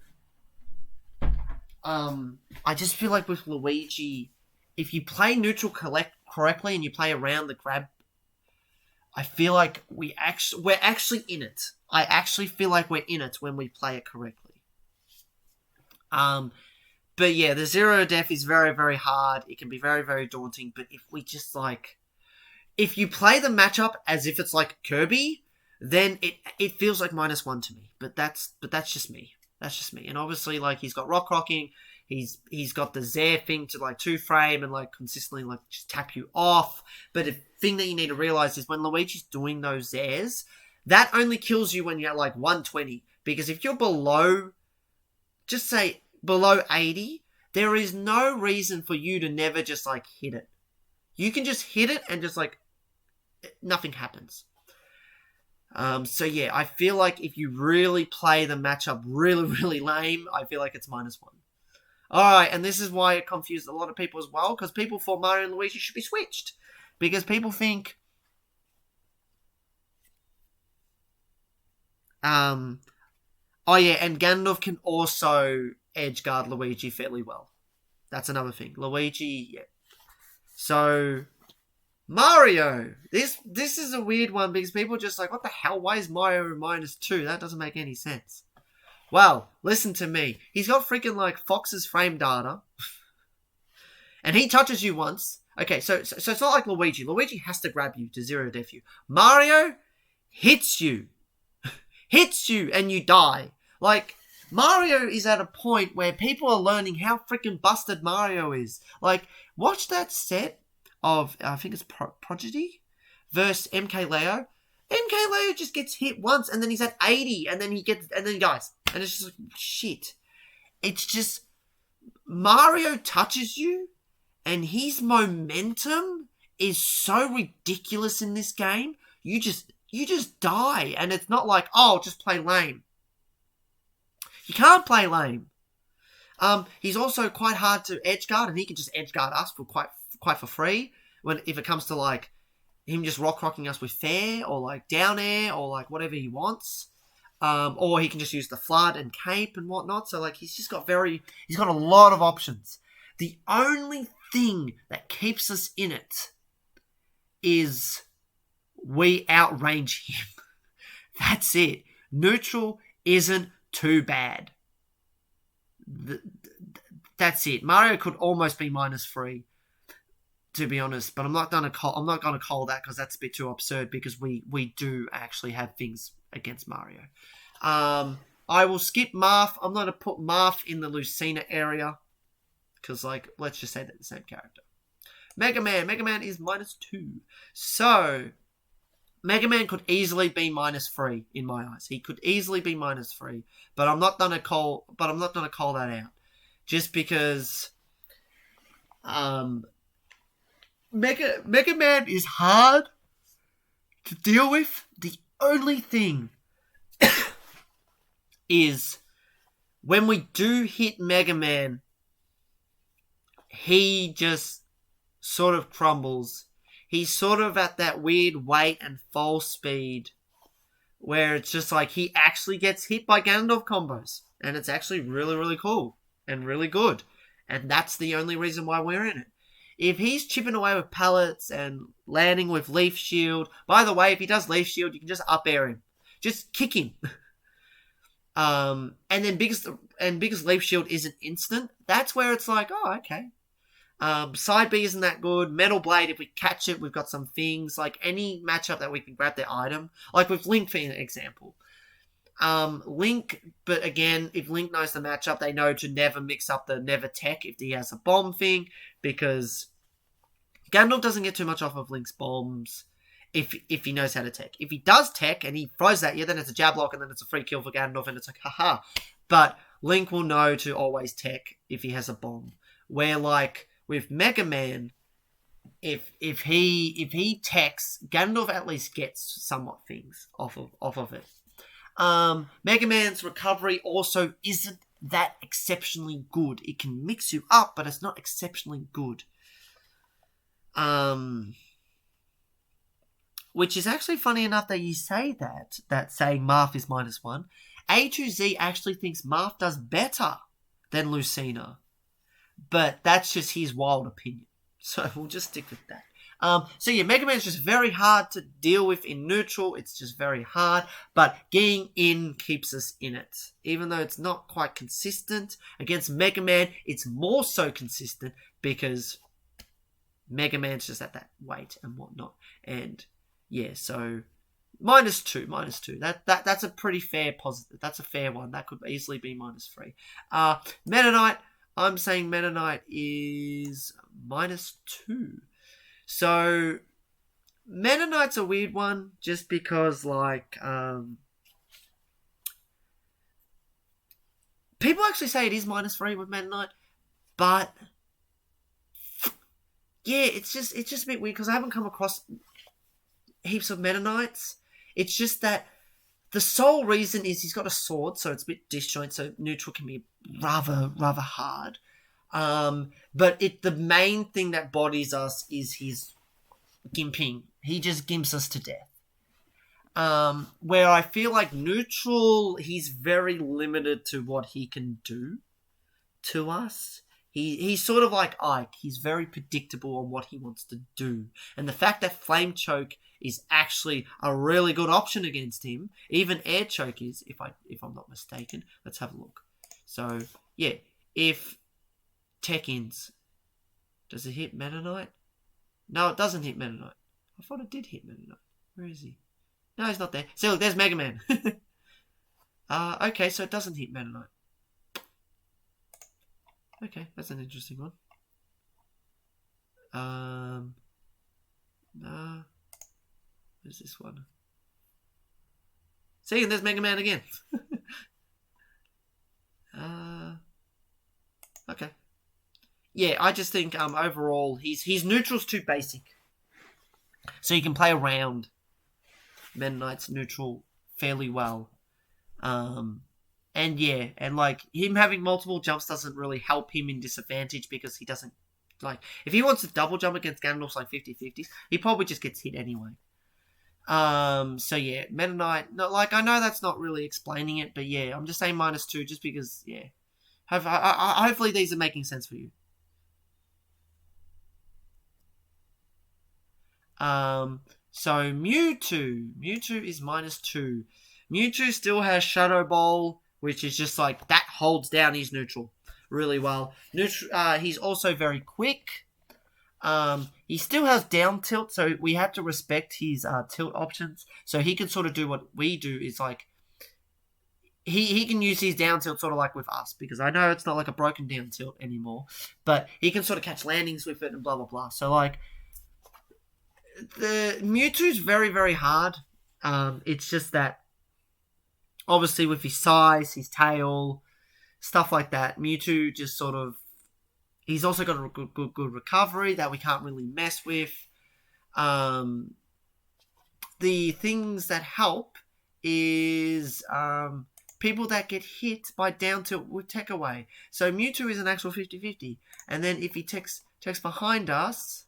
I just feel like with Luigi, if you play neutral correctly and you play around the grab, I feel like we're actually in it. I actually feel like we're in it when we play it correctly. But yeah, the 0 to death is very, very hard. It can be very, very daunting. But if we just if you play the matchup as if it's like Kirby, then it feels like -1 to me. But that's just me. That's just me. And obviously, like, he's got rock rocking. He's got the Zair thing to, like, 2-frame and, like, consistently, like, just tap you off. But the thing that you need to realize is when Luigi's doing those Zairs, that only kills you when you're at, like, 120. Because if you're below, just say below 80, there is no reason for you to never just, like, hit it. You can just hit it and just, like, nothing happens. So yeah, I feel like if you really play the matchup really, really lame, I feel like it's -1. Alright, and this is why it confused a lot of people as well, because people thought Mario and Luigi should be switched. Because people think... Oh yeah, and Ganondorf can also edgeguard Luigi fairly well. That's another thing. Luigi, yeah. So... Mario! This is a weird one because people are just like, what the hell? Why is Mario -2? That doesn't make any sense. Well, listen to me. He's got freaking, like, Fox's frame data. And he touches you once. Okay, so it's not like Luigi. Luigi has to grab you to 0 death you. Mario hits you. Hits you and you die. Like, Mario is at a point where people are learning how freaking busted Mario is. Like, watch that set of, I think it's Prodigy versus MK Leo. MK Leo just gets hit once and then he's at 80 and then he dies. And it's just like, shit. It's just, Mario touches you and his momentum is so ridiculous in this game. You just die. And it's not like, oh, just play lame. You can't play lame. He's also quite hard to edgeguard, and he can just edgeguard us for quite for free. If it comes to, like, him just rock-rocking us with fair, or, like, down air, or, like, whatever he wants. Or he can just use the flood and cape and whatnot. So, like, he's got a lot of options. The only thing that keeps us in it is we outrange him. That's it. Neutral isn't too bad. That's it. Mario could almost be -3, to be honest, but I'm not gonna call that because that's a bit too absurd, because we do actually have things against Mario. I will skip Marth. I'm gonna put Marth in the Lucina area because, like, let's just say they're the same character. Mega Man is -2. So Mega Man could easily be -3 in my eyes. He could easily be -3, but I'm not gonna call that out, just because Mega Man is hard to deal with. The only thing is when we do hit Mega Man, he just sort of crumbles. He's sort of at that weird weight and fall speed where it's just like he actually gets hit by Ganondorf combos. And it's actually really, really cool and really good. And that's the only reason why we're in it. If he's chipping away with pallets and landing with Leaf Shield... By the way, if he does Leaf Shield, you can just up air him. Just kick him. And then because Leaf Shield isn't instant, that's where it's like, oh, okay. Side B isn't that good. Metal Blade, if we catch it, we've got some things. Like any matchup that we can grab their item. Like with Link, for example. Link, but again, if Link knows the matchup, they know to never mix up the never tech if he has a bomb thing, because Ganondorf doesn't get too much off of Link's bombs if he knows how to tech. If he does tech and he throws that, then it's a jab lock and then it's a free kill for Ganondorf and it's like, haha. But Link will know to always tech if he has a bomb. Where like with Mega Man, if he techs, Ganondorf at least gets somewhat things off of it. Mega Man's recovery also isn't that exceptionally good. It can mix you up, but it's not exceptionally good. Which is actually funny enough that you say that saying Marth is -1. A2Z actually thinks Marth does better than Lucina. But that's just his wild opinion. So we'll just stick with that. So yeah, Mega Man's just very hard to deal with in neutral. It's just very hard. But getting in keeps us in it. Even though it's not quite consistent. Against Mega Man, it's more so consistent because Mega Man's just at that weight and whatnot. And yeah, so -2. That's a pretty fair positive. That's a fair one. That could easily be -3. Meta Knight, I'm saying Meta Knight is -2. So, Meta Knight's a weird one, just because, like, people actually say it is -3 with Meta Knight, but, yeah, it's just a bit weird, because I haven't come across heaps of Meta Knights. It's just that the sole reason is he's got a sword, so it's a bit disjoint, so neutral can be rather hard. But the main thing that bodies us is his gimping. He just gimps us to death. Where I feel like neutral, he's very limited to what he can do to us. He's sort of like Ike. He's very predictable on what he wants to do. And the fact that Flame Choke is actually a really good option against him, even Air Choke is, if I'm not mistaken. Let's have a look. So, yeah, if Tech-ins, does it hit Meta Knight? No, it doesn't hit Meta Knight. I thought it did hit Meta Knight. Where is he? No, he's not there. See, look, there's Mega Man. Okay, so it doesn't hit Meta Knight. Okay, that's an interesting one. Where's this one? See, and there's Mega Man again. Okay. Yeah, I just think overall he's neutral's too basic. So you can play around Meta Knight's neutral fairly well. And yeah, and like him having multiple jumps doesn't really help him in disadvantage because he doesn't like if he wants to double jump against Ganondorf's like 50-50s, he probably just gets hit anyway. So yeah, Meta Knight, no, like I know that's not really explaining it, but yeah, I'm just saying -2 just because yeah. Hopefully these are making sense for you. So Mewtwo is -2. Mewtwo still has Shadow Ball, which is just like that holds down his neutral really well. He's also very quick. He still has down tilt, so we have to respect his tilt options. So he can sort of do what we do is like he can use his down tilt sort of like with us, because I know it's not like a broken down tilt anymore, but he can sort of catch landings with it and blah blah blah. So like the Mewtwo's very hard. It's just that obviously with his size, his tail, stuff like that, Mewtwo just sort of he's also got a good recovery that we can't really mess with. The things that help is people that get hit by down tilt with tech away. So Mewtwo is an actual 50-50. And then if he techs behind us,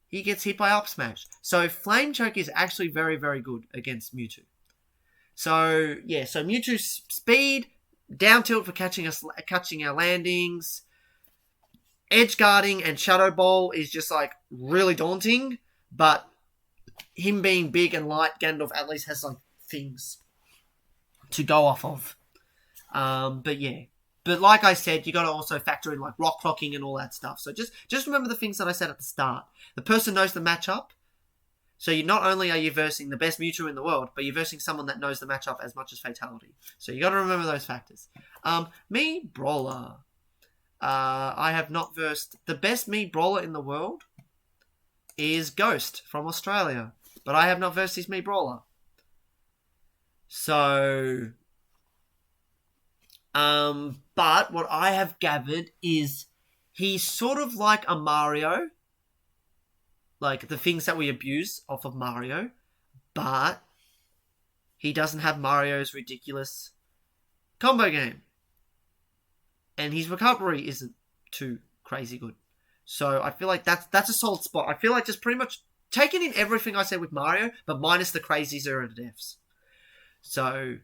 he gets hit by up smash. So Flame Choke is actually very good against Mewtwo. So yeah, so Mewtwo's speed, down tilt for catching our landings, edge guarding and Shadow Ball is just like really daunting, but him being big and light, Ganondorf at least has like things to go off of. But yeah. But like I said, you got to also factor in like rock clocking and all that stuff. So just remember the things that I said at the start. The person knows the matchup. So you not only are you versing the best Mewtwo in the world, but you're versing someone that knows the matchup as much as Fatality. So you got to remember those factors. Me Brawler. I have not versed the best me Brawler in the world is Ghost from Australia, but I have not versed his me Brawler. So, but what I have gathered is he's sort of like a Mario. Like, the things that we abuse off of Mario. But he doesn't have Mario's ridiculous combo game. And his recovery isn't too crazy good. So I feel like that's a solid spot. I feel like just pretty much taking in everything I said with Mario, but minus the crazy zero deaths. So,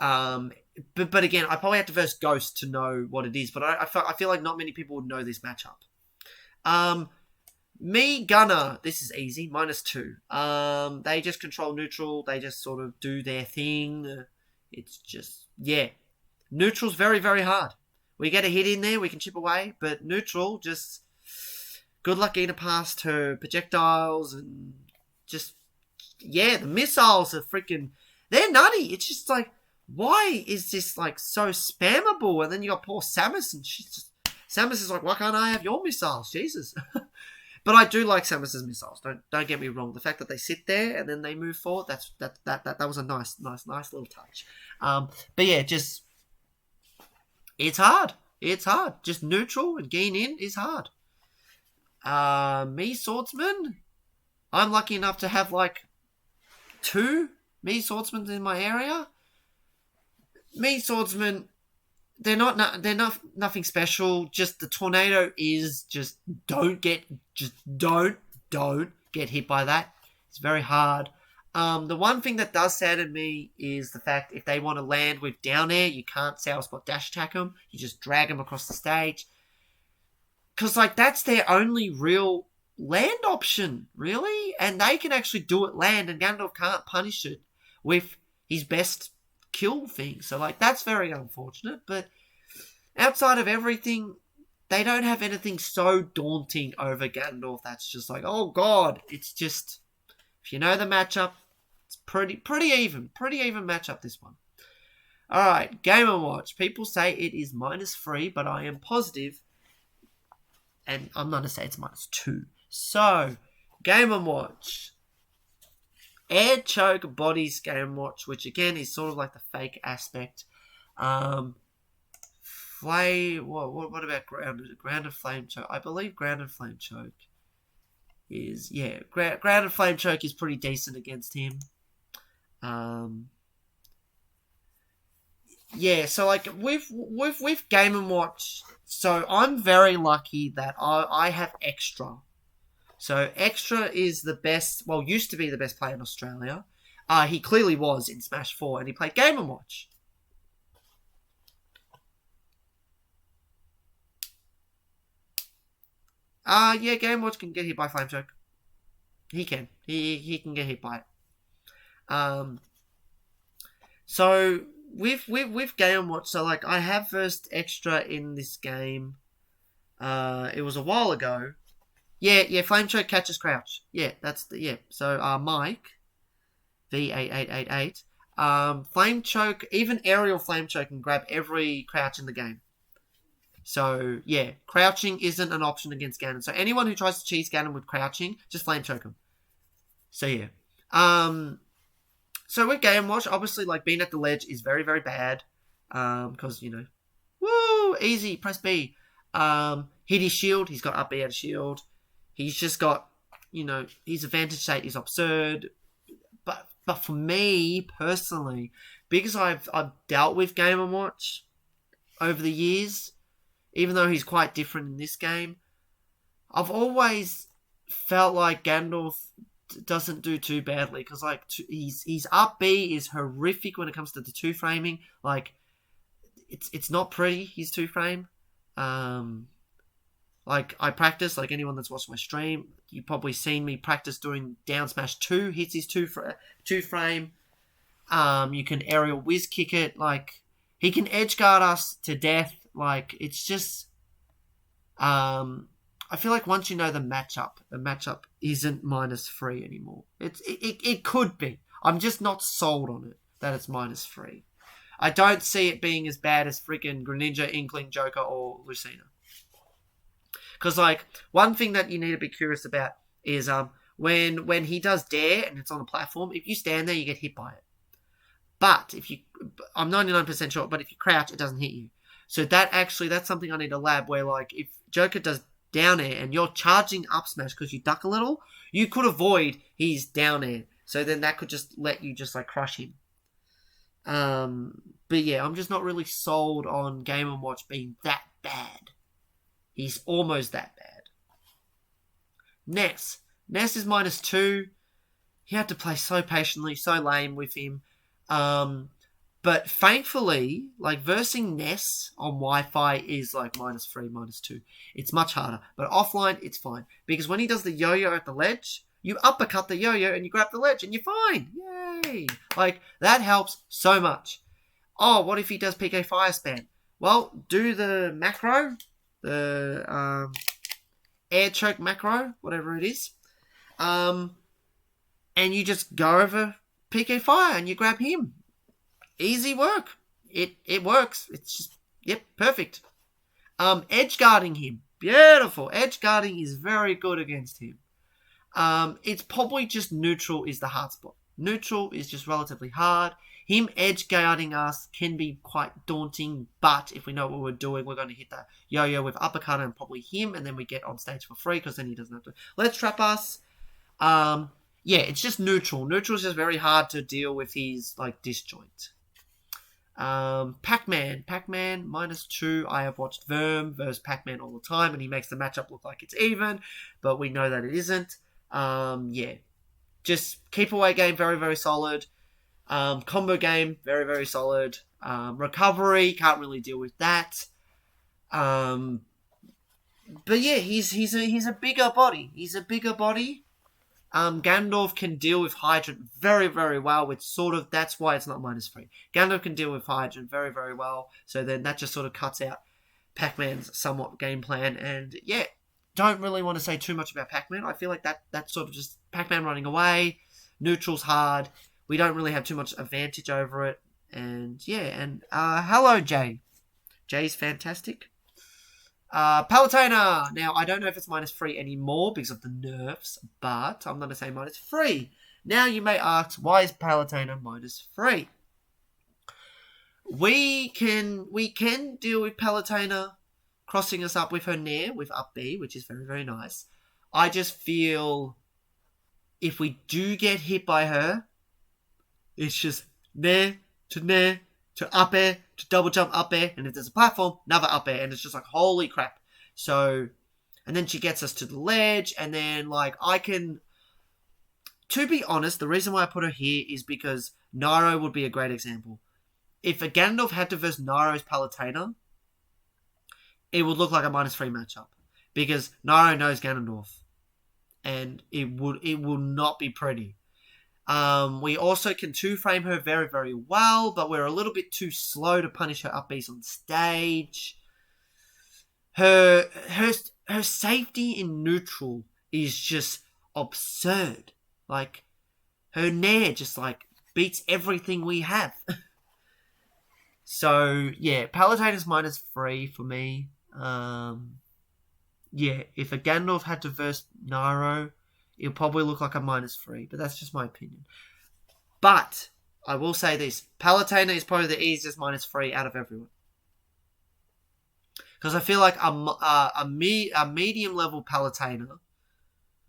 but again, I probably have to verse Ghost to know what it is. But I feel like not many people would know this matchup. Me Gunner, this is easy, -2. They just control neutral. They just sort of do their thing. It's just, yeah. Neutral's very, very hard. We get a hit in there, we can chip away, but neutral, just good luck getting past her projectiles and just, yeah, the missiles are freaking, they're nutty. It's just like, why is this like so spammable? And then you got poor Samus, and Samus is like, why can't I have your missiles? Jesus. But I do like Samus's missiles. Don't get me wrong. The fact that they sit there and then they move forward, that was a nice little touch. But yeah, just it's hard. It's hard. Just neutral and gain in is hard. Me Swordsman. I'm lucky enough to have like 2 me Swordsmen in my area. Me Swordsman. They're not nothing special. Just the tornado is just don't get hit by that. It's very hard. The one thing that does sadden me is the fact if they want to land with down air, you can't sail spot dash attack them. You just drag them across the stage. Because like that's their only real land option, really, and they can actually do it land, and Ganondorf can't punish it with his best kill thing. So like that's very unfortunate, but outside of everything, they don't have anything so daunting over Ganondorf that's just like, oh god. It's just, if you know the matchup, it's pretty even matchup, this one. Alright, Game & Watch. People say it is -3, but I am positive, and I'm not going to say it's -2. So, Game & Watch. Air Choke Bodies Game & Watch, which again is sort of like the fake aspect. What about Grounded? Grounded Flame Choke. I believe Grounded Flame Choke is, yeah, Grounded Flame Choke is pretty decent against him. Yeah, so like with Game & Watch, so I'm very lucky that I have Extra. So Extra is the best, well, used to be the best player in Australia. He clearly was in Smash 4, and he played Game & Watch. Yeah, Game & Watch can get hit by Flame Choke. He can. He can get hit by it. So with Game & Watch, so like I have versed Extra in this game. It was a while ago. Yeah, Flame Choke catches Crouch. Yeah, that's the, yeah. So Mike V8888. Flame Choke, even aerial Flame Choke can grab every Crouch in the game. So yeah, crouching isn't an option against Ganon. So anyone who tries to cheese Ganon with crouching, just Flame Choke him. So yeah. So with Game Watch, obviously like being at the ledge is very, very bad. Because, you know, woo, easy, press B. Hit his shield, he's got up B out of shield. He's just got, you know, his advantage state is absurd. But for me, personally, because I've dealt with Game & Watch over the years, even though he's quite different in this game, I've always felt like Ganondorf doesn't do too badly. Because, like, his up B is horrific when it comes to the 2-framing. Like, it's not pretty, his 2-frame. Like, I practice, like anyone that's watched my stream, you've probably seen me practice doing down smash 2, hits his 2-frame. You can aerial whiz kick it, like, he can edge guard us to death, like, it's just, I feel like once you know the matchup isn't -3 anymore. It could be. I'm just not sold on it that it's -3. I don't see it being as bad as freaking Greninja, Inkling, Joker, or Lucina. Because, like, one thing that you need to be curious about is when he does dare and it's on a platform, if you stand there, you get hit by it. But if you, I'm 99% sure, but if you crouch, it doesn't hit you. So that's something I need to lab where, like, if Joker does down air and you're charging up smash because you duck a little, you could avoid his down air. So then that could just let you just, like, crush him. But yeah, I'm just not really sold on Game & Watch being that bad. He's almost that bad. Ness is -2. He had to play so patiently, so lame with him. But thankfully, like, versing Ness on Wi-Fi is like -3, -2. It's much harder. But offline, it's fine. Because when he does the yo-yo at the ledge, you uppercut the yo-yo and you grab the ledge and you're fine. Yay! Like, that helps so much. Oh, what if he does PK Fire Spam? Well, do the macro, the air choke macro, whatever it is. And you just go over PK Fire and you grab him. Easy work. It works. It's just, yep, perfect. Edge guarding him. Beautiful. Edge guarding is very good against him. It's probably just neutral is the hard spot. Neutral is just relatively hard. Him edge guarding us can be quite daunting, but if we know what we're doing, we're going to hit that yo-yo with uppercut and probably him, and then we get on stage for free because then he doesn't have to let's trap us. Yeah, it's just neutral. Neutral is just very hard to deal with his, like, disjoint. Pac-Man -2. I have watched Verm versus Pac-Man all the time, and he makes the matchup look like it's even, but we know that it isn't. Yeah, just keep away game, very, very solid. Combo game, very, very solid. Recovery, can't really deal with that. But yeah, he's a bigger body. Ganondorf can deal with Hydrant very, very well, which sort of, that's why it's not -3. Ganondorf can deal with Hydrant very, very well, so then that just sort of cuts out Pac-Man's somewhat game plan, and yeah, don't really want to say too much about Pac-Man. I feel like that's sort of just Pac-Man running away, neutral's hard, we don't really have too much advantage over it, and yeah, and hello Jay. Jay's fantastic. Palutena! Now, I don't know if it's -3 anymore because of the nerfs, but I'm going to say -3. Now, you may ask, why is Palutena -3? We can deal with Palutena crossing us up with her Nair, with up B, which is very, very nice. I just feel if we do get hit by her, it's just Nair to up air, to double jump up air, and if there's a platform, another up air, and it's just like, holy crap. So, and then she gets us to the ledge, and then, like, to be honest, the reason why I put her here is because Nairo would be a great example. If a Ganondorf had to verse Nairo's Palutena, it would look like a -3 matchup, because Nairo knows Ganondorf, and it will not be pretty. We also can 2-frame her very, very well, but we're a little bit too slow to punish her up Bs on stage. Her safety in neutral is just absurd. Like, her Nair just, like, beats everything we have. So, yeah, Palutena's -3 for me. Yeah, if a Ganondorf had to verse Nairo, it'll probably look like a -3, but that's just my opinion. But I will say this: Palutena is probably the easiest -3 out of everyone, because I feel like a medium level Palutena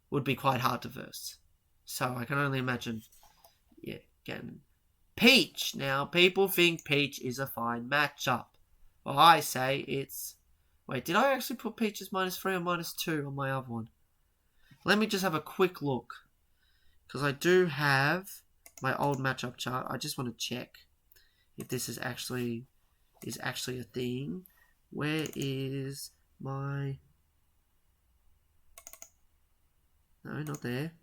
would be quite hard to verse. So I can only imagine. Yeah, again, Peach. Now people think Peach is a fine matchup. Well, I say it's. Wait, did I actually put Peach as -3 or -2 on my other one? Let me just have a quick look, because I do have my old matchup chart. I just want to check if this is actually a thing. Where is my... No, not there.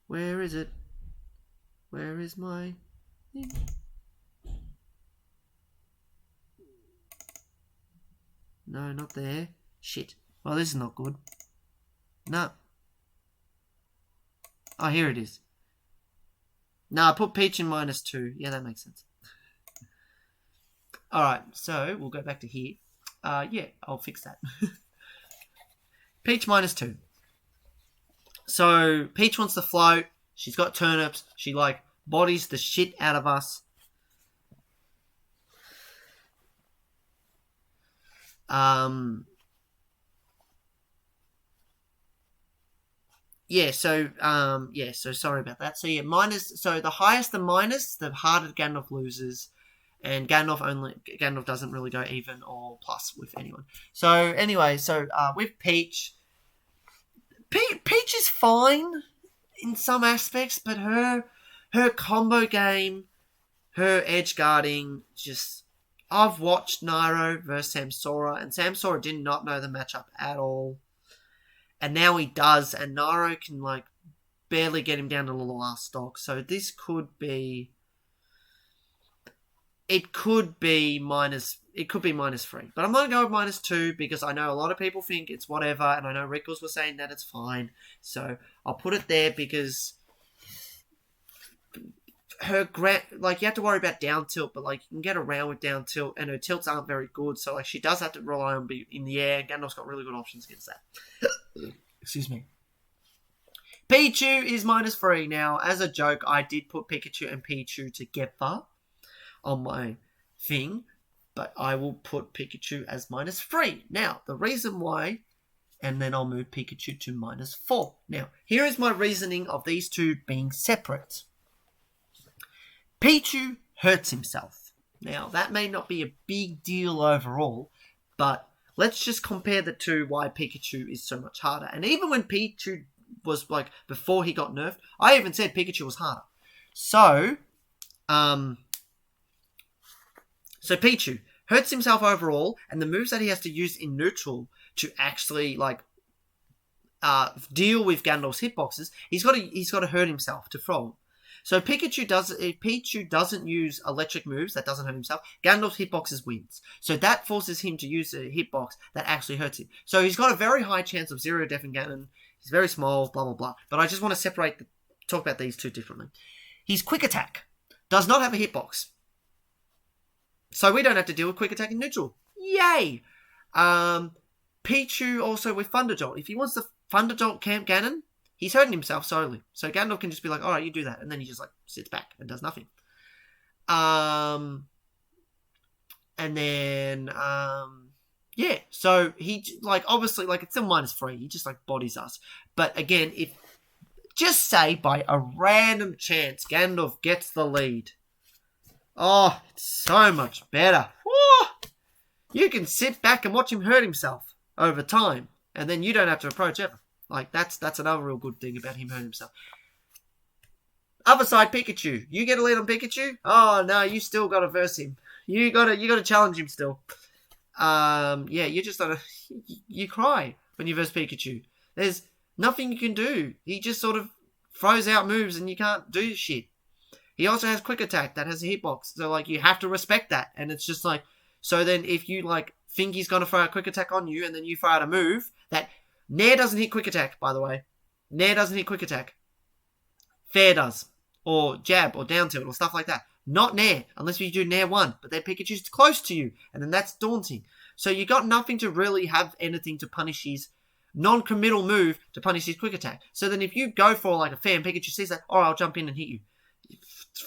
Where is it? Where is my thing? No, not there. Shit. Well, this is not good. No. Oh, here it is. No, I put Peach in -2. Yeah, that makes sense. Alright, so we'll go back to here. Yeah, I'll fix that. Peach -2. So, Peach wants to float. She's got turnips. She, like, bodies the shit out of us. Yeah, so sorry about that. So yeah, so the highest the minus, the harder Ganondorf loses. And Ganondorf doesn't really go even or plus with anyone. So anyway, with Peach is fine in some aspects, but her combo game, her edge guarding, just I've watched Nairo versus Samsora, and Samsora did not know the matchup at all. And now he does, and Nairo can, like, barely get him down to the last stock. So this could be... It could be -3. But I'm going to go with -2 because I know a lot of people think it's whatever, and I know Rickles was saying that it's fine. So I'll put it there because... you have to worry about down tilt, but, like, you can get around with down tilt, and her tilts aren't very good, so, like, she does have to rely on being in the air. Ganondorf's got really good options against that. Excuse me. Pichu is -3. Now, as a joke, I did put Pikachu and Pichu together on my thing, but I will put Pikachu as -3. Now, the reason why, and then I'll move Pikachu to -4. Now, here is my reasoning of these two being separate. Pichu hurts himself. Now, that may not be a big deal overall, but let's just compare the two, why Pikachu is so much harder. And even when Pichu was, like, before he got nerfed, I even said Pikachu was harder. So Pichu hurts himself overall, and the moves that he has to use in neutral to actually, like, deal with Ganondorf's hitboxes, he's got to hurt himself to throw them. So if Pichu doesn't use electric moves that doesn't hurt himself, Ganondorf's hitboxes wins. So that forces him to use a hitbox that actually hurts him. So he's got a very high chance of 0 death in Ganon. He's very small, blah, blah, blah. But I just want to talk about these two differently. His quick attack does not have a hitbox. So we don't have to deal with quick attack in neutral. Yay! Pichu also with Thunder Jolt. If he wants to Thunder Jolt Camp Ganon, he's hurting himself solely. So Ganondorf can just be like, alright, you do that. And then he just, like, sits back and does nothing. And then, yeah. So he, like, obviously, like, it's still -3. He just, like, bodies us. But again, if, just say by a random chance, Ganondorf gets the lead. Oh, it's so much better. Woo! You can sit back and watch him hurt himself over time. And then you don't have to approach ever. Like, that's another real good thing about him hurting himself. Other side, Pikachu. You get a lead on Pikachu? Oh, no, you still got to verse him. You got to challenge him still. Yeah, you just gotta... You cry when you verse Pikachu. There's nothing you can do. He just sort of throws out moves and you can't do shit. He also has quick attack that has a hitbox. So, like, you have to respect that. And it's just like... So then if you, like, think he's going to throw a quick attack on you and then you throw out a move that... Nair doesn't hit quick attack, by the way. Nair doesn't hit quick attack. Fair does. Or jab, or down tilt, or stuff like that. Not Nair, unless you do Nair 1. But then Pikachu's close to you, and then that's daunting. So you got nothing to really have anything to punish his non-committal move to punish his quick attack. So then if you go for, like, a fair and Pikachu sees that, alright, I'll jump in and hit you.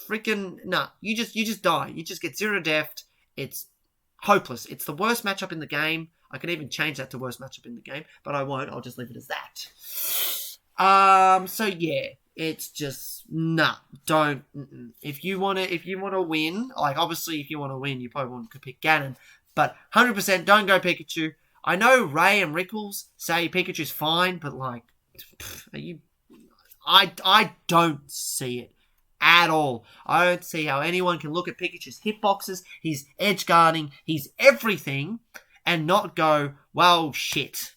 Freaking, nah. You just die. You just get 0 death. It's hopeless. It's the worst matchup in the game. I could even change that to worst matchup in the game, but I won't. I'll just leave it as that. So yeah, it's just nah. Don't. If you wanna win, like, obviously if you want to win, you probably want to pick Ganon, but 100% don't go Pikachu. I know Ray and Rickles say Pikachu's fine, but, like, I don't see it at all. I don't see how anyone can look at Pikachu's hitboxes, his edge guarding, his everything, and not go, well, shit.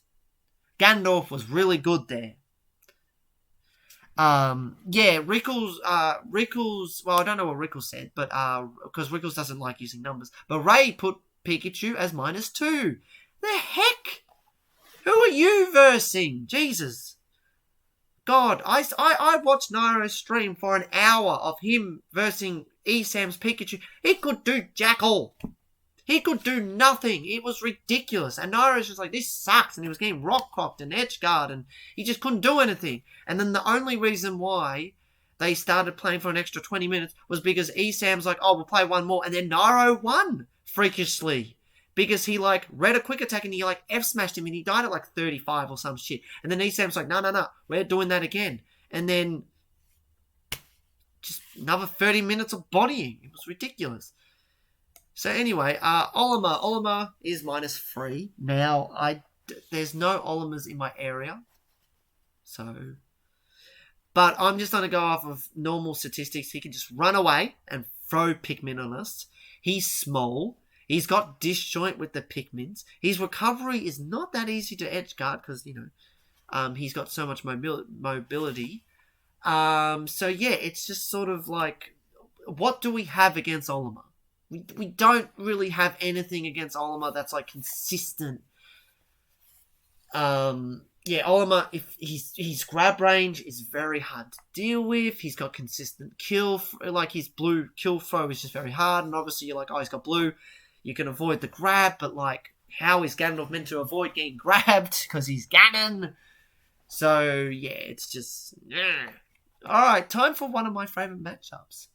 Ganondorf was really good there. Yeah, Rickles, well, I don't know what Rickles said, but, because Rickles doesn't like using numbers, but Ray put Pikachu as -2. The heck? Who are you versing? Jesus. God, I watched Nairo stream for an hour of him versing Esam's Pikachu. He could do jack all. He could do nothing. It was ridiculous. And Nairo's just like, this sucks. And he was getting rock cropped and edge guard and he just couldn't do anything. And then the only reason why they started playing for an extra 20 minutes was because Esam's like, oh, we'll play one more. And then Nairo won freakishly. Because he, like, read a quick attack and he, like, F-smashed him and he died at, like, 35 or some shit. And then Esam's like, no, we're doing that again. And then just another 30 minutes of bodying. It was ridiculous. So anyway, Olimar is -3. Now, there's no Olimars in my area. So, but I'm just going to go off of normal statistics. He can just run away and throw Pikmin on us. He's small. He's got disjoint with the Pikmins. His recovery is not that easy to edge guard because, you know, he's got so much mobility. So yeah, it's just sort of like, what do we have against Olimar? We don't really have anything against Olimar that's like consistent. Yeah, Olimar, if his grab range is very hard to deal with. He's got consistent kill, like his blue kill throw is just very hard. And obviously you're like, oh, he's got blue, you can avoid the grab, but like, how is Ganondorf meant to avoid getting grabbed? Because he's Ganon. So yeah, it's just, yeah. All right, time for one of my favorite matchups.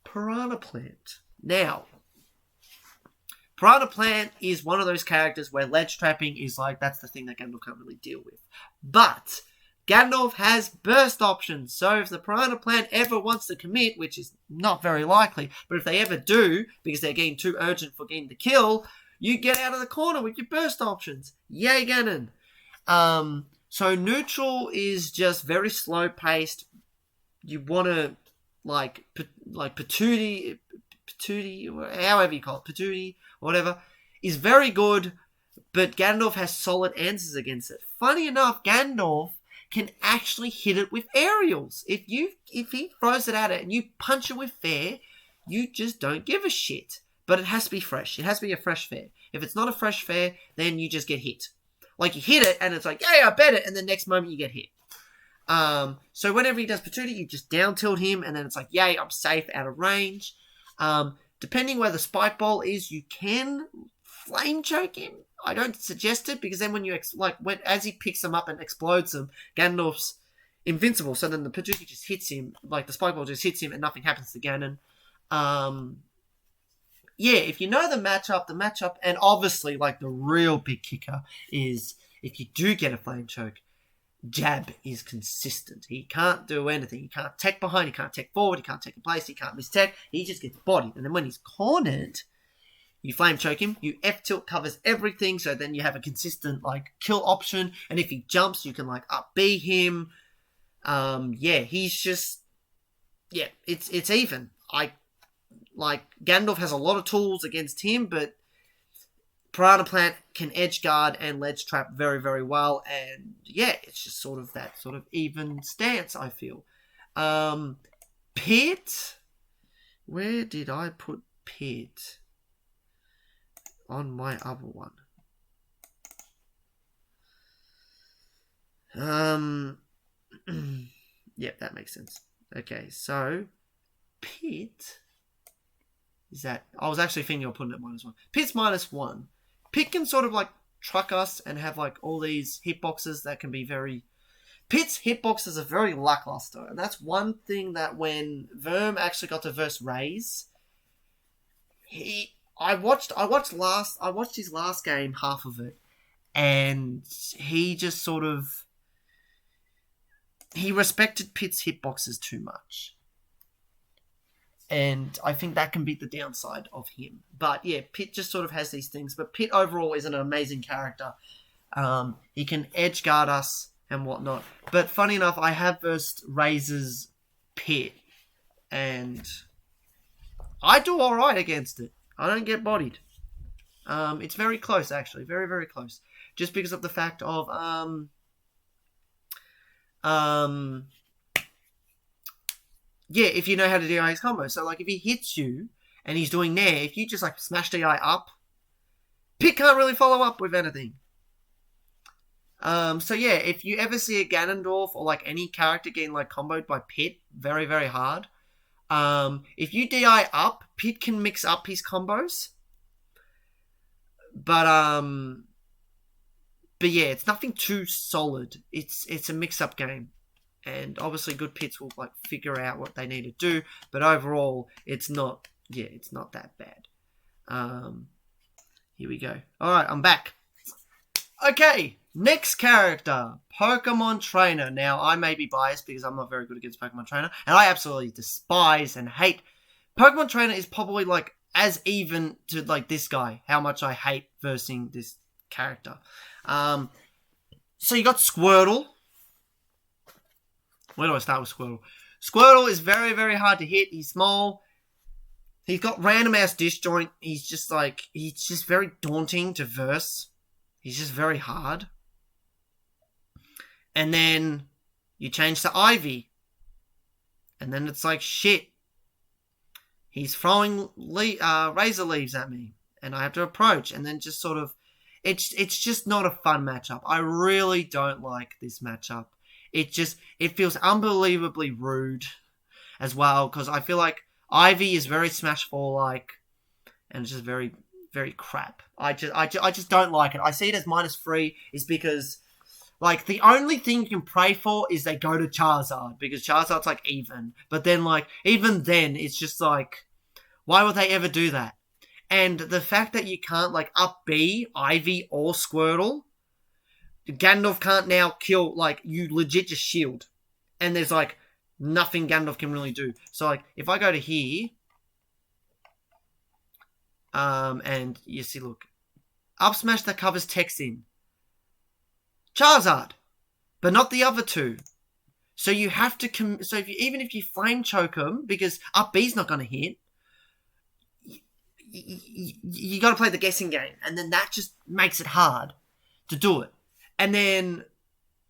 Piranha Plant. Now, Piranha Plant is one of those characters where ledge trapping is like, that's the thing that Ganondorf can't really deal with. But Ganondorf has burst options, so if the Piranha Plant ever wants to commit, which is not very likely, but if they ever do, because they're getting too urgent for getting the kill, you get out of the corner with your burst options. Yay, Ganon. So neutral is just very slow paced. You want to like Patootie, however you call it, Patootie, whatever, is very good, but Ganondorf has solid answers against it. Funny enough, Ganondorf can actually hit it with aerials. If he throws it at it and you punch it with fair, you just don't give a shit. But it has to be fresh. It has to be a fresh fair. If it's not a fresh fair, then you just get hit. Like, you hit it and it's like, yay, I bet it, and the next moment you get hit. So whenever he does Patootie, you just down tilt him, and then it's like, yay, I'm safe out of range. Depending where the spike ball is, you can flame choke him. I don't suggest it, because then when you, as he picks them up and explodes them, Ganondorf's invincible, so then the Patootie just hits him, like the spike ball just hits him and nothing happens to Ganon. Yeah, if you know the matchup, and obviously, like, the real big kicker is, if you do get a flame choke, Jab is consistent. He can't do anything. He can't tech behind, he can't tech forward, he can't tech in place, he can't miss tech, he just gets bodied. And then when he's cornered, you flame choke him, you F-tilt covers everything, so then you have a consistent, like, kill option, and if he jumps, you can, like, up B him. Yeah, he's just, yeah, it's even. Ganondorf has a lot of tools against him, but Piranha Plant can edge guard and ledge trap very, very well, and yeah, it's just sort of that sort of even stance, I feel. Pit? Where did I put Pit? On my other one. Yep, that makes sense. Okay, so Pit is that, I was actually thinking of putting it -1. Pit's -1. Pit can sort of like truck us and have like all these hitboxes that can be very... Pit's hitboxes are very lackluster, and that's one thing that when Verm actually got to verse Raze, I watched his last game, half of it, and he just sort of, he respected Pit's hitboxes too much. And I think that can be the downside of him. But yeah, Pit just sort of has these things. But Pit overall is an amazing character. He can edge guard us and whatnot. But funny enough, I have versed Razor's Pit. And I do alright against it. I don't get bodied. It's very close, actually. Very, very close. Just because of the fact of... yeah, if you know how to DI his combo. So, like, if he hits you and he's doing Nair, if you just, like, smash DI up, Pit can't really follow up with anything. So yeah, if you ever see a Ganondorf or like any character getting like comboed by Pit, very, very hard. If you DI up, Pit can mix up his combos. But yeah, it's nothing too solid. It's a mix-up game. And obviously good Pits will like figure out what they need to do, but overall it's not that bad. Here we go. Alright, I'm back. Okay, next character, Pokemon Trainer. Now, I may be biased because I'm not very good against Pokemon Trainer, and I absolutely despise and hate. Pokemon Trainer is probably like as even to like this guy, how much I hate versing this character. So you got Squirtle. Where do I start with Squirtle? Squirtle is very, very hard to hit. He's small. He's got random ass disjoint. He's just very daunting to verse. He's just very hard. And then you change to Ivy. And then it's like, shit. He's throwing razor leaves at me. And I have to approach. And then just sort of... It's just not a fun matchup. I really don't like this matchup. It feels unbelievably rude as well. Because I feel like Ivy is very Smash 4-like. And it's just very... very crap. I just don't like it. I see it as -3 is because like the only thing you can pray for is they go to Charizard because Charizard's like even. But then like even then it's just like why would they ever do that? And the fact that you can't like up B, Ivy or Squirtle, Ganondorf can't now kill like you legit just shield. And there's like nothing Ganondorf can really do. So like if I go to here and you see, look, up smash that covers text in. Charizard, but not the other two. So you have to, even if you flame choke them, because up B's not going to hit, you got to play the guessing game. And then that just makes it hard to do it. And then,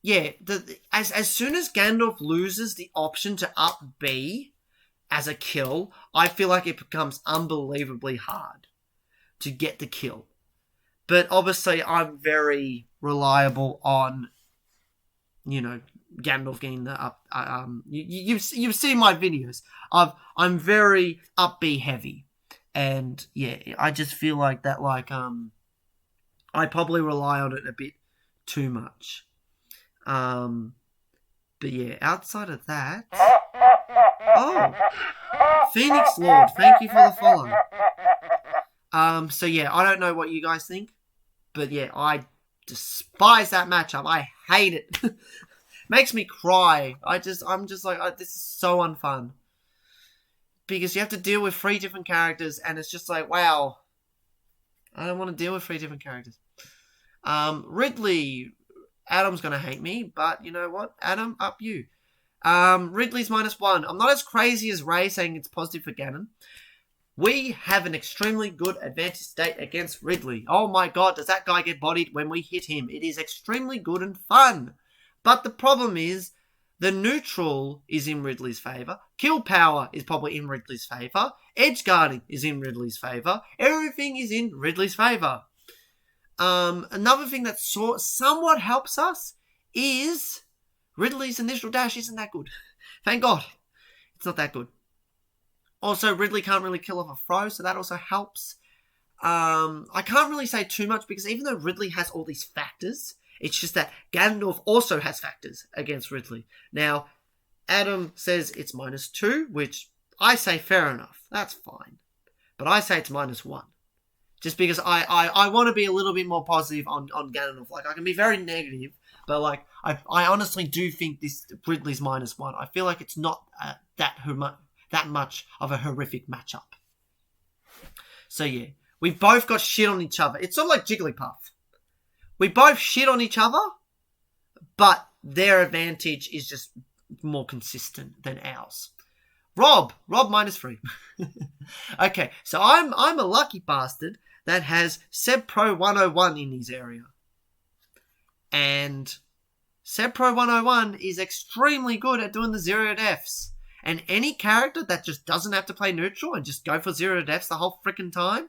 yeah, as soon as Ganondorf loses the option to up B as a kill, I feel like it becomes unbelievably hard to get the kill. But obviously, I'm very reliable on, Ganondorf getting the up. You've seen my videos. I'm very up B heavy, and yeah, I just feel like that. Like I probably rely on it a bit too much. But yeah, outside of that, oh, Phoenix Lord, thank you for the follow. So yeah, I don't know what you guys think, but yeah, I despise that matchup. I hate it. Makes me cry. I'm just like, this is so unfun. Because you have to deal with 3 different characters, and it's just like, wow. I don't want to deal with 3 different characters. Ridley, Adam's gonna hate me, but you know what? Adam, up you. Ridley's -1. I'm not as crazy as Ray saying it's positive for Ganon. We have an extremely good advantage state against Ridley. Oh my god, does that guy get bodied when we hit him? It is extremely good and fun. But the problem is, the neutral is in Ridley's favour. Kill power is probably in Ridley's favour. Edge guarding is in Ridley's favour. Everything is in Ridley's favour. Another thing that somewhat helps us is Ridley's initial dash isn't that good. Thank God. It's not that good. Also, Ridley can't really kill off a throw, so that also helps. I can't really say too much because even though Ridley has all these factors, it's just that Ganondorf also has factors against Ridley. Now, Adam says it's -2, which I say fair enough. That's fine. But I say it's -1. Just because I want to be a little bit more positive on Ganondorf. Like, I can be very negative, but like, I honestly do think this Ridley's -1. I feel like it's not that much of a horrific matchup. So yeah, we both got shit on each other. It's sort of like Jigglypuff. We both shit on each other, but their advantage is just more consistent than ours. Rob -3. Okay, so I'm a lucky bastard that has Seb Pro 101 in his area. And Seb Pro 101 is extremely good at doing the 0 deaths. And any character that just doesn't have to play neutral and just go for 0 deaths the whole freaking time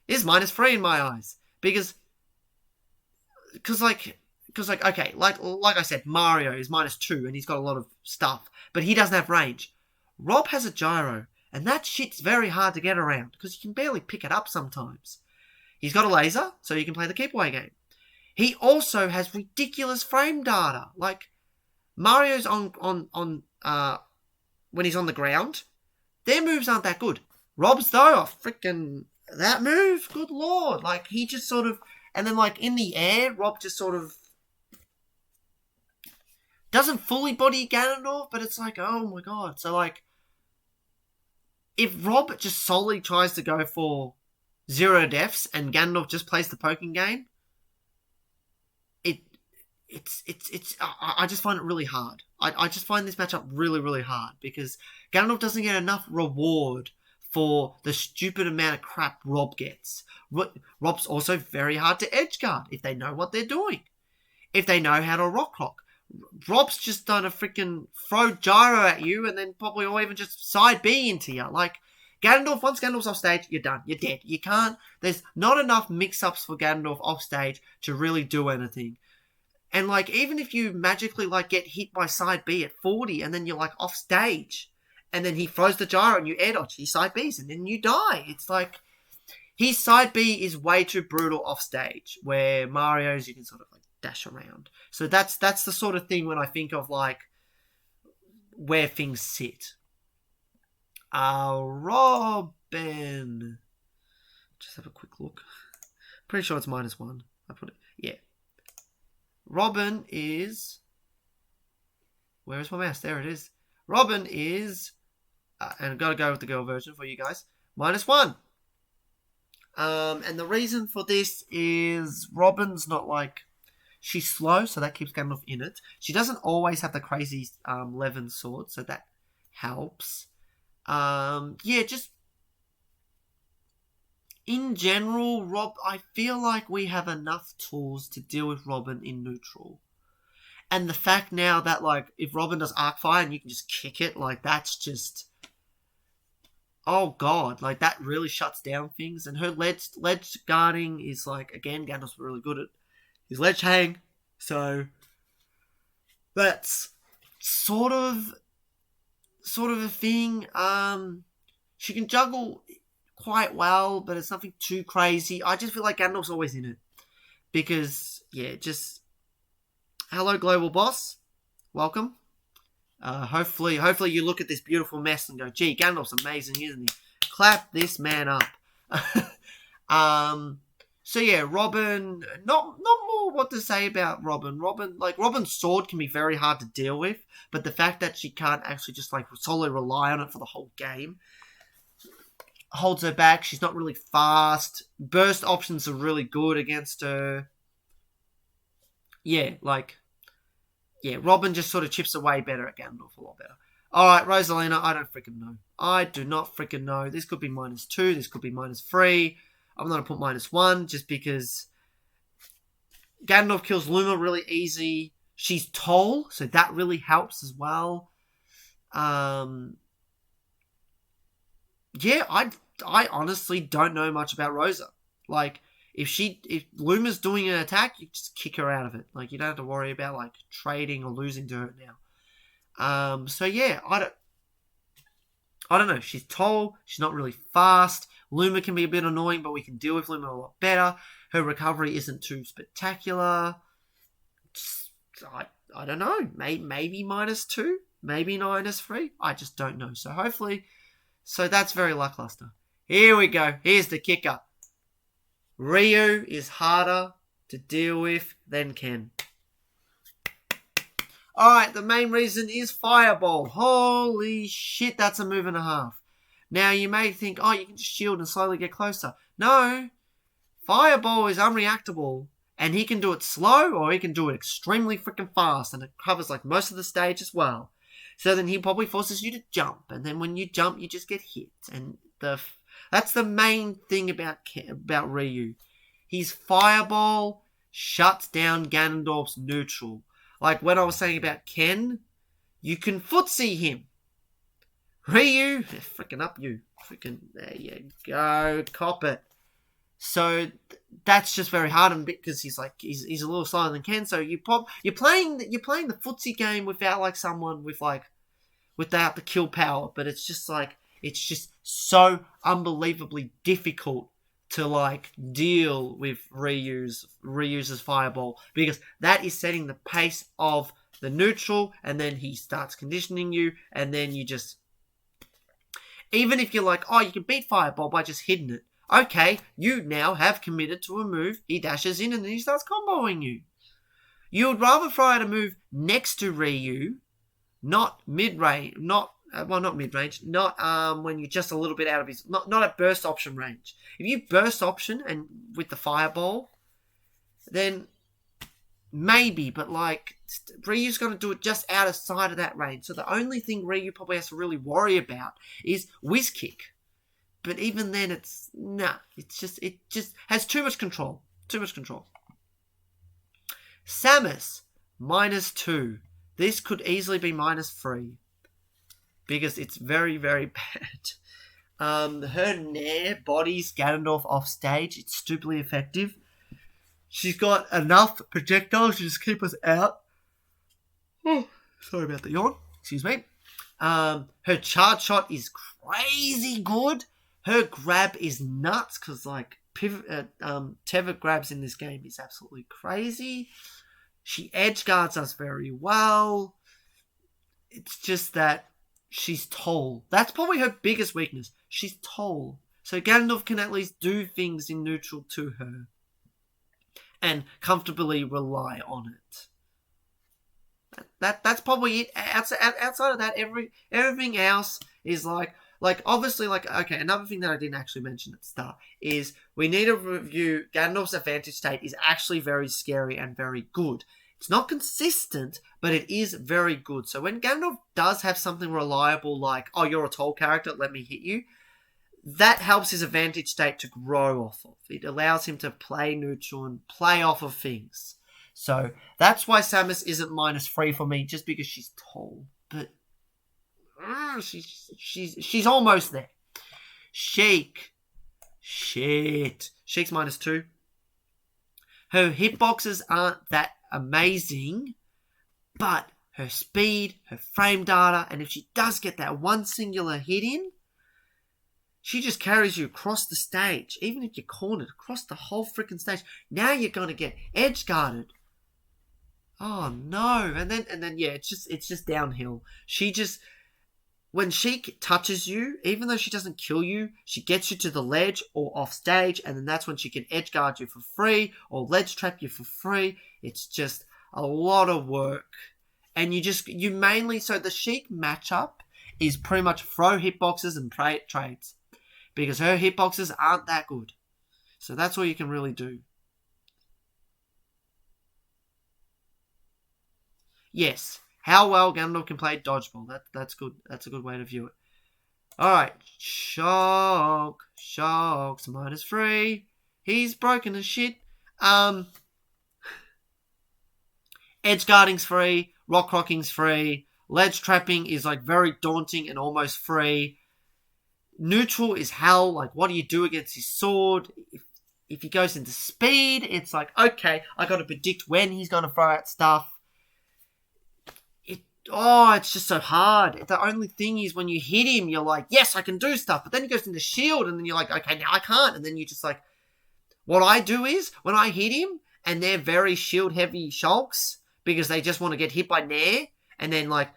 is -3 in my eyes. Because like, because like, okay, like I said, Mario is -2 and he's got a lot of stuff, but he doesn't have range. Rob has a gyro, and that shit's very hard to get around because you can barely pick it up sometimes. He's got a laser, so you can play the keep away game. He also has ridiculous frame data. Like Mario's on when he's on the ground, their moves aren't that good. Rob's though, oh, freaking that move, good lord! Like he just sort of, and then like in the air, Rob just sort of doesn't fully body Ganondorf, but it's like, oh my god. So like, if Rob just solely tries to go for 0 deaths and Ganondorf just plays the poking game, I just find it really hard. I just find this matchup really, really hard because Ganondorf doesn't get enough reward for the stupid amount of crap Rob gets. Rob's also very hard to edgeguard if they know what they're doing. If they know how to rock clock. Rob's just done a freaking throw gyro at you and then probably or even just side B into you. Like, Ganondorf, once Ganondorf's off stage, you're done. You're dead. You can't, there's not enough mix-ups for Ganondorf off stage to really do anything. And like, even if you magically like get hit by side B at 40 and then you're like off stage and then he throws the gyro and you air dodge, he side B's and then you die. It's like, his side B is way too brutal off stage where Mario's you can sort of like dash around. So that's the sort of thing when I think of like where things sit. Robin. Just have a quick look. Pretty sure it's -1. I put it. Yeah. Robin is. Where is my mouse? There it is. Robin is. And I've got to go with the girl version for you guys. -1. And the reason for this is Robin's not like. She's slow, so that keeps Ganondorf in it. She doesn't always have the crazy Levin sword, so that helps. Yeah, just in general, Rob, I feel like we have enough tools to deal with Robin in neutral. And the fact now that, like, if Robin does arc fire and you can just kick it, like, that's just. Oh god, like, that really shuts down things. And her ledge guarding is, like, again, Ganondorf's really good at his ledge hang, so that's sort of a thing. She can juggle quite well, but it's nothing too crazy. I just feel like Ganondorf's always in it because just hello global boss, welcome. Hopefully you look at this beautiful mess and go, gee, Ganondorf's amazing, isn't he? Clap this man up. So yeah, Robin, not more what to say about Robin. Robin's sword can be very hard to deal with, but the fact that she can't actually just like solely rely on it for the whole game holds her back. She's not really fast. Burst options are really good against her. Robin just sort of chips away better at Ganondorf, a lot better. Alright, Rosalina, I don't freaking know. I do not freaking know. This could be -2, this could be -3. I'm going to put -1 just because Ganondorf kills Luma really easy. She's tall, so that really helps as well. I honestly don't know much about Rosa. Like, if Luma's doing an attack, you just kick her out of it. Like, you don't have to worry about like trading or losing to her now. So yeah, I don't know. She's tall. She's not really fast. Luma can be a bit annoying, but we can deal with Luma a lot better. Her recovery isn't too spectacular. I don't know. Maybe -2, maybe -3. I just don't know. So hopefully, that's very lackluster. Here we go. Here's the kicker. Ryu is harder to deal with than Ken. Alright, the main reason is Fireball. Holy shit, that's a move and a half. Now, you may think, oh, you can just shield and slowly get closer. No. Fireball is unreactable, and he can do it slow, or he can do it extremely freaking fast, and it covers, like, most of the stage as well. So then he probably forces you to jump, and then when you jump, you just get hit. And that's the main thing about Ryu. His Fireball shuts down Ganondorf's neutral. Like when I was saying about Ken, you can footsie him. Ryu, freaking up you. Freaking, there you go. Cop it. So that's just very hard, and because he's a little slower than Ken, so you're playing the footsie game without like someone without the kill power, but it's just so unbelievably difficult to like deal with Ryu's fireball, because that is setting the pace of the neutral, and then he starts conditioning you, and then you just, even if you're like, oh, you can beat fireball by just hitting it. Okay, you now have committed to a move. He dashes in and then he starts comboing you. You would rather throw out a move next to Ryu, not mid-range, not mid-range, not when you're just a little bit out of his, not at burst option range. If you burst option and with the fireball, then maybe, but like Ryu's going to do it just out of sight of that range. So the only thing Ryu probably has to really worry about is whiz kick. But even then, it just has too much control. Too much control. Samus, -2. This could easily be -3. Because it's very, very bad. Her Nair bodies Ganondorf off stage. It's stupidly effective. She's got enough projectiles to just keep us out. Oh, sorry about the yawn. Excuse me. Her charge shot is crazy good. Her grab is nuts, because like Teva grabs in this game is absolutely crazy. She edge guards us very well. It's just that she's tall. That's probably her biggest weakness. She's tall. So Ganondorf can at least do things in neutral to her and comfortably rely on it. That's probably it. Outside of that, everything else is like obviously, okay, another thing that I didn't actually mention at the start is we need to review Ganondorf's advantage state is actually very scary and very good. It's not consistent, but it is very good. So when Ganondorf does have something reliable like, oh, you're a tall character, let me hit you, that helps his advantage state to grow off of. It allows him to play neutral and play off of things. So that's why Samus isn't -3 for me, just because she's tall. But she's almost there. Sheik. Shit. Sheik's -2. Her hitboxes aren't that amazing, but her speed, her frame data, and if she does get that one singular hit in, she just carries you across the stage. Even if you're cornered, across the whole freaking stage. Now you're going to get edge guarded. Oh no. And then yeah, it's just downhill. When she touches you, even though she doesn't kill you, she gets you to the ledge or off stage, and then that's when she can edge guard you for free or ledge trap you for free. It's just a lot of work. And you mainly, so the Sheik matchup is pretty much throw hitboxes and trades. Because her hitboxes aren't that good. So that's all you can really do. Yes. How well Ganondorf can play dodgeball. That's good. That's a good way to view it. Alright. Shock's -3. He's broken as shit. Edge guarding's free. Rock rocking's free. Ledge trapping is like very daunting and almost free. Neutral is hell. Like, what do you do against his sword? If he goes into speed, it's like, okay, I got to predict when he's going to throw out stuff. It's just so hard. The only thing is when you hit him, you're like, yes, I can do stuff. But then he goes into shield, and then you're like, okay, now I can't. And then you just like, what I do is, when I hit him, and they're very shield-heavy Shulks, because they just want to get hit by Nair, and then like,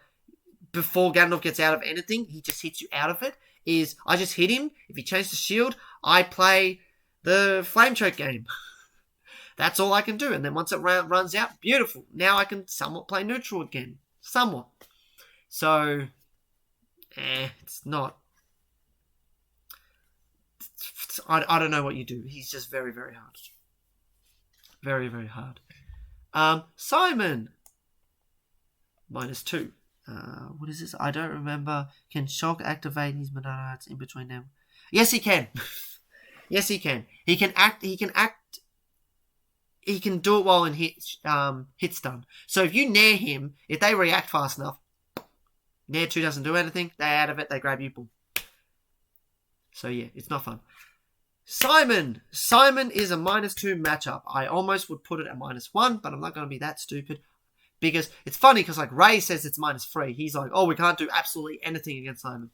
before Ganondorf gets out of anything, he just hits you out of it, is I just hit him. If he changes the shield, I play the Flame Choke game. That's all I can do. And then once it runs out, beautiful. Now I can somewhat play neutral again. Somewhat. So, it's not. I don't know what you do. He's just very, very hard. Very, very hard. Simon. -2. What is this? I don't remember. Can Shock activate his Madara in between them? Yes, he can. Yes, he can. He can act. He can do it while in hit stun. So if you nair him, if they react fast enough, nair 2 doesn't do anything. They're out of it. They grab you. Boom. So yeah, it's not fun. Simon. Simon is a -2 matchup. I almost would put it at -1, but I'm not going to be that stupid. Because it's funny, because like Ray says it's -3. He's like, oh, we can't do absolutely anything against Simon.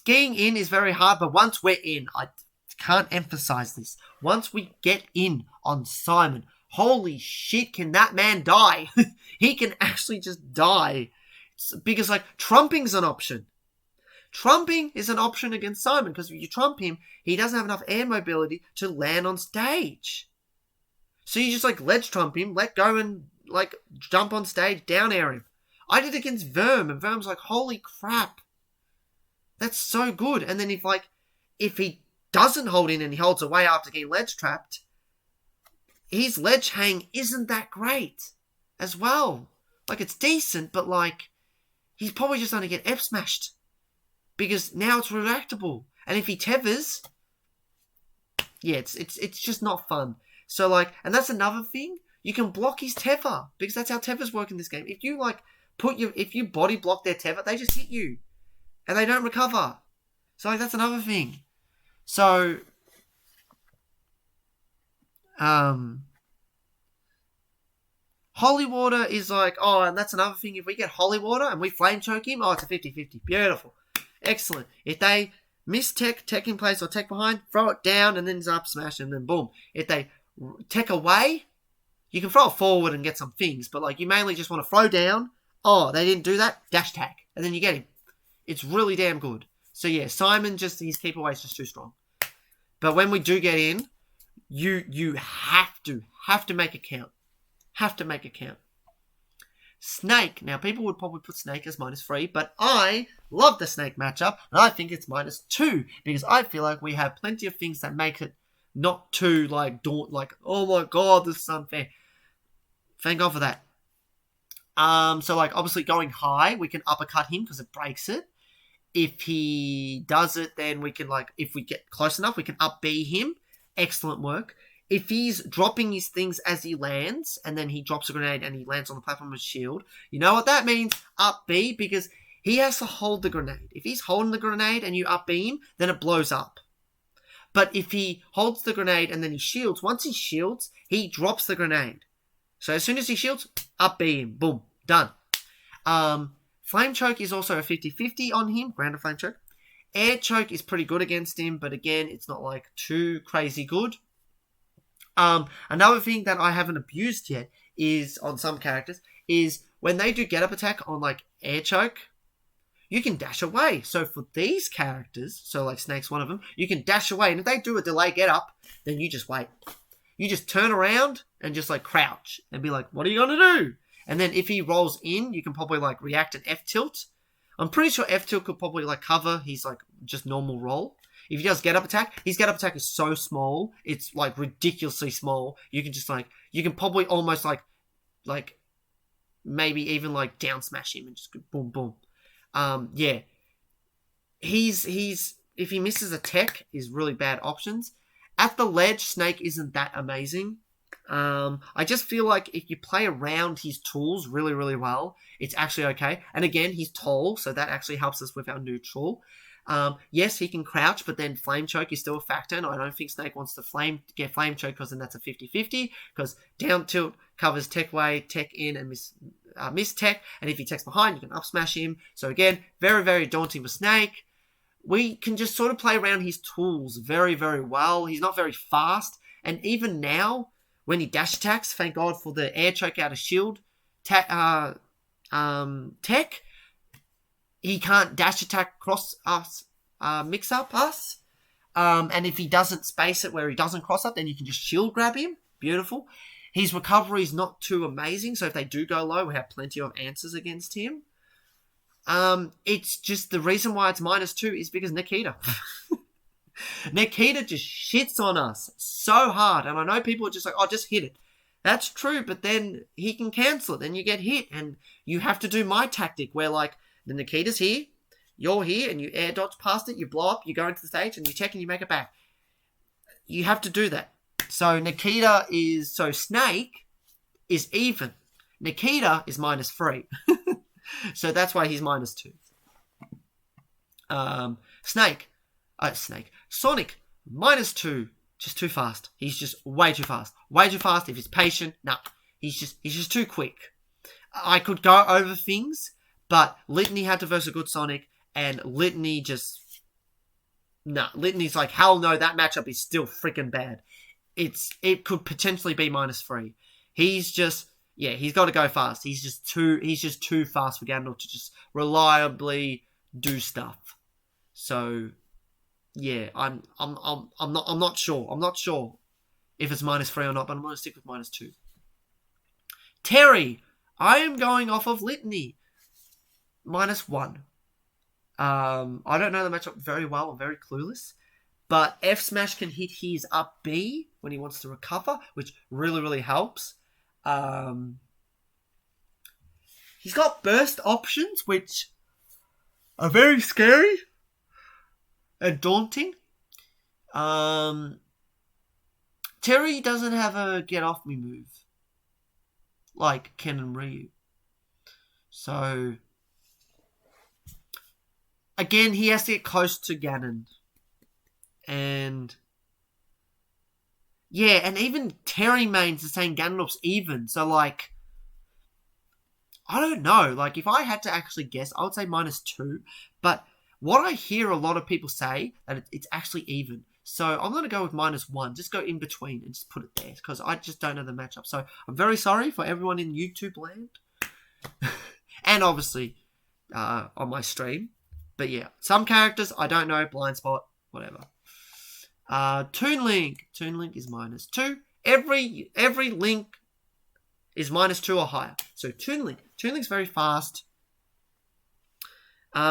Getting in is very hard, but once we're in, I can't emphasize this. Once we get in on Simon, holy shit, can that man die? He can actually just die. Because like trumping's an option. Trumping is an option against Simon, because if you trump him, he doesn't have enough air mobility to land on stage. So you just like ledge trump him, let go and like jump on stage, down air him. I did it against Verm, and Verm's like, holy crap. That's so good. And then if he doesn't hold in and he holds away after getting ledge trapped, his ledge hang isn't that great as well. Like, it's decent, but like, he's probably just going to get F smashed. Because now it's reactable. And if he tethers, yeah, it's just not fun. So like, and that's another thing. You can block his tether, because that's how tethers work in this game. If you like if you body block their tether, they just hit you. And they don't recover. So like, that's another thing. So Holy Water is like, oh, and that's another thing. If we get Holy Water and we flame choke him, oh, it's a 50-50. Beautiful. Excellent. If they miss tech in place or tech behind, throw it down and then it's up smash and then boom. If they tech away, you can throw it forward and get some things, but like, you mainly just want to throw down. Oh, they didn't do that? Dash tack. And then you get him. It's really damn good. So yeah, Simon, just his keep away is just too strong. But when we do get in, you have to make it count. Have to make it count. Snake. Now, people would probably put Snake as -3, but I love the Snake matchup, and I think it's -2, because I feel like we have plenty of things that make it not too, like, oh my god, this is unfair. Thank God for that. So, like, obviously going high, we can uppercut him because it breaks it. If he does it, then we can, like, if we get close enough, we can up B him. Excellent work. If he's dropping his things as he lands, and then he drops a grenade and he lands on the platform with shield, you know what that means? Up B, because he has to hold the grenade. If he's holding the grenade and you up B him, then it blows up. But if he holds the grenade and then he shields, once he shields, he drops the grenade. So as soon as he shields, up B him. Boom. Done. Flame Choke is also a 50-50 on him. Grounded Flame Choke. Air Choke is pretty good against him, but again, it's not like too crazy good. Another thing that I haven't abused yet is, on some characters, is when they do get up attack on like Air Choke, you can dash away. So for these characters, so like Snake's one of them, you can dash away. And if they do a delay get up, then you just wait. You just turn around and just like crouch and be like, what are you going to do? And then if he rolls in, you can probably like react and F tilt. I'm pretty sure F tilt could probably like cover his like just normal roll. If he does get up attack, his get up attack is so small, it's like ridiculously small. You can just like, you can probably almost like maybe even like down smash him and just go boom, boom. Yeah. He's if he misses a tech, is really bad options. At the ledge, Snake isn't that amazing. I just feel like if you play around his tools really, really well, it's actually okay. And again, he's tall, so that actually helps us with our neutral. Yes, he can crouch, but then Flame Choke is still a factor, and I don't think Snake wants to get Flame Choke, because then that's a 50-50, because down tilt covers tech way, tech in, and miss tech, and if he techs behind, you can up smash him. So again, very, very daunting for Snake. We can just sort of play around his tools very, very well. He's not very fast, and even now, when he dash attacks, thank God for the Air Choke out of shield tech, he can't dash attack cross us, mix up us. And if he doesn't space it where he doesn't cross up, then you can just shield grab him. Beautiful. His recovery is not too amazing, so if they do go low, we have plenty of answers against him. It's just the reason why it's -2 is because Nikita. Nikita just shits on us so hard. And I know people are just like, oh, just hit it. That's true, but then he can cancel it. Then you get hit, and you have to do my tactic where, like, the Nikita's here, you're here, and you air dodge past it, you blow up, you go into the stage, and you check and you make it back. You have to do that. So Snake is even. Nikita is -3. So that's why he's -2. Snake. Sonic, -2. Just too fast. He's just way too fast. Way too fast. If he's patient, nah. He's just too quick. I could go over things, but Litany had to verse a good Sonic, and Litany just... Nah, Litany's like, hell no, that matchup is still freaking bad. It could potentially be -3. He's just... Yeah, he's got to go fast. He's just too fast for Ganondorf to just reliably do stuff. So... Yeah, I'm not sure. I'm not sure if it's -3 or not, but I'm going to stick with -2. Terry, I am going off of Litany. -1. I don't know the matchup very well. I'm very clueless. But F Smash can hit his up B when he wants to recover, which really, really helps. He's got burst options, which are very scary and daunting. Terry doesn't have a get off me move like Ken and Ryu. So again, he has to get close to Ganon. And yeah, and even Terry mains are saying Ganondorf's even. So like, I don't know. Like, if I had to actually guess, I would say -2. But what I hear a lot of people say, that it's actually even. So I'm going to go with -1. Just go in between and just put it there. Because I just don't know the matchup. So I'm very sorry for everyone in YouTube land. And obviously on my stream. But yeah, some characters I don't know. Blind spot. Whatever. Toon Link. Toon Link is -2. Every Link is -2 or higher. So Toon Link. Toon Link's very fast.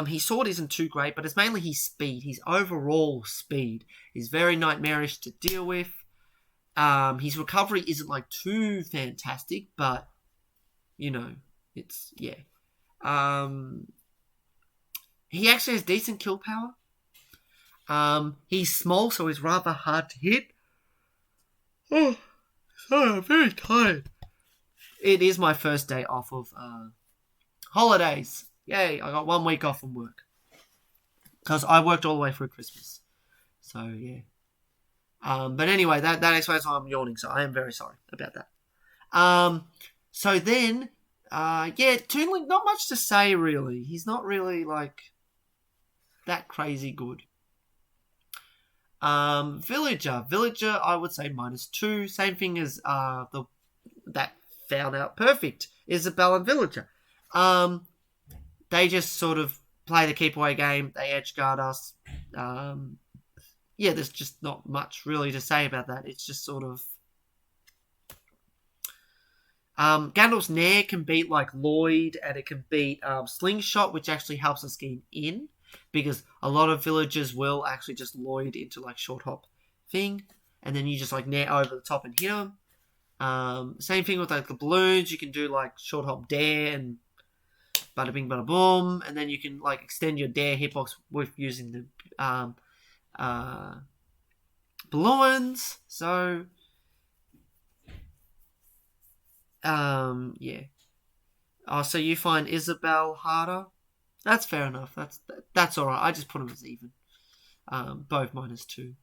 His sword isn't too great, but it's mainly his speed. His overall speed is very nightmarish to deal with. His recovery isn't like too fantastic, but you know, it's yeah. He actually has decent kill power. He's small, so he's rather hard to hit. Oh, sorry, I'm very tired. It is my first day off of holidays. Yay, I got 1 week off from work. Because I worked all the way through Christmas. So, yeah. But anyway, that explains why I'm yawning, so I am very sorry about that. So then, yeah, Toon Link, not much to say, really. He's not really, like, that crazy good. Villager. Villager, I would say -2. Same thing as that found out perfect. Isabelle and Villager. They just sort of play the keep away game. They edge guard us. Yeah, there's just not much really to say about that. It's just sort of... Ganondorf's Nair can beat like Lloyd, and it can beat Slingshot, which actually helps us get in. Because a lot of villagers will actually just Lloyd into like short hop thing. And then you just like Nair over the top and hit them. Same thing with like the balloons. You can do like short hop dare and bada bing bada boom, and then you can like extend your dare hitbox with using the balloons. So yeah. Oh, so you find Isabelle harder? That's fair enough. That's all right. I just put them as even. Both -2.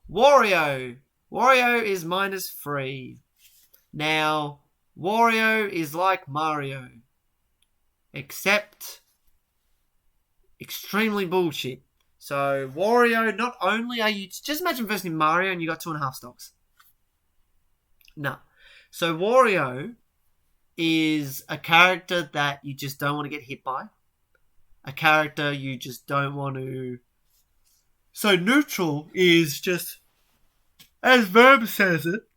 Wario. Wario is -3. Now, Wario is like Mario. Except extremely bullshit. So Wario, not only are you... Just imagine versing Mario and you got 2.5 stocks. No. So Wario is a character that you just don't want to get hit by. A character you just don't want to... So neutral is just... As Verb says it,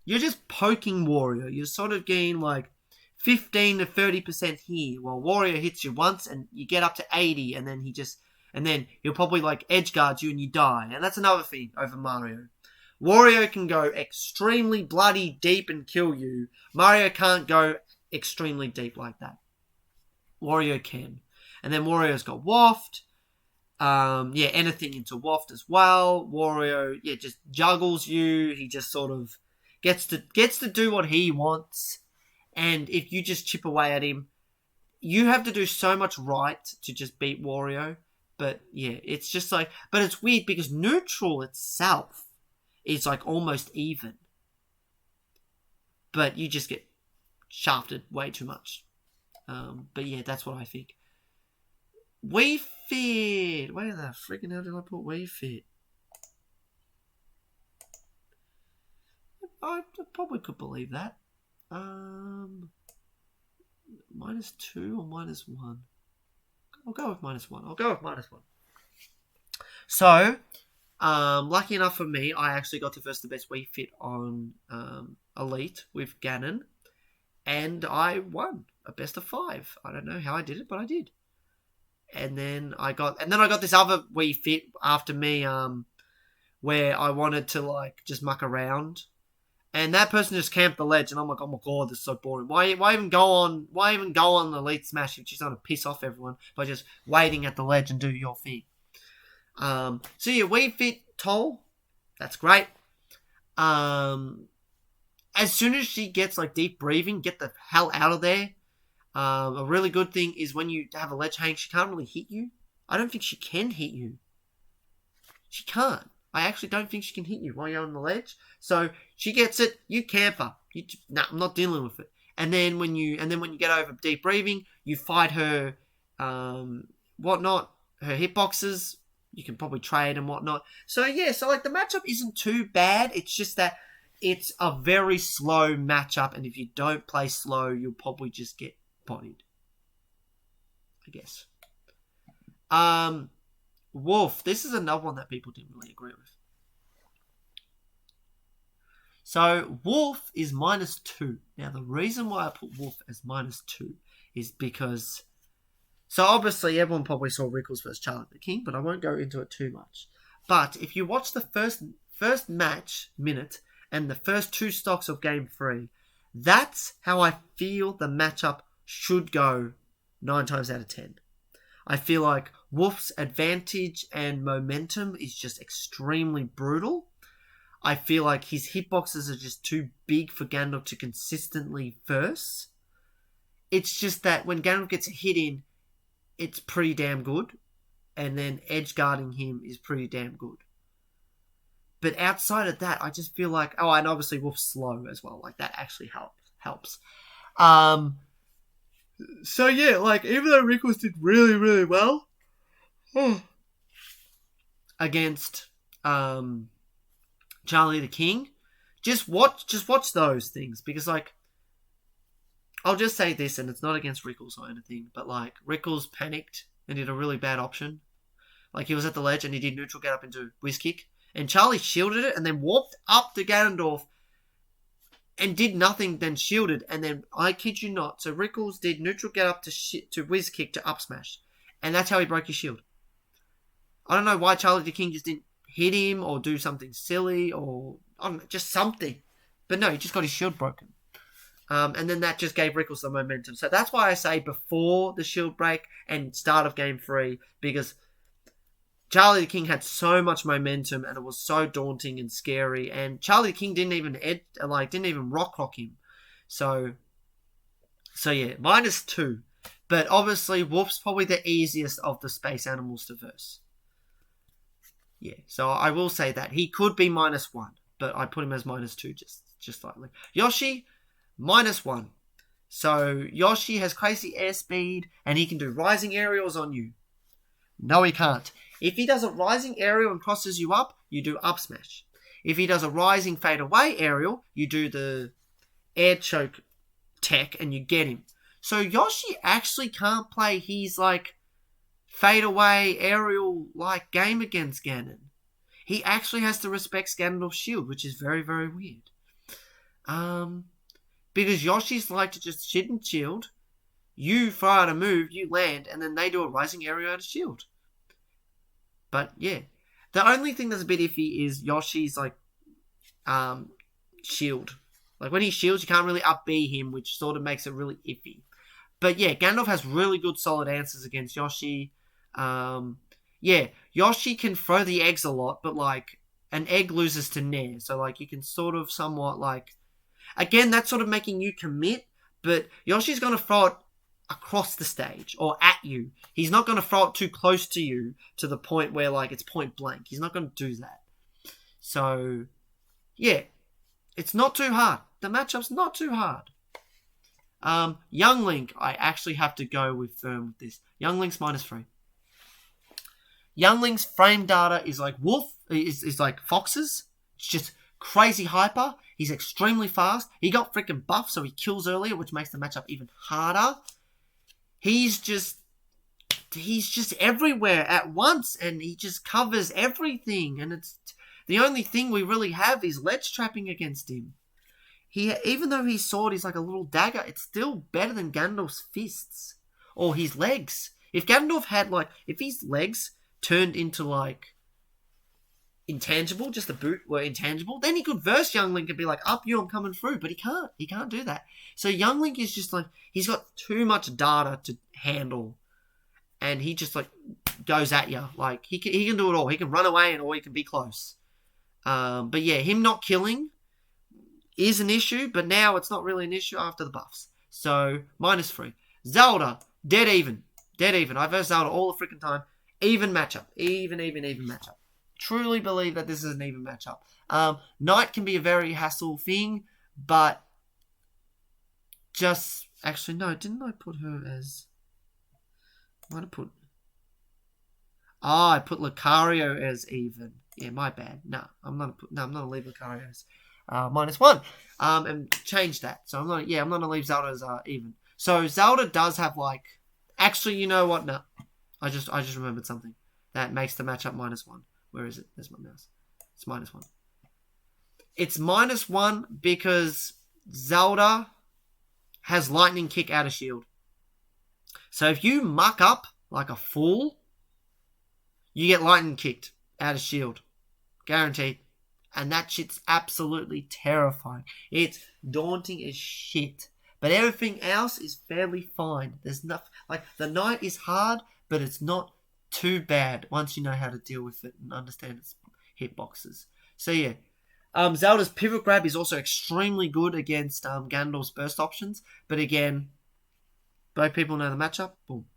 you're just poking Wario. You're sort of getting like 15 to 30% here, while Wario hits you once and you get up to 80, and then he'll probably like edge guard you and you die. And that's another thing over Mario. Wario can go extremely bloody deep and kill you. Mario can't go extremely deep like that. Wario can. And then Wario's got Waft. Yeah, anything into Waft as well. Wario, yeah, just juggles you. He just sort of gets to do what he wants. And if you just chip away at him, you have to do so much right to just beat Wario. But yeah, it's just like, but it's weird because neutral itself is like almost even. But you just get shafted way too much. But yeah, that's what I think. Wii Fit! Where the freaking hell did I put Wii Fit? I probably could believe that. -2 or -1? I'll go with -1. So, lucky enough for me, I actually got to first the best Wii Fit on Elite with Ganon. And I won a best of 5. I don't know how I did it, but I did. And then I got this other Wii Fit after me, where I wanted to like just muck around, and that person just camped the ledge, and I'm like, oh my god, this is so boring. Why even go on the Elite Smash if you're trying to piss off everyone by just waiting at the ledge and do your thing? So yeah, Wii Fit Toll, that's great. As soon as she gets like deep breathing, get the hell out of there. A really good thing is when you have a ledge hang, she can't really hit you. I don't think she can hit you. She can't. I actually don't think she can hit you while you're on the ledge. So she gets it, you camp her. I'm not dealing with it. And then when you get over deep breathing, you fight her whatnot, her hitboxes. You can probably trade and whatnot. So yeah, so like the matchup isn't too bad. It's just that it's a very slow matchup, and if you don't play slow, you'll probably just get bodied, I guess. Wolf. This is another one that people didn't really agree with. So Wolf is -2. Now the reason why I put Wolf as -2 is because, so obviously everyone probably saw Rickles versus Charlie the King, but I won't go into it too much. But if you watch the first match minute and the first 2 stocks of Game 3, that's how I feel the matchup should go 9 times out of 10. I feel like Wolf's advantage and momentum is just extremely brutal. I feel like his hitboxes are just too big for Ganondorf to consistently verse. It's just that when Ganondorf gets a hit in, it's pretty damn good. And then edge guarding him is pretty damn good. But outside of that, I just feel like... Oh, and obviously Wolf's slow as well. Like, that actually helps. So, yeah, like, even though Rickles did really, really well against Charlie the King, just watch those things. Because, like, I'll just say this, and it's not against Rickles or anything, but, like, Rickles panicked and did a really bad option. Like, he was at the ledge and he did neutral get up into whiz kick. And Charlie shielded it and then walked up to Ganondorf and did nothing, then shielded. And then, I kid you not, so Rickles did neutral get up to whiz kick to up smash. And that's how he broke his shield. I don't know why Charlie the King just didn't hit him or do something silly or, I don't know, just something. But no, he just got his shield broken. And then that just gave Rickles the momentum. So that's why I say before the shield break and start of Game 3, because Charlie the King had so much momentum and it was so daunting and scary. And Charlie the King didn't even rock him. So yeah, -2. But obviously, Wolf's probably the easiest of the space animals to verse. Yeah, so I will say that. He could be -1, but I put him as -2 just slightly. Yoshi, -1. So Yoshi has crazy airspeed and he can do rising aerials on you. No, he can't. If he does a rising aerial and crosses you up, you do up smash. If he does a rising fade away aerial, you do the air choke tech and you get him. So Yoshi actually can't play his like fade away aerial like game against Ganon. He actually has to respect Ganondorf's shield, which is very, very weird. Because Yoshi's like to just shit and shield. You throw out a move, you land, and then they do a rising aerial out of shield. But yeah, the only thing that's a bit iffy is Yoshi's like shield. Like when he shields, you can't really up B him, which sort of makes it really iffy. But yeah, Ganondorf has really good solid answers against Yoshi. Yeah, Yoshi can throw the eggs a lot, but like an egg loses to Nair, so like you can sort of somewhat like, again, that's sort of making you commit. But Yoshi's gonna throw it across the stage or at you. He's not going to throw it too close to you to the point where like it's point blank. He's not going to do that. So, yeah, it's not too hard. The matchup's not too hard. Young Link, I actually have to go with this. Young Link's -3. Young Link's frame data is like is like Fox's. It's just crazy hyper. He's extremely fast. He got freaking buff, so he kills earlier, which makes the matchup even harder. He's just everywhere at once, and he just covers everything. And it's the only thing we really have is ledge trapping against him. Even though his sword is like a little dagger, it's still better than Ganondorf's fists or his legs. If Ganondorf had if his legs turned into like intangible, just the boot were intangible, then he could verse Young Link and be like, up you, I'm coming through. But he can't. He can't do that. So Young Link is just like, he's got too much data to handle. And he just like goes at you. Like he can do it all. He can run away or he can be close. But yeah, him not killing is an issue, but now it's not really an issue after the buffs. So, -3. Zelda, dead even. Dead even. I verse Zelda all the freaking time. Even matchup. Even matchup. Truly believe that this is an even matchup. Knight can be a very hassle thing, but just... Actually, no, didn't I put her as... What did I put? Oh, I put Lucario as even. Yeah, my bad. No, I'm not gonna leave Lucario as -1. And change that. So I'm not gonna leave Zelda as even. So Zelda does have like, actually, you know what? No, I just remembered something that makes the matchup -1. Where is it? There's my mouse. It's -1. It's -1 because Zelda has lightning kick out of shield. So if you muck up like a fool, you get lightning kicked out of shield. Guaranteed. And that shit's absolutely terrifying. It's daunting as shit. But everything else is fairly fine. There's nothing... Like, the Knight is hard, but it's not too bad once you know how to deal with it and understand its hitboxes. So, yeah. Zelda's Pivot Grab is also extremely good against Ganondorf's burst options. But again, both people know the matchup. Boom.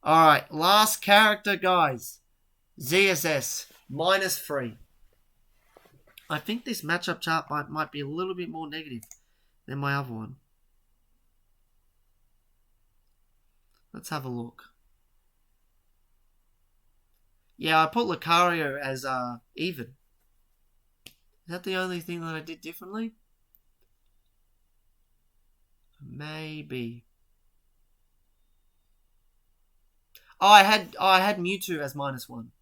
Alright, last character, guys. ZSS, -3. I think this matchup chart might be a little bit more negative than my other one. Let's have a look. Yeah, I put Lucario as even. Is that the only thing that I did differently? Maybe. Oh, I had Mewtwo as -1.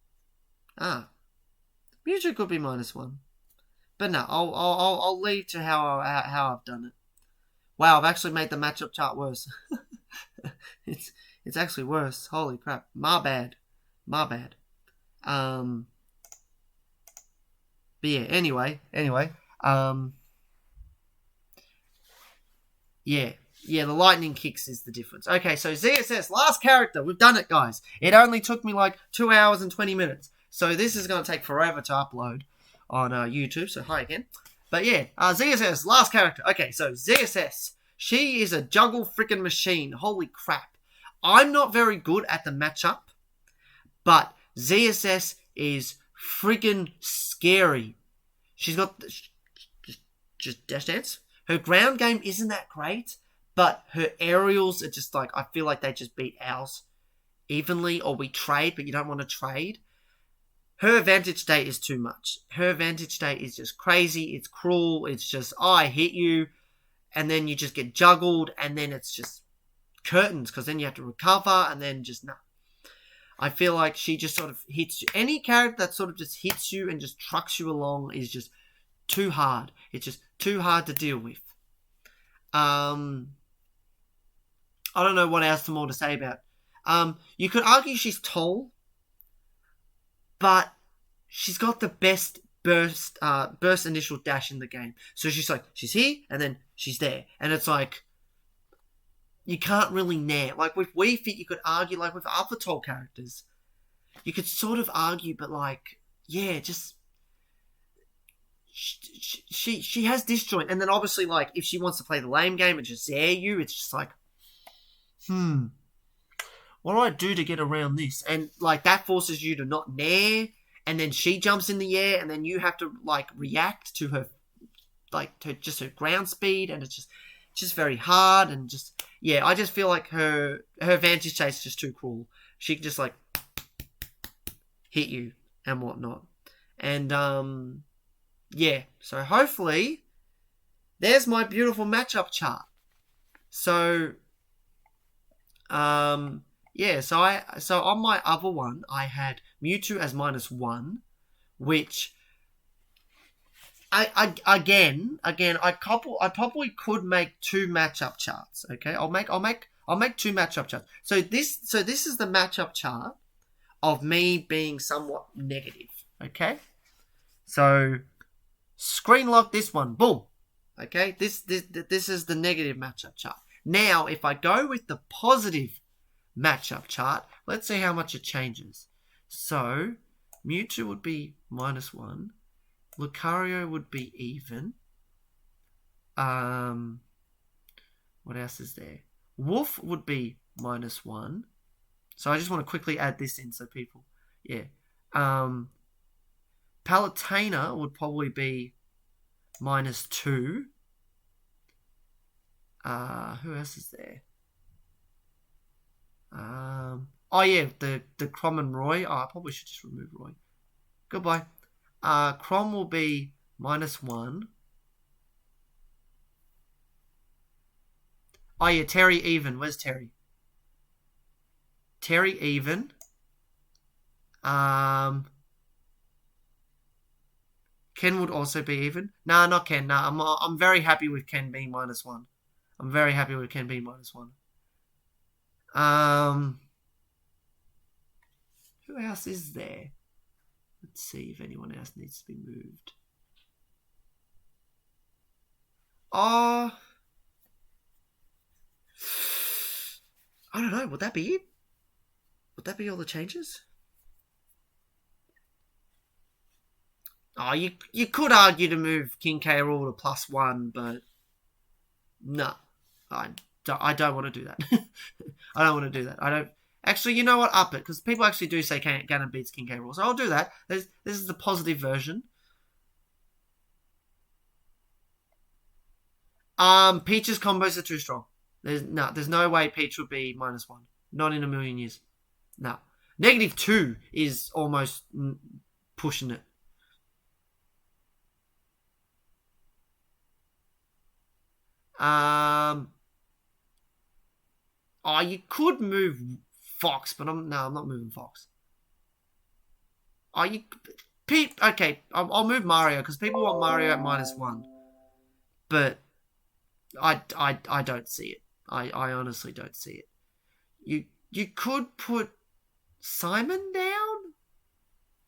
Ah, Mewtwo could be -1, but no, I'll leave to how I've done it. Wow, I've actually made the matchup chart worse. it's actually worse. Holy crap! My bad. But yeah. Anyway. Yeah, the lightning kicks is the difference. Okay, so ZSS, last character. We've done it, guys. It only took me like 2 hours and 20 minutes. So this is going to take forever to upload on YouTube, so hi again. But yeah, ZSS, last character. Okay, so ZSS. She is a juggle freaking machine. Holy crap. I'm not very good at the matchup, but ZSS is freaking scary. She's got... Just dash dance. Her ground game isn't that great, but her aerials are just like... I feel like they just beat ours evenly, or we trade, but you don't want to trade. Her advantage state is too much. Her advantage state is just crazy. It's cruel. It's just, I hit you, and then you just get juggled, and then it's just curtains, because then you have to recover, and then just, no. I feel like she just sort of hits you. Any character that sort of just hits you and just trucks you along is just too hard. It's just too hard to deal with. I don't know what else more to say about. You could argue she's tall, but she's got the best burst initial dash in the game. So she's here, and then she's there. And it's like, you can't really nair. Like, with Wii Fit, you could argue, like, with other tall characters. You could sort of argue, but, like, yeah, just... she has disjoint, and then obviously like if she wants to play the lame game and just air you, it's just like, what do I do to get around this? And like that forces you to not nair, and then she jumps in the air, and then you have to like react to her, like to just her ground speed, and it's just very hard, and just I just feel like her vantage chase is just too cruel. She can just like hit you and whatnot, and so hopefully there's my beautiful matchup chart. So so on my other one I had Mewtwo as -1, which I probably could make 2 matchup charts. Okay, I'll make 2 matchup charts. So this is the matchup chart of me being somewhat negative. Okay, so screen lock this one. Boom. Okay, this is the negative matchup chart. Now, if I go with the positive matchup chart, let's see how much it changes. So Mewtwo would be -1. Lucario would be even. What else is there? Wolf would be -1. So I just want to quickly add this in so people, Palutena would probably be -2. Who else is there? The Crom and Roy. I probably should just remove Roy. Goodbye. Crom will be -1. Terry even. Where's Terry? Terry even. Ken would also be even. Nah, not Ken. Nah, I'm very happy with Ken being -1. I'm very happy with Ken being -1. Who else is there? Let's see if anyone else needs to be moved. I don't know. Would that be it? Would that be all the changes? You could argue to move King K. Rool to +1, but no, I don't want to do that. I don't want to do that. I don't. Actually, you know what? Up it, because people actually do say Ganon beats King K. Rool, so I'll do that. This is the positive version. Peach's combos are too strong. There's no way Peach would be -1. Not in a million years. No. -2 is almost pushing it. You could move Fox, but I'm not moving Fox. Okay, I'll move Mario because people want Mario at -1, but I don't see it. I honestly don't see it. You could put Simon down,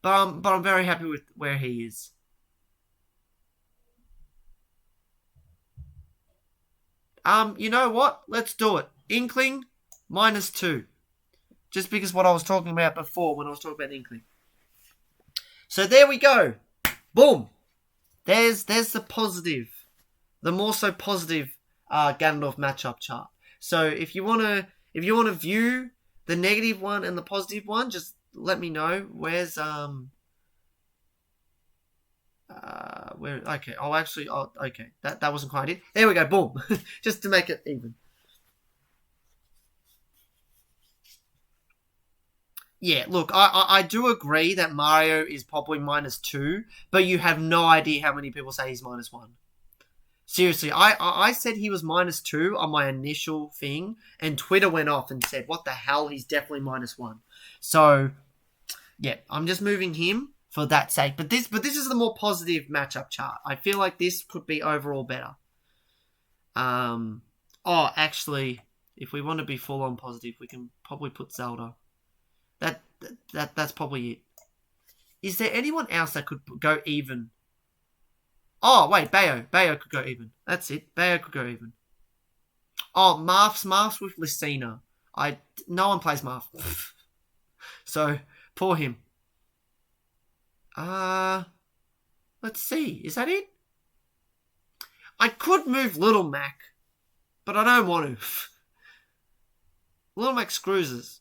but I'm very happy with where he is. You know what? Let's do it. Inkling -2. Just because what I was talking about before when I was talking about Inkling. So there we go. Boom. There's the positive. The more so positive Ganondorf matchup chart. So if you wanna view the negative one and the positive one, just let me know. Where's where? Okay. Okay. That wasn't quite it. There we go. Boom. Just to make it even. Yeah, look, I do agree that Mario is probably -2, but you have no idea how many people say he's -1. Seriously, I said he was -2 on my initial thing, and Twitter went off and said, what the hell, he's definitely -1. So, yeah, I'm just moving him for that sake. But this is the more positive matchup chart. I feel like this could be overall better. Actually, if we want to be full on positive, we can probably put Zelda. That's probably it. Is there anyone else that could go even? Oh, wait, Bayo. Bayo could go even. That's it. Bayo could go even. Oh, Marth's with Lucina. No one plays Marth. So, poor him. Let's see. Is that it? I could move Little Mac, but I don't want to. Little Mac screws.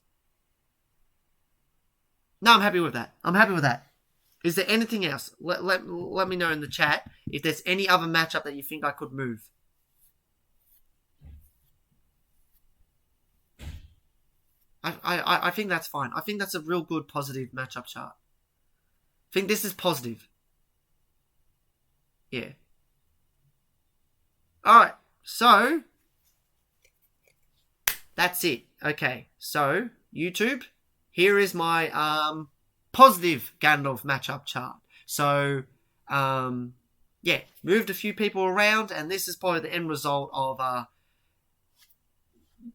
No, I'm happy with that. I'm happy with that. Is there anything else? Let me know in the chat if there's any other matchup that you think I could move. I think that's fine. I think that's a real good positive matchup chart. I think this is positive. Yeah. Alright, so that's it. Okay, so YouTube, here is my positive Ganondorf matchup chart. So, yeah, moved a few people around, and this is probably the end result of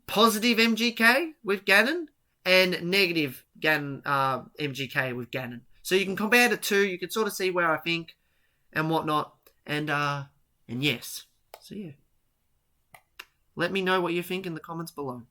positive MGK with Ganon and negative MGK with Ganon. So you can compare the two. You can sort of see where I think and whatnot. And yes. So yeah. Let me know what you think in the comments below.